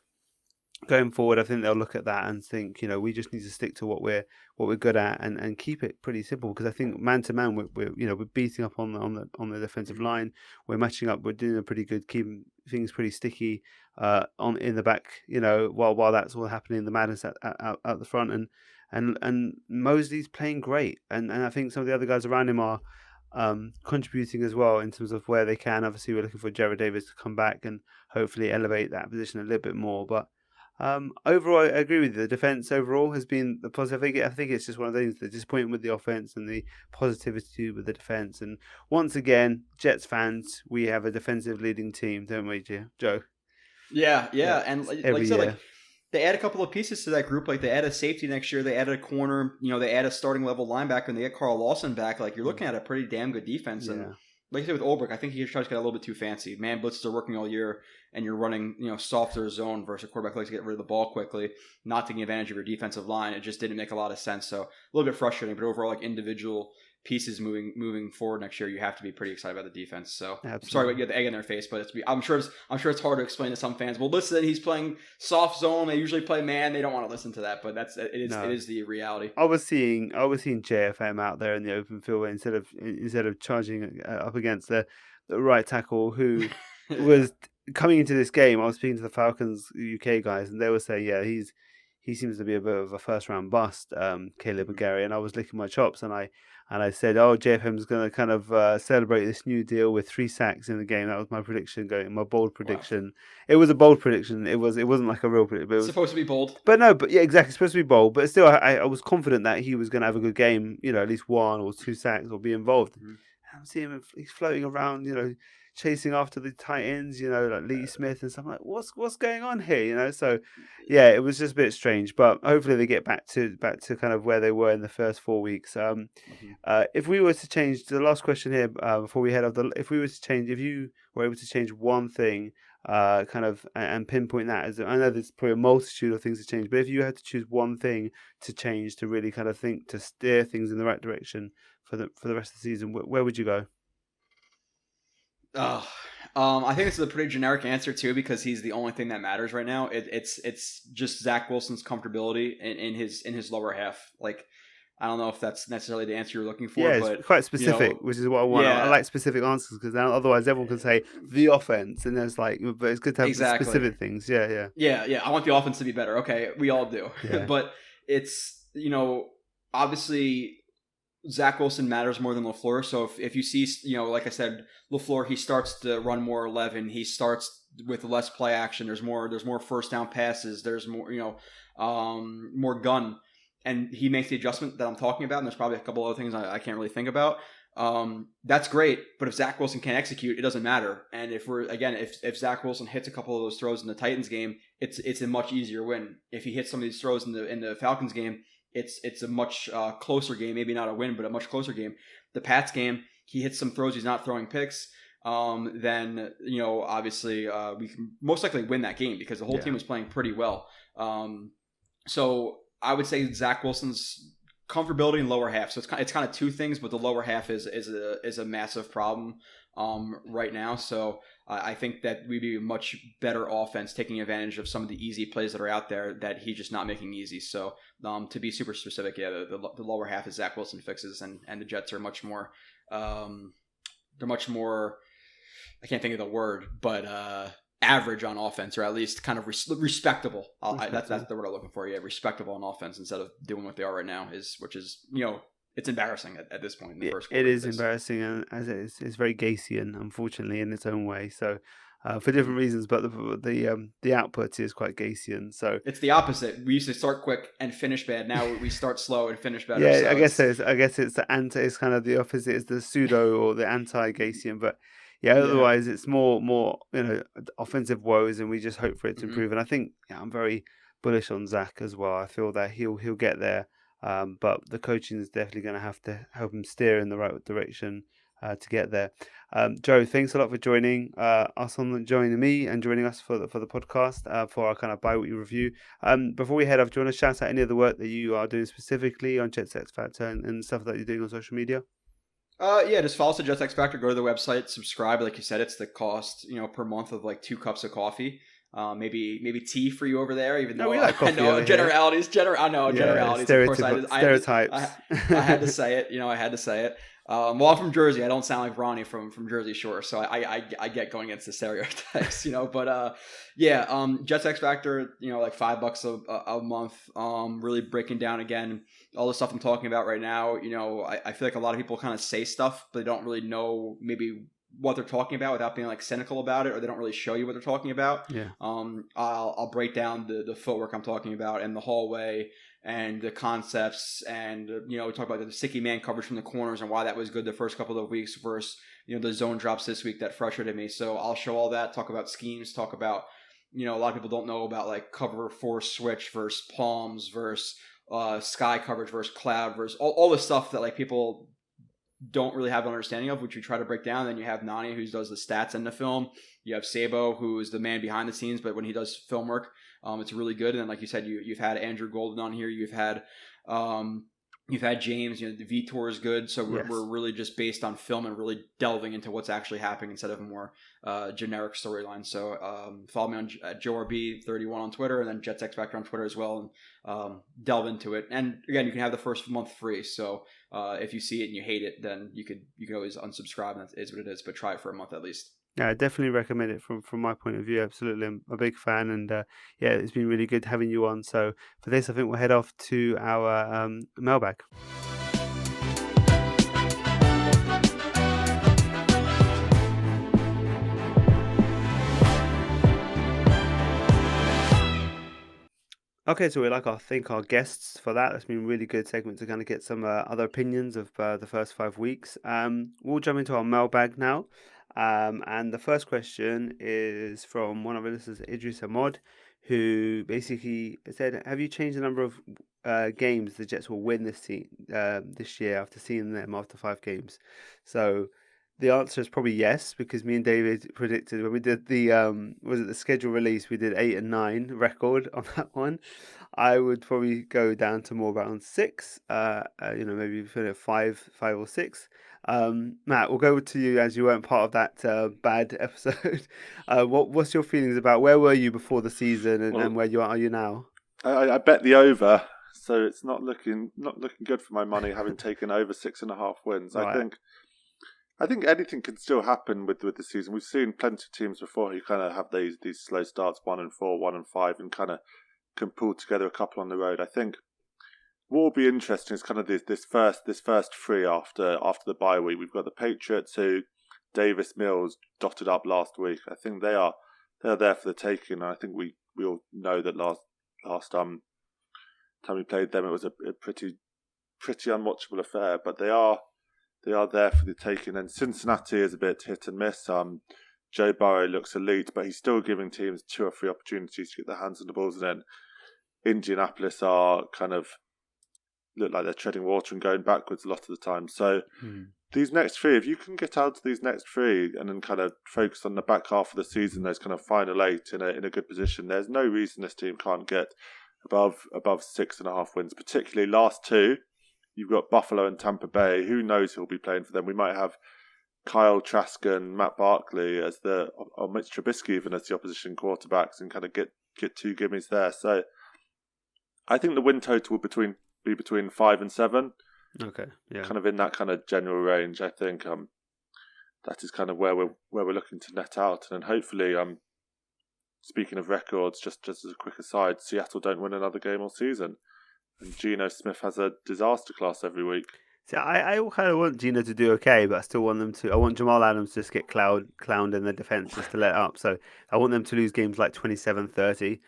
going forward, I think they'll look at that and think, we just need to stick to what we're good at and keep it pretty simple. Because I think man to man, we're beating up on the defensive line. We're matching up. We're doing a pretty good, keeping things pretty sticky in the back. While that's all happening, the madness out the front, and Mosley's playing great, and I think some of the other guys around him are contributing as well in terms of where they can. Obviously, we're looking for Jared Davis to come back and hopefully elevate that position a little bit more. But overall, I agree with you. The defense overall has been the positive. I think it's just one of the things, the disappointment with the offense and the positivity with the defense. And once again, Jets fans, we have a defensive leading team, don't we, Joe? Yeah. And like you said, they add a couple of pieces to that group. Like they add a safety next year, they added a corner, they add a starting level linebacker, and they get Carl Lawson back. Like you're looking at a pretty damn good defense. Yeah. And like you said with Ulbrich, I think he tries to get a little bit too fancy. Man blitzes are working all year, and you're running, softer zone versus a quarterback who likes to get rid of the ball quickly, not taking advantage of your defensive line. It just didn't make a lot of sense. So a little bit frustrating, but overall, like individual pieces moving forward next year, you have to be pretty excited about the defense. So absolutely. I'm sorry you had the egg in their face, but I'm sure it's hard to explain to some fans. Well, listen, he's playing soft zone. They usually play man. They don't want to listen to that, but it is the reality. I was seeing JFM out there in the open field instead of charging up against the right tackle who was coming into this game. I was speaking to the Falcons UK guys, and they were saying, he seems to be a bit of a first round bust, Caleb McGarry, and I was licking my chops, and I said, JFM's going to kind of celebrate this new deal with 3 sacks in the game. That was my prediction, my bold prediction. Wow. It was a bold prediction. It wasn't like a real prediction. It was supposed to be bold. But no, yeah, exactly. It's supposed to be bold. But still, I was confident that he was going to have a good game, at least 1 or 2 sacks or be involved. Mm-hmm. I'm seeing him, he's floating around, chasing after the tight ends, like Lee Smith and stuff. I'm like, what's going on here, So, yeah, it was just a bit strange. But hopefully they get back to kind of where they were in the first 4 weeks. If we were to change, the last question here before we head off, if you were able to change one thing, and pinpoint that, I know there's probably a multitude of things to change, but if you had to choose one thing to change to really kind of to steer things in the right direction for the rest of the season, where would you go? I think this is a pretty generic answer too, because he's the only thing that matters right now. It's just Zach Wilson's comfortability in his lower half. Like, I don't know if that's necessarily the answer you're looking for. Yeah, but it's quite specific, which is what I want. Yeah. I like specific answers because otherwise everyone can say the offense, and there's but it's good to have specific things. Yeah. I want the offense to be better. Okay, we all do. Yeah. But it's obviously Zach Wilson matters more than LaFleur. So if you see, like I said, LaFleur, he starts to run more 11. He starts with less play action. There's more first down passes. There's more, more gun. And he makes the adjustment that I'm talking about. And there's probably a couple other things I can't really think about. That's great. But if Zach Wilson can't execute, it doesn't matter. And if Zach Wilson hits a couple of those throws in the Titans game, it's a much easier win. If he hits some of these throws in the Falcons game, it's a much closer game. Maybe not a win, but a much closer game. The Pats game, he hits some throws. He's not throwing picks. Then obviously we can most likely win that game because the whole team was playing pretty well. So I would say Zach Wilson's comfortability in lower half. So it's kind of two things, but the lower half is a massive problem right now. So I think that we'd be a much better offense taking advantage of some of the easy plays that are out there that he's just not making easy. So to be super specific, the lower half is Zach Wilson fixes, and the Jets are much more, they're much more, I can't think of the word, but average on offense, or at least kind of respectable. That's the word I'm looking for. Yeah, respectable on offense instead of doing what they are right now, which is it's embarrassing at this point in the first quarter. It is embarrassing, and as it's very Gasian, unfortunately, in its own way. So, for different reasons, but the output is quite Gasian. So it's the opposite. We used to start quick and finish bad. Now we start slow and finish better. Yeah, so I guess it's the anti. It's kind of the opposite. It's the pseudo or the anti-Gasian, but. Yeah, otherwise it's more offensive woes, and we just hope for it to improve. And I think I'm very bullish on Zach as well. I feel that he'll get there, but the coaching is definitely going to have to help him steer in the right direction to get there. Joe, thanks a lot for joining joining me and joining us for the podcast for our kind of bi-weekly review. Before we head off, do you want to shout out any of the work that you are doing specifically on Jets-X-Factor and stuff that you're doing on social media? Just follow us at Jets-X-Factor. Go to the website, subscribe. Like you said, it's the cost, per month of like 2 cups of coffee. Maybe tea for you over there. Even though we like coffee I know generalities. Generalities. Stereotypes. Of course, I had to say it. I had to say it. Well, I'm from Jersey. I don't sound like Ronnie from Jersey Shore, so I get going against the stereotypes, But Jets-X-Factor, like $5 a month. Really breaking down again all the stuff I'm talking about right now. I feel like a lot of people kind of say stuff, but they don't really know maybe what they're talking about without being like cynical about it, or they don't really show you what they're talking about. Yeah. I'll break down the footwork I'm talking about and the hallway and the concepts, and we talk about the sticky man coverage from the corners and why that was good the first couple of weeks versus the zone drops this week that frustrated me. So I'll show all that, talk about schemes, talk about a lot of people don't know about like cover force switch versus palms versus sky coverage versus cloud versus all the stuff that like people don't really have an understanding of, which we try to break down. Then you have Nani, who does the stats in the film. You have Sabo, who is the man behind the scenes, but when he does film work, it's really good. And then, like you said, you've had Andrew Golden on here. You've had James. The V-Tour is good. So we're really just based on film and really delving into what's actually happening instead of a more generic storyline. So follow me on JoeRB31 on Twitter, and then Jets-X-Factor on Twitter as well, and delve into it. And again, you can have the first month free. So if you see it and you hate it, then you could always unsubscribe, and that is what it is. But try it for a month at least. Yeah, I definitely recommend it from my point of view. Absolutely, I'm a big fan, and it's been really good having you on. So for this, I think we'll head off to our mailbag. Okay, so we like our guests for that. That's been a really good segment to kind of get some other opinions of the first 5 weeks. We'll jump into our mailbag now. And the first question is from one of our listeners, Idris Ahmad, who basically said, have you changed the number of games the Jets will win this year after seeing them after 5 games? So the answer is probably yes, because me and David predicted when we did the schedule release, we did 8 and 9 record on that one. I would probably go down to more around 6, maybe 5 or 6. Matt, we'll go to you as you weren't part of that bad episode. What's your feelings about where were you before the season and where are you now? I bet the over, so it's not looking good for my money having taken over 6.5 wins. Right. I think anything can still happen with the season. We've seen plenty of teams before who kind of have these slow starts, 1-4, 1-5, and kind of can pull together a couple on the road. I think what will be interesting is kind of this first 3 after the bye week. We've got the Patriots, who Davis Mills dotted up last week. I think they are there for the taking. And I think we all know that last time we played them, it was a pretty unwatchable affair. But they are there for the taking. And Cincinnati is a bit hit and miss. Joe Burrow looks elite, but he's still giving teams 2 or 3 opportunities to get their hands on the balls. And then Indianapolis are kind of look like they're treading water and going backwards a lot of the time. So these next 3, if you can get out to these next 3 and then kind of focus on the back half of the season, those kind of final 8 in a good position, there's no reason this team can't get above 6.5 wins. Particularly last 2, you've got Buffalo and Tampa Bay. Who knows who'll be playing for them? We might have Kyle Trask and Matt Barkley as or Mitch Trubisky even as the opposition quarterbacks and kind of get 2 gimmies there. So I think the win total will be between 5 and 7. Okay, yeah. Kind of in that kind of general range. I think that is kind of where we're looking to net out, and then hopefully speaking of records, just as a quick aside, Seattle don't win another game all season, and Geno Smith has a disaster class every week. See, I kind of want Gino to do okay, but I still want them to. I want Jamal Adams to just get clowned in the defense just to let up. So I want them to lose games like 27-30,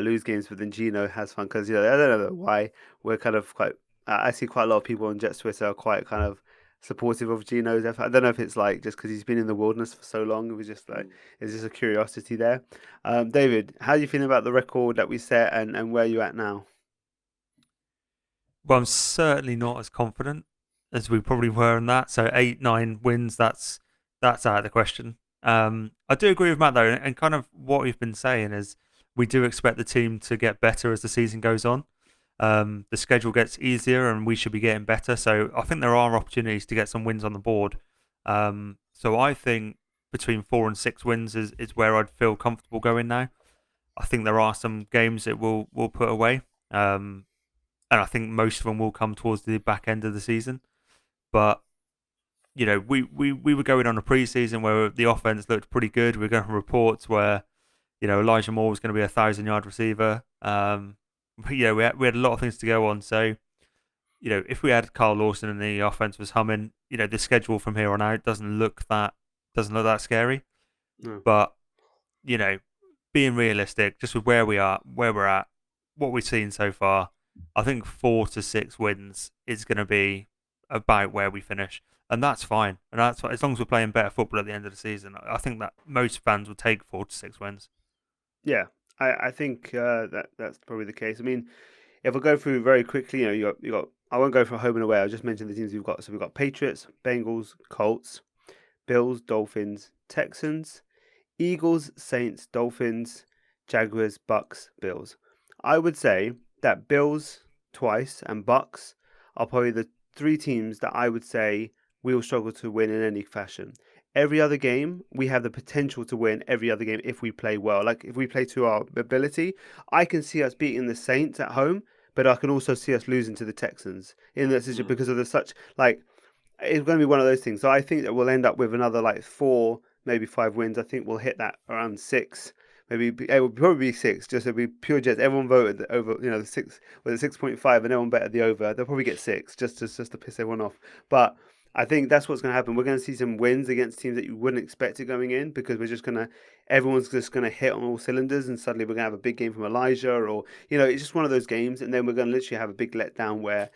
lose games, but then Gino has fun because I don't know why we're kind of quite. I see quite a lot of people on Jets Twitter are quite kind of supportive of Gino's effort. I don't know if it's like just because he's been in the wilderness for so long. It was just like it's just a curiosity there. David, how are you feeling about the record that we set and where you at now? Well, I'm certainly not as confident as we probably were in that. So 8-9 wins, that's out of the question. I do agree with Matt though, and kind of what we've been saying is we do expect the team to get better as the season goes on. The schedule gets easier and we should be getting better. So I think there are opportunities to get some wins on the board. So I think between 4 and 6 wins is where I'd feel comfortable going now. I think there are some games that we'll put away. And I think most of them will come towards the back end of the season. But, we were going on a preseason where the offense looked pretty good. We were going from reports where, Elijah Moore was going to be a 1,000-yard receiver. But, we had a lot of things to go on. So, if we had Carl Lawson and the offense was humming, the schedule from here on out doesn't look that scary. No. But, being realistic, just with where we're at, what we've seen so far, I think 4 to 6 wins is going to be about where we finish, and that's fine. And that's as long as we're playing better football at the end of the season. I think that most fans will take 4 to 6 wins. Yeah, I think that's probably the case. I mean, if I go through very quickly, you got. I won't go for home and away. I'll just mention the teams we've got. So we've got Patriots, Bengals, Colts, Bills, Dolphins, Texans, Eagles, Saints, Dolphins, Jaguars, Bucks, Bills. I would say that Bills twice and Bucks are probably the 3 teams that I would say we will struggle to win in any fashion. Every other game, we have the potential to win every other game if we play well. Like, if we play to our ability, I can see us beating the Saints at home, but I can also see us losing to the Texans in that situation because of it's going to be one of those things. So I think that we'll end up with another 4, maybe 5 wins. I think we'll hit that around 6. Maybe it will probably be 6. Just it'll be pure Jets. Everyone voted over, the 6 was 6.5, and everyone betted the over. They'll probably get 6 just to piss everyone off. But I think that's what's going to happen. We're going to see some wins against teams that you wouldn't expect it going in because everyone's just going to hit on all cylinders, and suddenly we're going to have a big game from Elijah, or it's just one of those games, and then we're going to literally have a big letdown where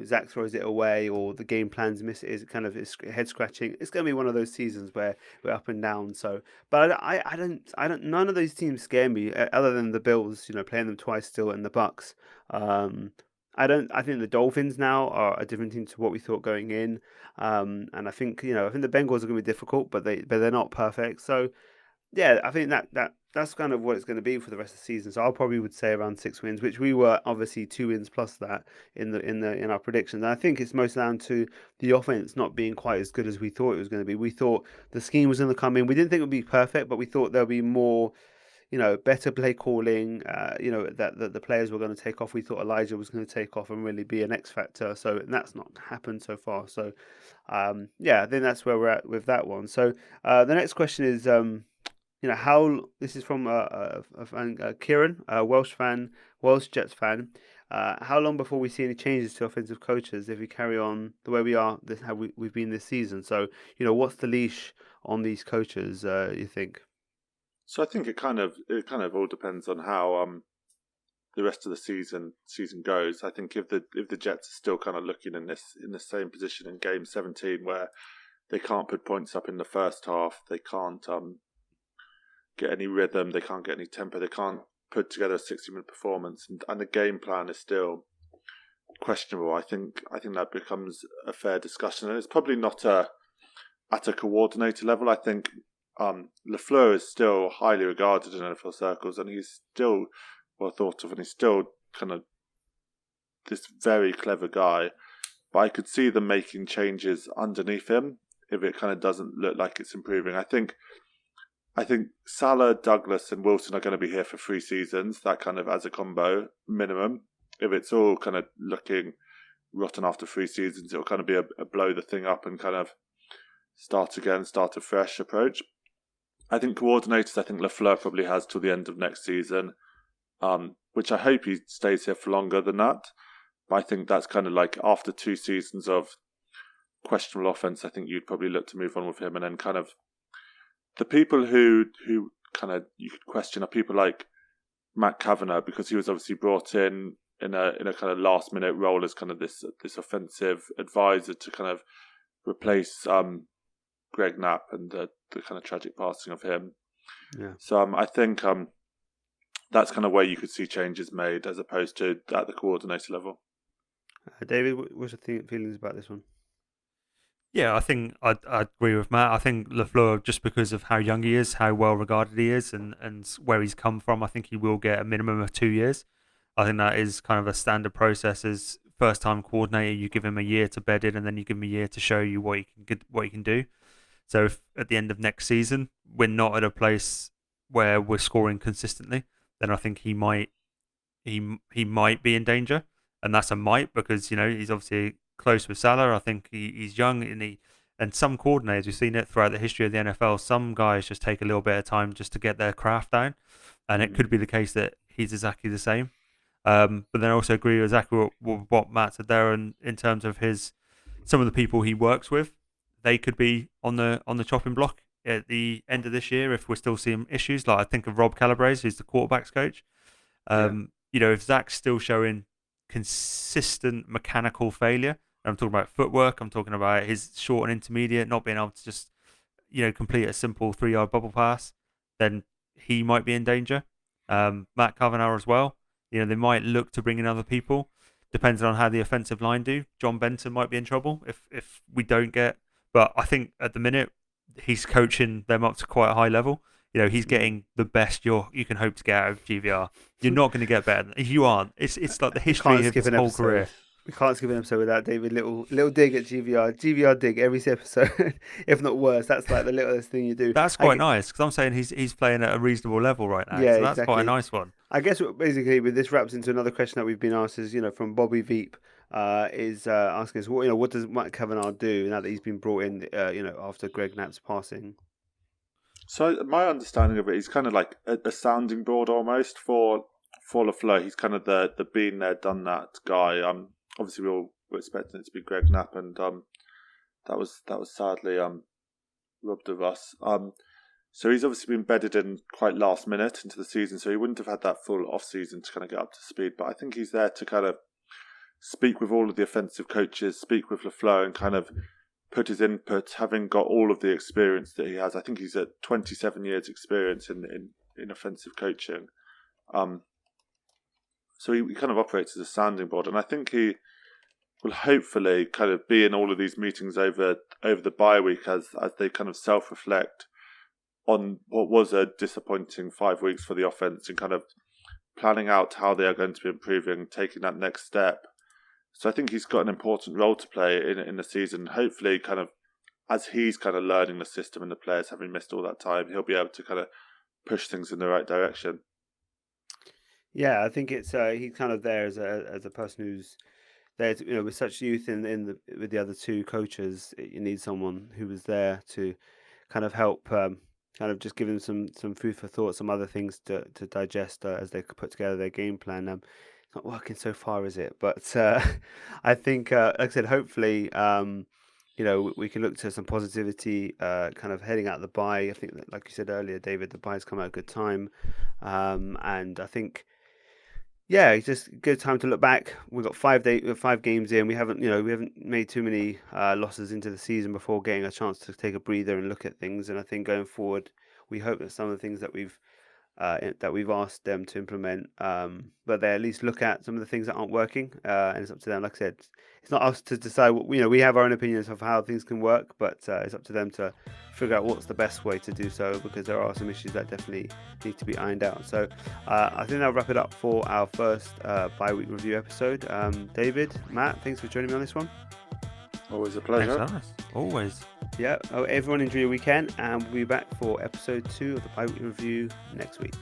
Zach throws it away, or the game plans miss it. It's head scratching. It's going to be one of those seasons where we're up and down. So, but I don't. None of those teams scare me, other than the Bills. Playing them twice still, and the Bucks. I think the Dolphins now are a different team to what we thought going in. And I think the Bengals are going to be difficult, but they're not perfect. So, yeah, I think that's kind of what it's going to be for the rest of the season. So I probably would say around 6 wins, which we were obviously 2 wins plus that in our predictions. And I think it's most down to the offense not being quite as good as we thought it was going to be. We thought the scheme was going to come in. We didn't think it would be perfect, but we thought there'll be more, better play calling. That the players were going to take off. We thought Elijah was going to take off and really be an X factor. So that's not happened so far. So, I think that's where we're at with that one. So the next question is. How this is from Kieran, a Welsh Jets fan. How long before we see any changes to offensive coaches if we carry on the way we are, how we've been this season? So, what's the leash on these coaches? You think? So I think it kind of all depends on how the rest of the season goes. I think if the Jets are still kind of looking in the same position in Game 17 where they can't put points up in the first half, they can't get any rhythm, they can't get any tempo, they can't put together a 60-minute performance, and the game plan is still questionable. I think that becomes a fair discussion, and it's probably not at a coordinator level. I think LaFleur is still highly regarded in NFL circles, and he's still well thought of, and he's still kind of this very clever guy. But I could see them making changes underneath him if it kind of doesn't look like it's improving. I think Salah, Douglas, and Wilson are going to be here for 3 seasons. That kind of as a combo minimum. If it's all kind of looking rotten after 3 seasons, it'll kind of be a blow the thing up and kind of start a fresh approach. I think coordinators, I think Lafleur probably has till the end of next season, which I hope he stays here for longer than that. But I think that's kind of like after 2 seasons of questionable offense, I think you'd probably look to move on with him. And then kind of the people who kind of you could question are people like Matt Kavanagh, because he was obviously brought in a kind of last minute role as kind of this offensive advisor to kind of replace Greg Knapp and the kind of tragic passing of him. Yeah. So I think that's kind of where you could see changes made as opposed to at the coordinator level. David, what's your feelings about this one? Yeah, I think I agree with Matt. I think Lafleur, just because of how young he is, how well regarded he is, and where he's come from, I think he will get a minimum of 2 years. I think that is kind of a standard process. As first time coordinator, you give him a year to bed in, and then you give him a year to show you what he can do. So if at the end of next season we're not at a place where we're scoring consistently, then I think he might be in danger, and that's a might because he's obviously close with Salah. I think he's young, and some coordinators, we've seen it throughout the history of the NFL, some guys just take a little bit of time just to get their craft down, and it could be the case that he's exactly the same. But then I also agree exactly with what Matt said there, and in terms of some of the people he works with, they could be on the chopping block at the end of this year if we're still seeing issues. Like I think of Rob Calabrese, who's the quarterbacks coach. If Zach's still showing consistent mechanical failure, I'm talking about footwork, I'm talking about his short and intermediate, not being able to just complete a simple 3-yard bubble pass, then he might be in danger. Matt Kavanagh as well. They might look to bring in other people, depending on how the offensive line do. John Benton might be in trouble if we don't get. But I think at the minute he's coaching them up to quite a high level. He's getting the best you can hope to get out of GVR. You're not going to get better. If you aren't, it's like the history of his whole career. We can't skip an episode without David. Little dig at GVR. GVR dig every episode, if not worse. That's like the littlest thing you do. That's quite nice because I'm saying he's playing at a reasonable level right now. Yeah, so that's quite a nice one. I guess basically with this wraps into another question that we've been asked is from Bobby Veep is asking us what does Matt Kavanagh do now that he's been brought in after Greg Knapp's passing. So my understanding of it, he's kind of like a sounding board almost for Lafleur. He's kind of the been there, done that guy. Obviously we all were expecting it to be Greg Knapp, and that was sadly robbed of us. So he's obviously been bedded in quite last minute into the season, so he wouldn't have had that full off season to kind of get up to speed. But I think he's there to kind of speak with all of the offensive coaches, speak with Lafleur, and kind of put his input, having got all of the experience that he has. I think he's at 27 years experience in offensive coaching. So he kind of operates as a sounding board, and I think he will hopefully kind of be in all of these meetings over the bye week as they kind of self-reflect on what was a disappointing 5 weeks for the offense and kind of planning out how they are going to be improving, taking that next step. So I think he's got an important role to play in the season. Hopefully, kind of as he's kind of learning the system and the players having missed all that time, he'll be able to kind of push things in the right direction. Yeah, I think it's he's kind of there as a person who's there to, with such youth with the other 2 coaches. You need someone who was there to kind of help, kind of just give them some food for thought, some other things to digest as they put together their game plan. It's not working so far, is it? But I think, like I said, hopefully, we can look to some positivity, kind of heading out the bye. I think that, like you said earlier, David, the bye's come at a good time, and I think. Yeah, it's just a good time to look back. We've got 5 games in. We haven't made too many losses into the season before getting a chance to take a breather and look at things. And I think going forward, we hope that some of the things that we've asked them to implement, but they at least look at some of the things that aren't working. And it's up to them. Like I said, it's not us to decide. We have our own opinions of how things can work, but it's up to them to figure out what's the best way to do so, because there are some issues that definitely need to be ironed out. So I think that'll wrap it up for our first bi-week review episode. David, Matt, thanks for joining me on this one. Always a pleasure. Thanks, always. Yeah. Oh, everyone enjoy your weekend, and we'll be back for episode 2 of the Bi-Weekly Review next week.